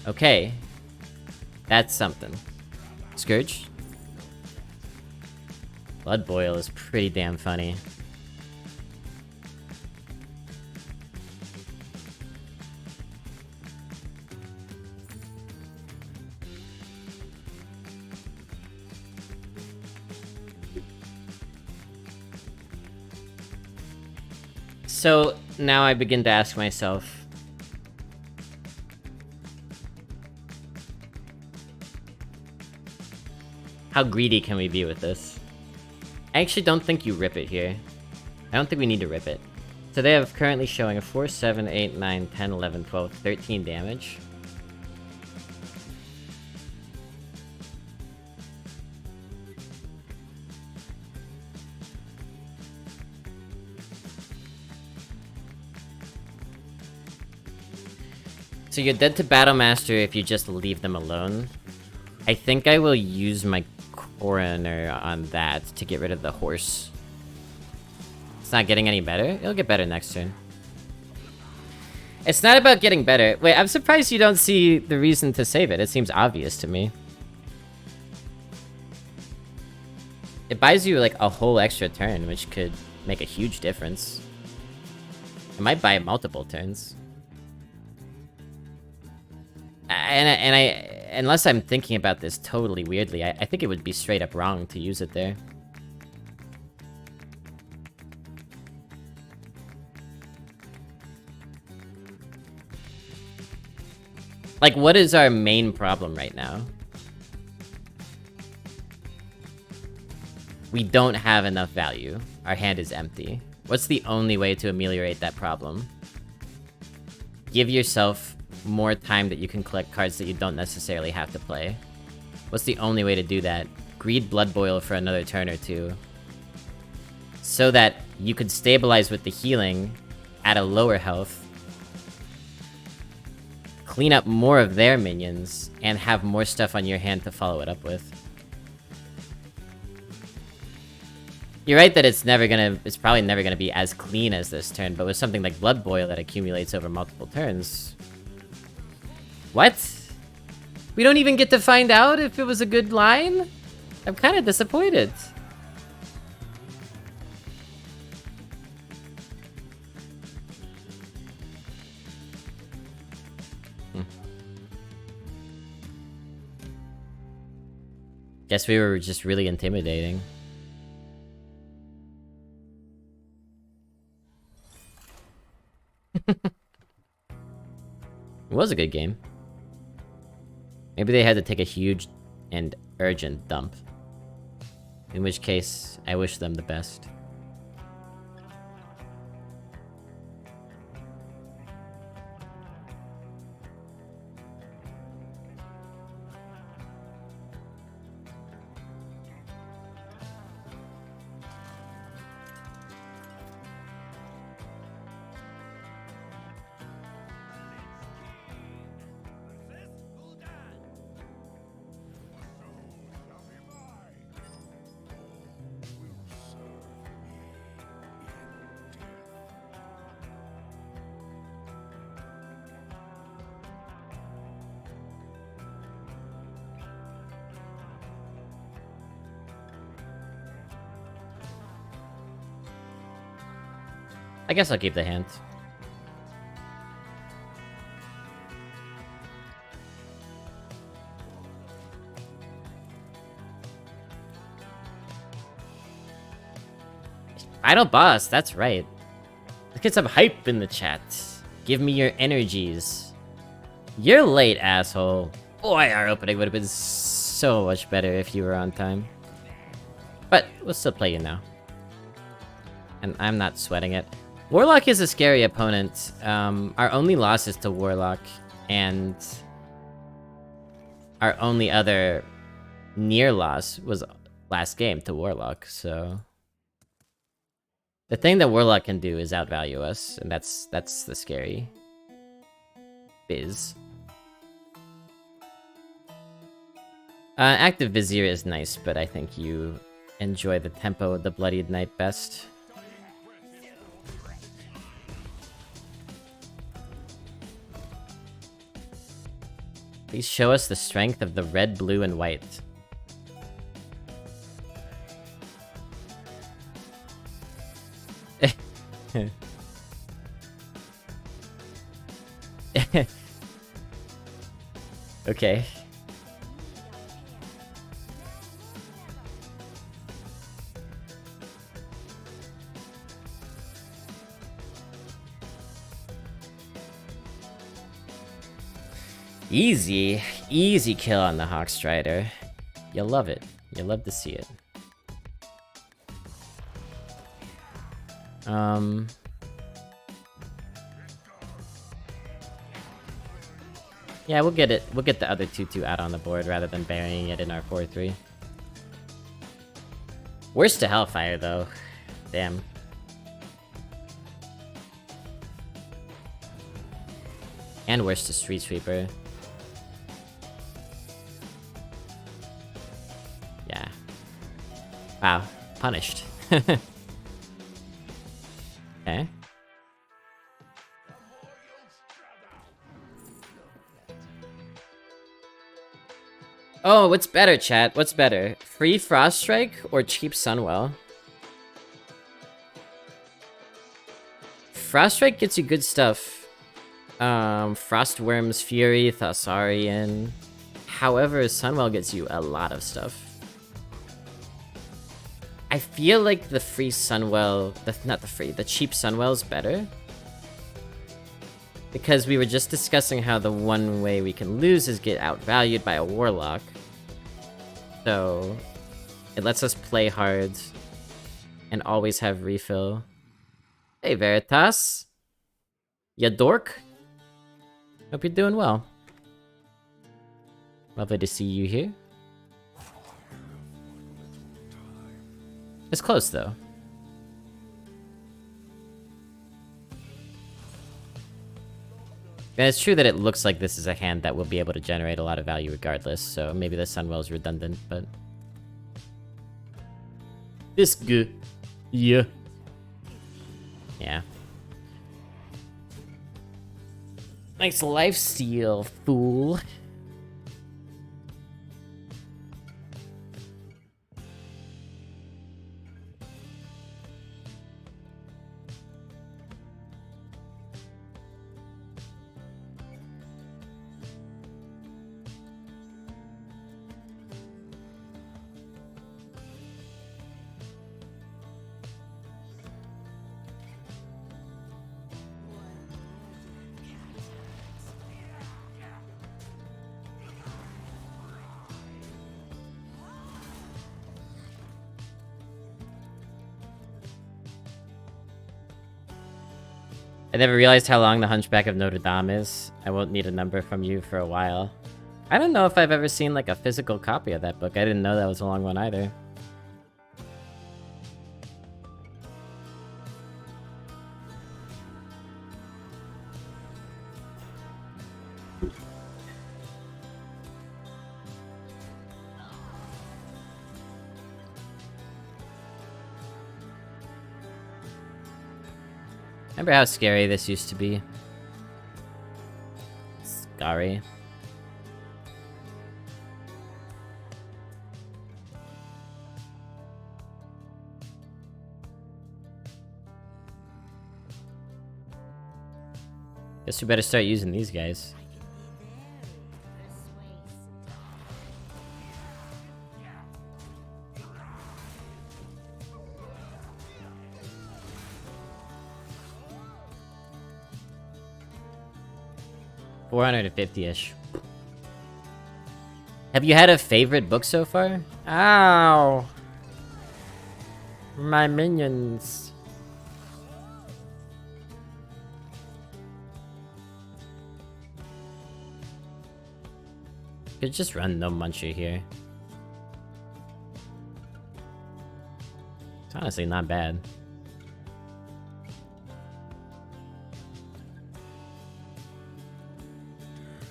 Okay. That's something. Scourge? Blood Boil is pretty damn funny. So now I begin to ask myself, how greedy can we be with this? I actually don't think you rip it here. I don't think we need to rip it. So they have currently showing a 4, 7, 8, 9, 10, 11, 12, 13 damage. So you're dead to Battlemaster if you just leave them alone. I think I will use my Coroner on that to get rid of the horse. It's not getting any better? It'll get better next turn. It's not about getting better. Wait, I'm surprised you don't see the reason to save it. It seems obvious to me. It buys you like a whole extra turn, which could make a huge difference. It might buy multiple turns. Unless I'm thinking about this totally weirdly, I think it would be straight up wrong to use it there. Like, what is our main problem right now? We don't have enough value. Our hand is empty. What's the only way to ameliorate that problem? Give yourself more time that you can collect cards that you don't necessarily have to play. What's the only way to do that? Greed Blood Boil for another turn or two. So that you could stabilize with the healing at a lower health. Clean up more of their minions, and have more stuff on your hand to follow it up with. You're right that it's probably never gonna be as clean as this turn, but with something like Blood Boil that accumulates over multiple turns... What? We don't even get to find out if it was a good line? I'm kind of disappointed. Guess we were just really intimidating. It was a good game. Maybe they had to take a huge and urgent dump. In which case, I wish them the best. I guess I'll keep the hand. Final boss, that's right. Let's get some hype in the chat. Give me your energies. You're late, asshole. Boy, our opening would have been so much better if you were on time. But we'll still play you now. And I'm not sweating it. Warlock is a scary opponent. Our only loss is to Warlock, and our only other near loss was last game to Warlock, so... The thing that Warlock can do is outvalue us, and that's the scary biz. Active Vizier is nice, but I think you enjoy the tempo of the Bloodied Knight best. Please show us the strength of the red, blue, and white. Okay. Easy. Easy kill on the Hawkstrider. You love it. You love to see it. Yeah, we'll get it. We'll get the other 2-2 out on the board rather than burying it in our 4-3. Worse to Hellfire, though. Damn. And worse to Street Sweeper. Yeah. Wow. Punished. Okay. Oh, what's better, chat? What's better? Free Frost Strike or cheap Sunwell? Frost Strike gets you good stuff. Frostworm's Fury, Thasarian. However, Sunwell gets you a lot of stuff. I feel like the free Sunwell... the cheap Sunwell is better. Because we were just discussing how the one way we can lose is get outvalued by a Warlock. So, it lets us play hard and always have refill. Hey, Veritas. Ya dork? Hope you're doing well. Lovely to see you here. It's close, though. And it's true that it looks like this is a hand that will be able to generate a lot of value regardless, so maybe the Sunwell is redundant, but... This good. Yeah. Yeah. Nice lifesteal, fool. I never realized how long the Hunchback of Notre Dame is. I won't need a number from you for a while. I don't know if I've ever seen like a physical copy of that book. I didn't know that was a long one either. Remember how scary this used to be? Scary. Guess we better start using these guys. $450-ish. Have you had a favorite book so far? Ow! My minions. Could just run no muncher here. It's honestly not bad.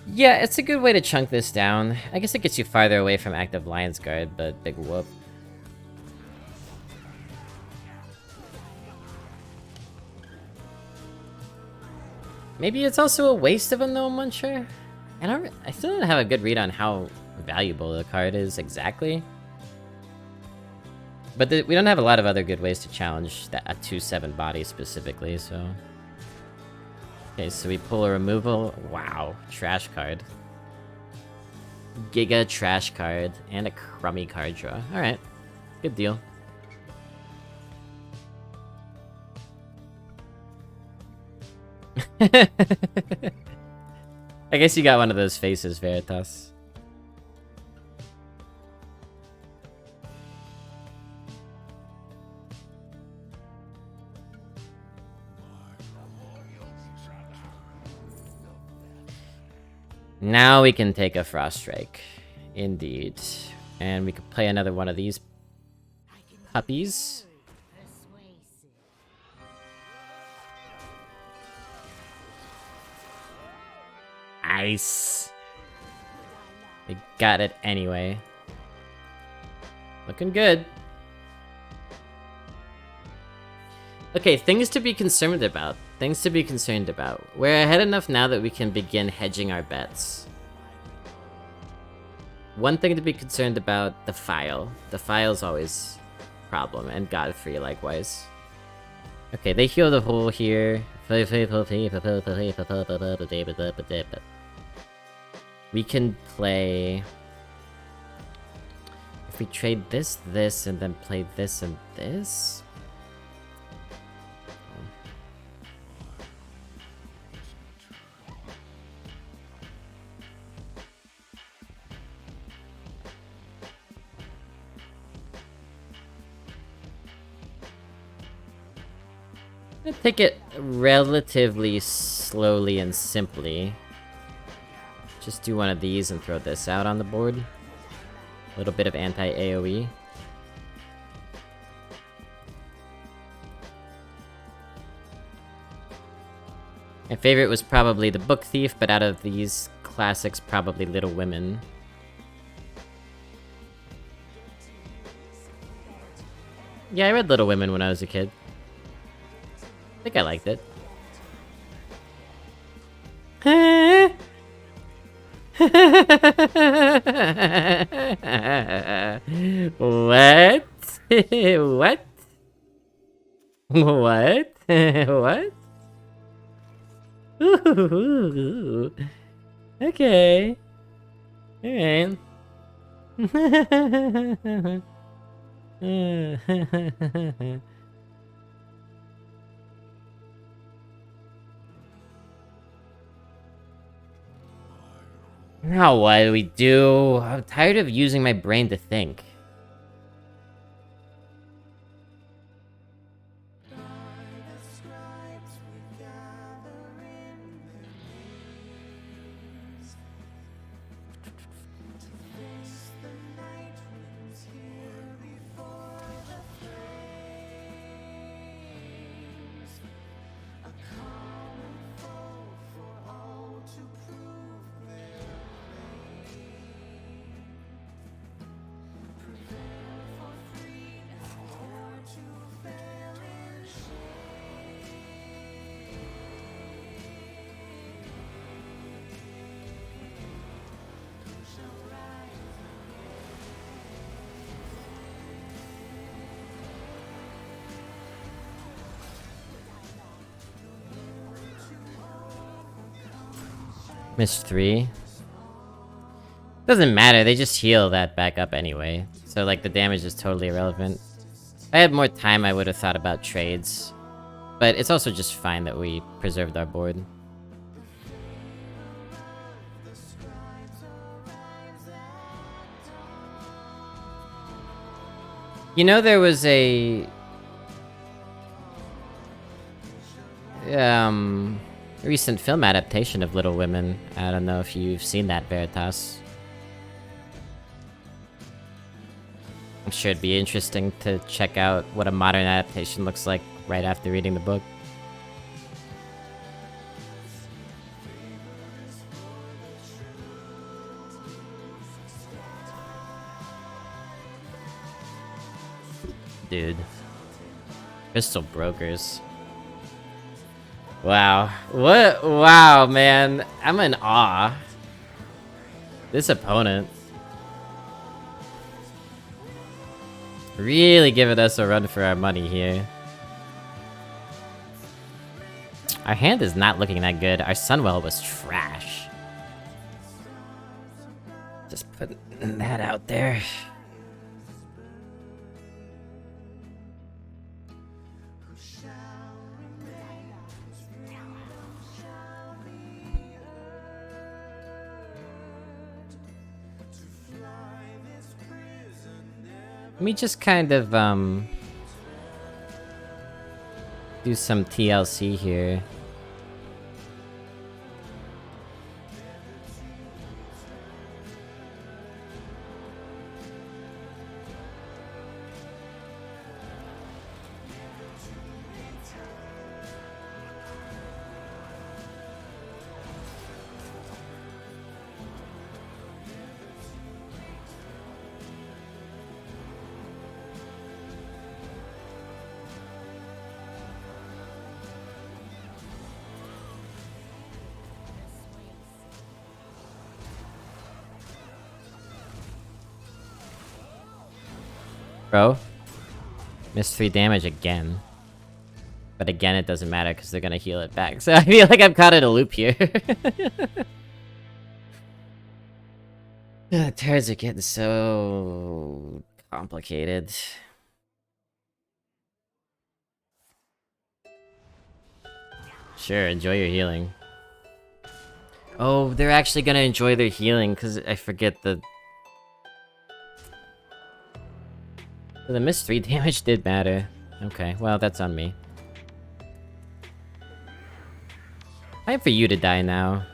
Yeah, it's a good way to chunk this down. I guess it gets you farther away from active Lion's Guard, but big whoop. Maybe it's also a waste of a no muncher? I still don't have a good read on how valuable the card is exactly. But we don't have a lot of other good ways to challenge that a 2/7 body specifically, so... Okay, so we pull a removal. Wow, trash card. Giga trash card, and a crummy card draw. Alright, good deal. I guess you got one of those faces, Veritas. Now we can take a Frost Strike. Indeed. And we could play another one of these puppies. Nice. We got it anyway. Looking good. Okay, things to be concerned about. Things to be concerned about. We're ahead enough now that we can begin hedging our bets. One thing to be concerned about, the file. The file's always a problem, and Godfrey likewise. Okay, they heal the hole here. We can play... If we trade this, this, and then play this and this... Take it relatively slowly and simply. Just do one of these and throw this out on the board. A little bit of anti-AoE. My favorite was probably the Book Thief, but out of these classics, probably Little Women. Yeah, I read Little Women when I was a kid. I think I liked it. What? What? What? What? Ooh. Okay. Alright. Now what do we do? I'm tired of using my brain to think. Missed 3. Doesn't matter, they just heal that back up anyway. So, like, the damage is totally irrelevant. If I had more time, I would have thought about trades. But it's also just fine that we preserved our board. You know, there was a... recent film adaptation of Little Women. I don't know if you've seen that, Veritas. I'm sure it'd be interesting to check out what a modern adaptation looks like right after reading the book. Dude. Crystal Brokers. Wow. What? Wow, man. I'm in awe. This opponent really giving us a run for our money here. Our hand is not looking that good. Our Sunwell was trash. Just putting that out there. Let me just kind of, do some TLC here. Bro, missed 3 damage again. But again, it doesn't matter because they're gonna heal it back. So I feel like I'm caught in a loop here. Turns are getting so complicated. Sure, enjoy your healing. Oh, they're actually gonna enjoy their healing because I forget the... The missed 3 damage did matter. Okay, well, that's on me. Time for you to die now.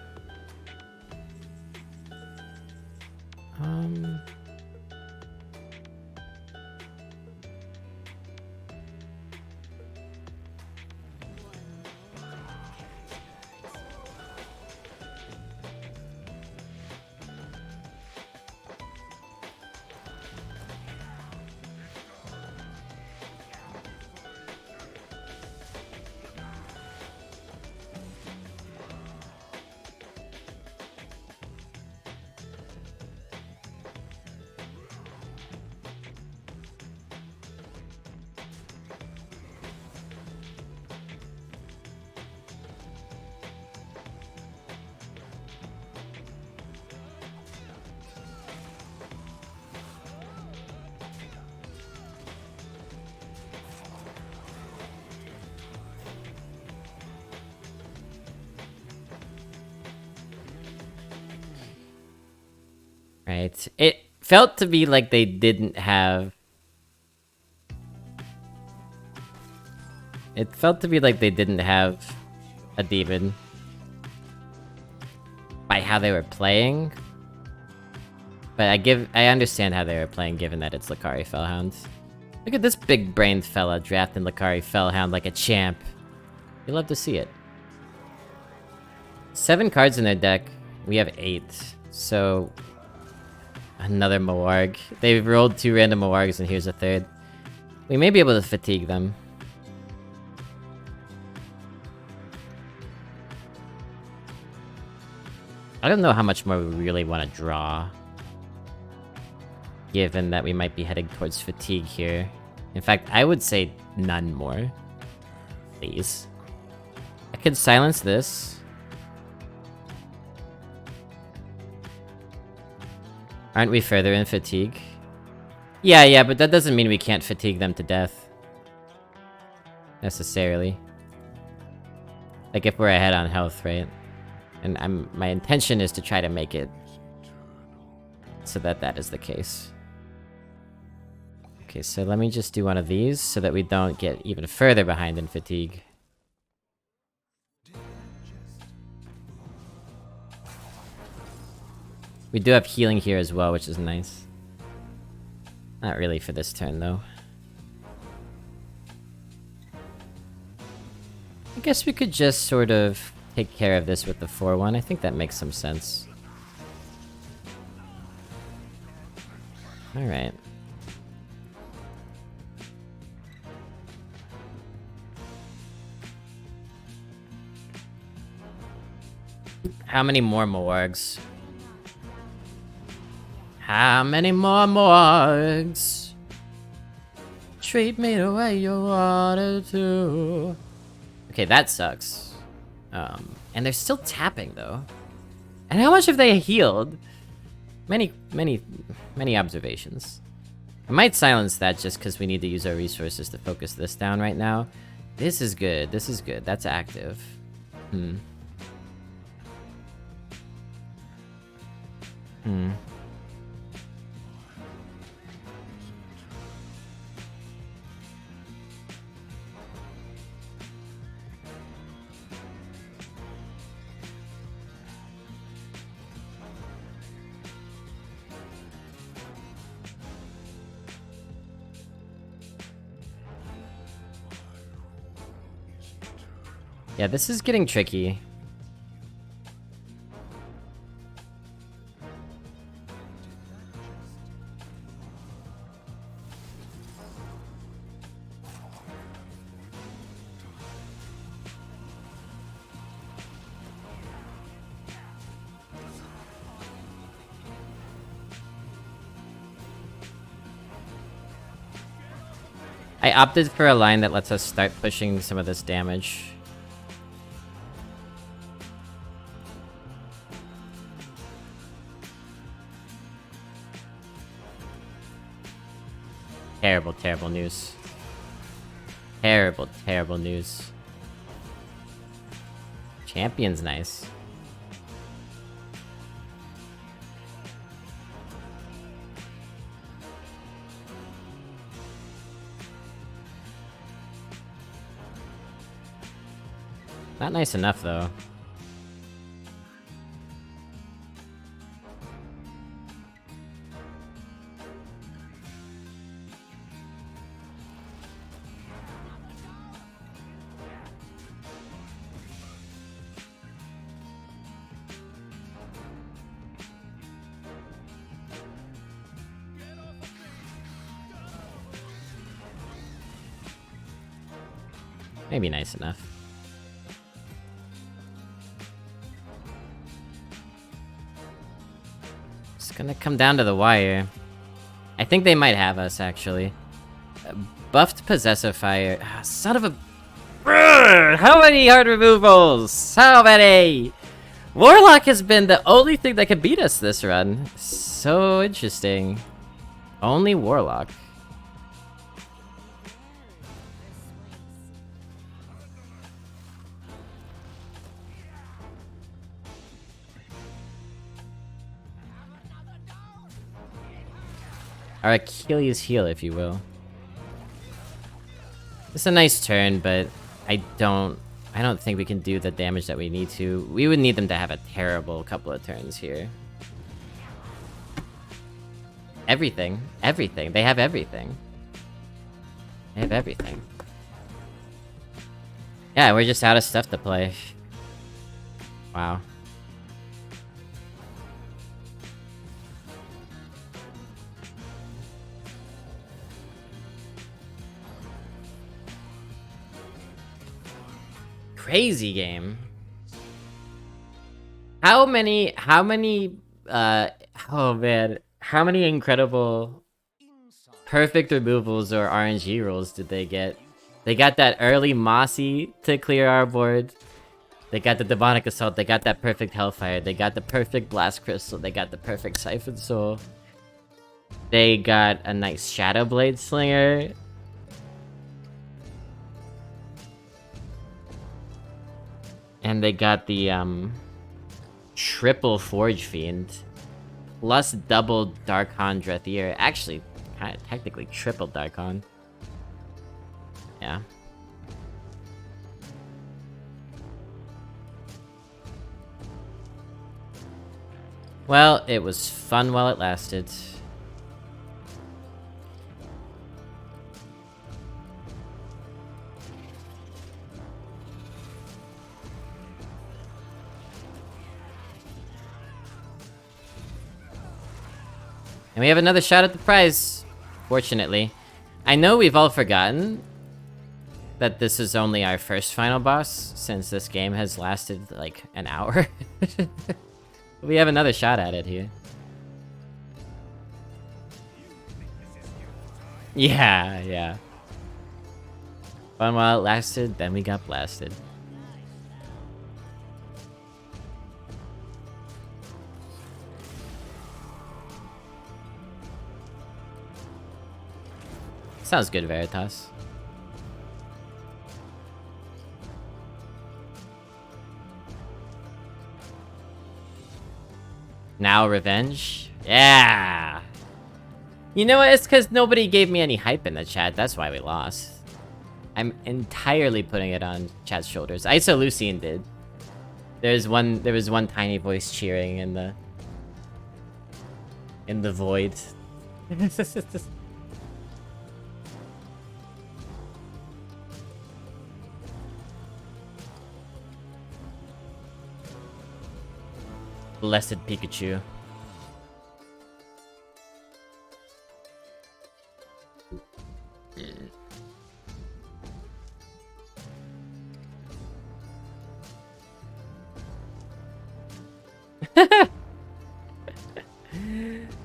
Right. It felt to be like they didn't have... It felt to be like they didn't have a demon. By how they were playing. But I understand how they were playing given that it's Lakari Fellhound. Look at this big-brained fella drafting Lakari Fellhound like a champ. You love to see it. 7 cards in their deck. We have 8. So... Another Moarg. They've rolled 2 random Moargs and here's a 3rd. We may be able to fatigue them. I don't know how much more we really want to draw. Given that we might be heading towards fatigue here. In fact, I would say none more. Please. I could silence this. Aren't we further in fatigue? Yeah, but that doesn't mean we can't fatigue them to death. Necessarily. Like if we're ahead on health, right? And my intention is to try to make it so that that is the case. Okay, so let me just do one of these so that we don't get even further behind in fatigue. We do have healing here as well, which is nice. Not really for this turn, though. I guess we could just sort of take care of this with the 4-1. I think that makes some sense. Alright. How many more Moargs? How many more morgues? Treat me the way you wanted to. Okay, that sucks. And they're still tapping though. And how much have they healed? Many observations. I might silence that just because we need to use our resources to focus this down right now. This is good. This is good. That's active. Yeah, this is getting tricky. I opted for a line that lets us start pushing some of this damage. Terrible, terrible news. Terrible, terrible news. Champion's nice. Not nice enough, though. Maybe nice enough. It's gonna come down to the wire. I think they might have us, actually. Buffed Possessifier. Ah, son of a... Brrr! How many hard removals? How many? Warlock has been the only thing that can beat us this run. So interesting. Only Warlock. Our Achilles heel, if you will. It's a nice turn, but I don't think we can do the damage that we need to. We would need them to have a terrible couple of turns here. Everything. Everything. They have everything. They have everything. Yeah, we're just out of stuff to play. Wow. Crazy game. How many, oh man, how many incredible perfect removals or RNG rolls did they get? They got that early Mossy to clear our board. They got the Demonic Assault, they got that perfect Hellfire, they got the perfect Blast Crystal, they got the perfect Siphon Soul. They got a nice Shadow Blade Slinger. And they got the, triple Forge Fiend. Plus double Darkon Drathier. Actually, kind of technically triple Darkon. Yeah. Well, it was fun while it lasted. And we have another shot at the prize, fortunately. I know we've all forgotten that this is only our first final boss, since this game has lasted like an hour. We have another shot at it here. Yeah, yeah. Fun while it lasted, then we got blasted. Sounds good, Veritas. Now revenge? Yeah! You know what? It's because nobody gave me any hype in the chat. That's why we lost. I'm entirely putting it on chat's shoulders. Isoleucine did. There was one tiny voice cheering in the void. Blessed Pikachu.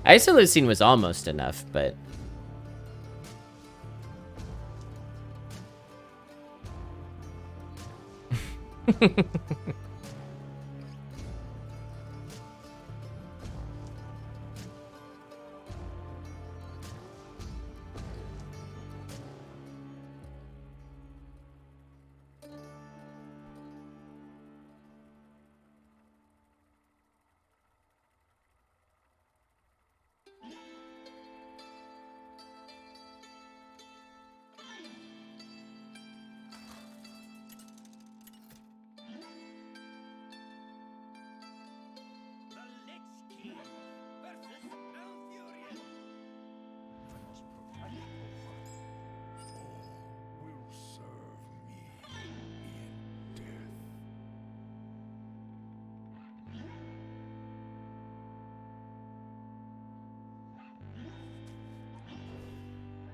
Isoleucine was almost enough, but...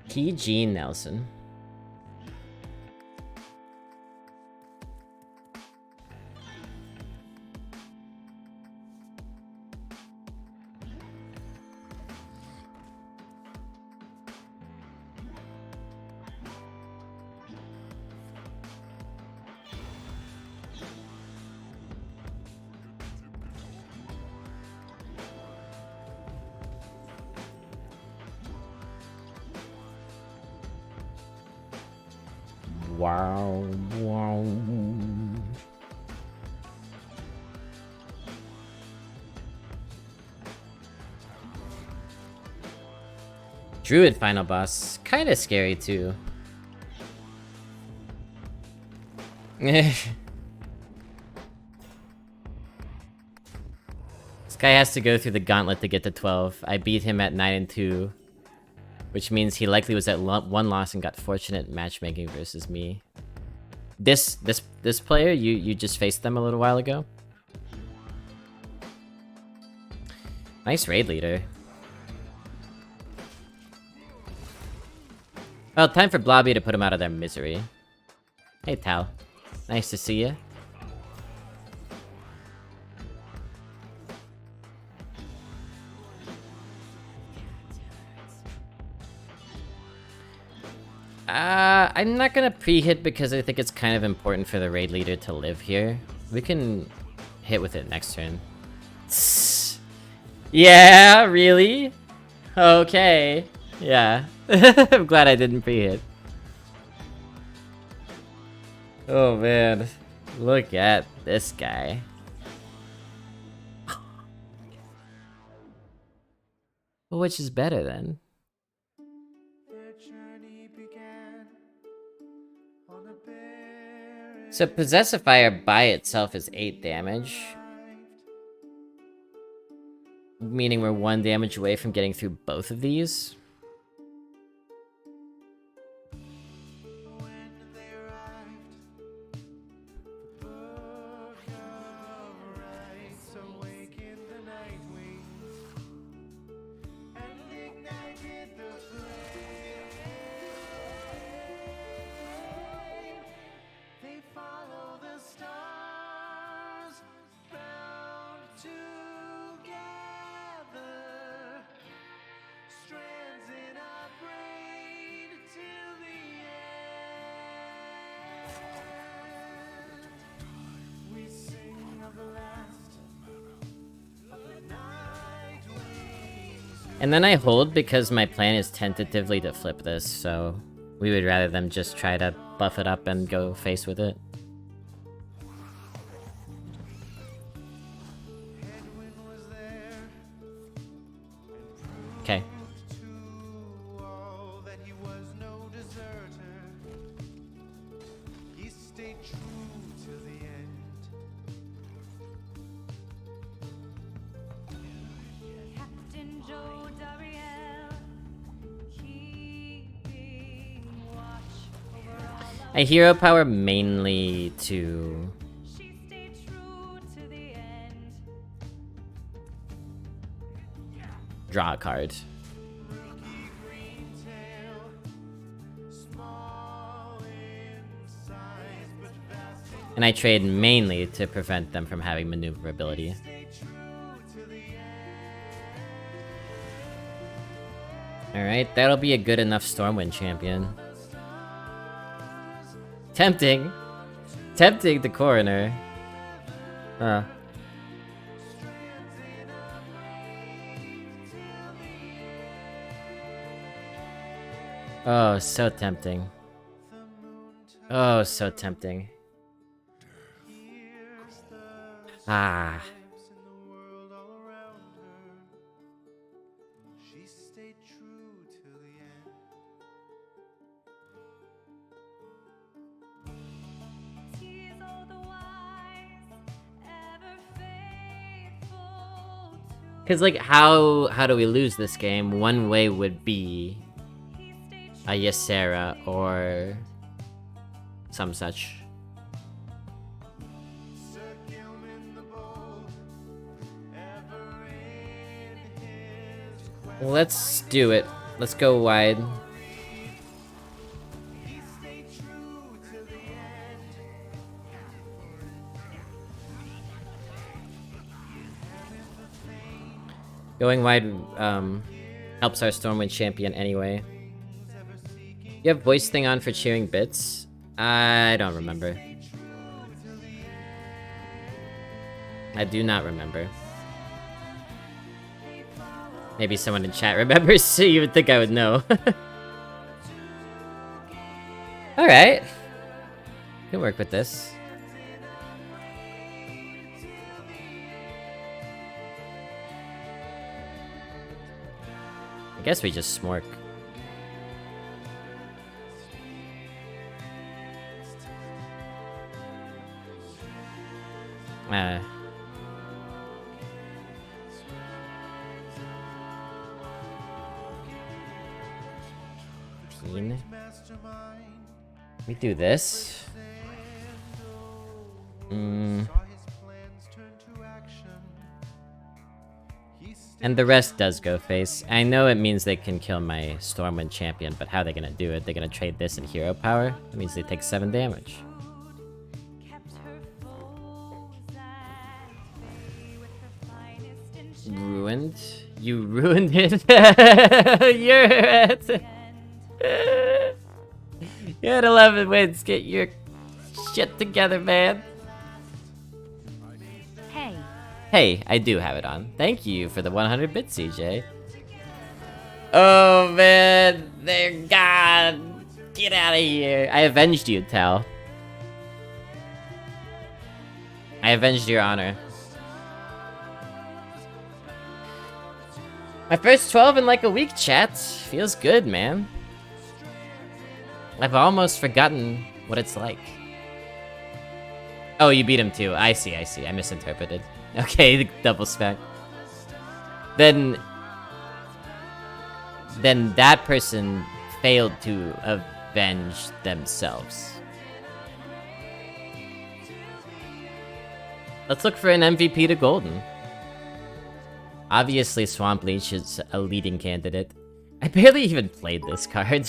PG Nelson. Wow, wow. Druid final boss, kind of scary too. This guy has to go through the gauntlet to get to 12. I beat him at 9 and 2. Which means he likely was at one loss and got fortunate matchmaking versus me. This player, you just faced them a little while ago. Nice raid leader. Well, time for Blobby to put him out of their misery. Hey, Tal. Nice to see you. I'm not gonna pre-hit because I think it's kind of important for the raid leader to live here. We can hit with it next turn. Yeah, really? Okay. Yeah. I'm glad I didn't pre-hit. Oh man. Look at this guy. Well, which is better then? So Possessifier by itself is 8 damage. Meaning we're 1 damage away from getting through both of these. And then I hold because my plan is tentatively to flip this, so we would rather them just try to buff it up and go face with it. Okay. Captain Joe Dariel, keeping watch over all I hero power mainly to she stayed true to the end. draw a card. And I trade mainly to prevent them from having maneuverability. Alright, that'll be a good enough Stormwind champion. Tempting. Tempting the coroner. Huh. Oh, so tempting. Oh, so tempting. Ah. Tease all the wise, ever faithful to Cause like how do we lose this game? One way would be he stayed a Ysera or some such. Let's do it. Let's go wide. Going wide helps our Stormwind champion anyway. You have voice thing on for cheering bits? I don't remember. I do not remember. Maybe someone in chat remembers, so you would think I would know. Alright. Can work with this. I guess we just smork. We do this. And the rest does go face. I know it means they can kill my Stormwind champion, but how are they gonna do it? They're gonna trade this and hero power? That means they take 7 damage. kept her foes at bay with her finest enchantment. Ruined? You ruined it? You're at... You're at 11 wins. Get your shit together, man. Hey, Hey, I do have it on. Thank you for the 100 bits, CJ. Oh, man. They're gone. Get out of here. I avenged you, Tal. I avenged your honor. My first 12 in like a week, chat. Feels good, man. I've almost forgotten what it's like. Oh, you beat him too. I see, I see. I misinterpreted. Okay, the double spec. Then that person failed to avenge themselves. Let's look for an MVP to Golden. Obviously, Swamp Leech is a leading candidate. I barely even played this card. I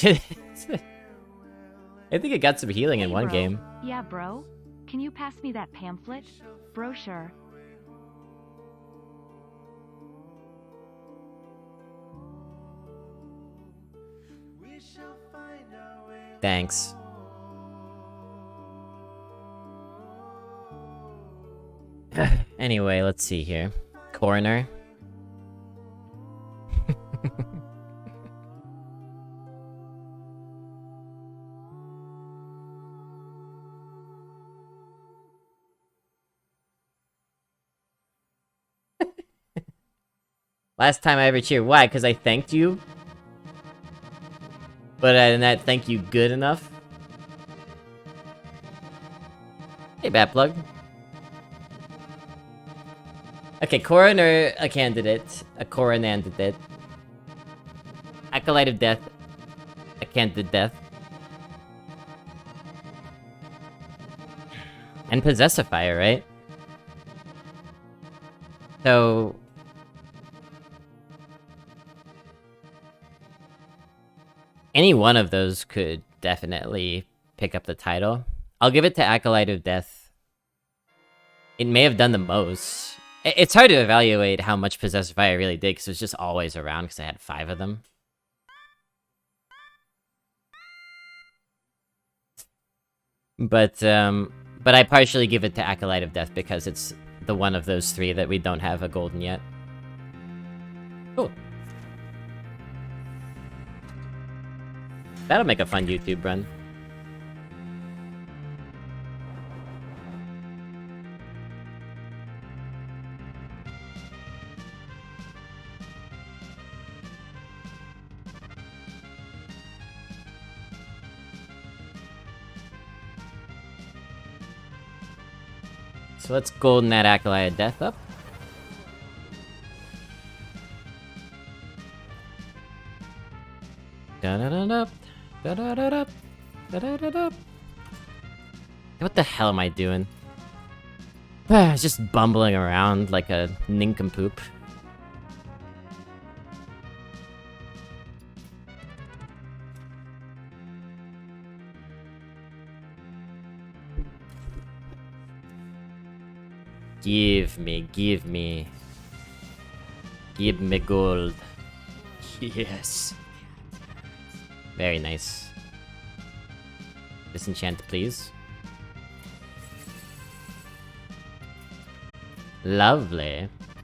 think it got some healing in Hey, one bro. game. Yeah, bro. Can you pass me that pamphlet? Brochure. Thanks. Anyway, let's see here. Coroner. Last time I ever cheered. Why? Because I thanked you? But I did not thank you good enough? Hey, Batplug. Okay, Coroner, a candidate. A Coronandidate. Acolyte of Death. A candidate death. And Possessifier, right? So... any one of those could definitely pick up the title. I'll give it to Acolyte of Death. It may have done the most. It's hard to evaluate how much Possessifier really did, because it was just always around, because I had 5 of them. But I partially give it to Acolyte of Death, because it's the one of those 3 that we don't have a golden yet. Cool. That'll make a fun YouTube run. So let's golden that Acolyte of Death up. Da-da-da-da. Da-da-da-da. Da-da-da-da. What the hell am I doing? Just bumbling around like a nincompoop. Give me gold. Yes. Very nice. Disenchant, please. Lovely.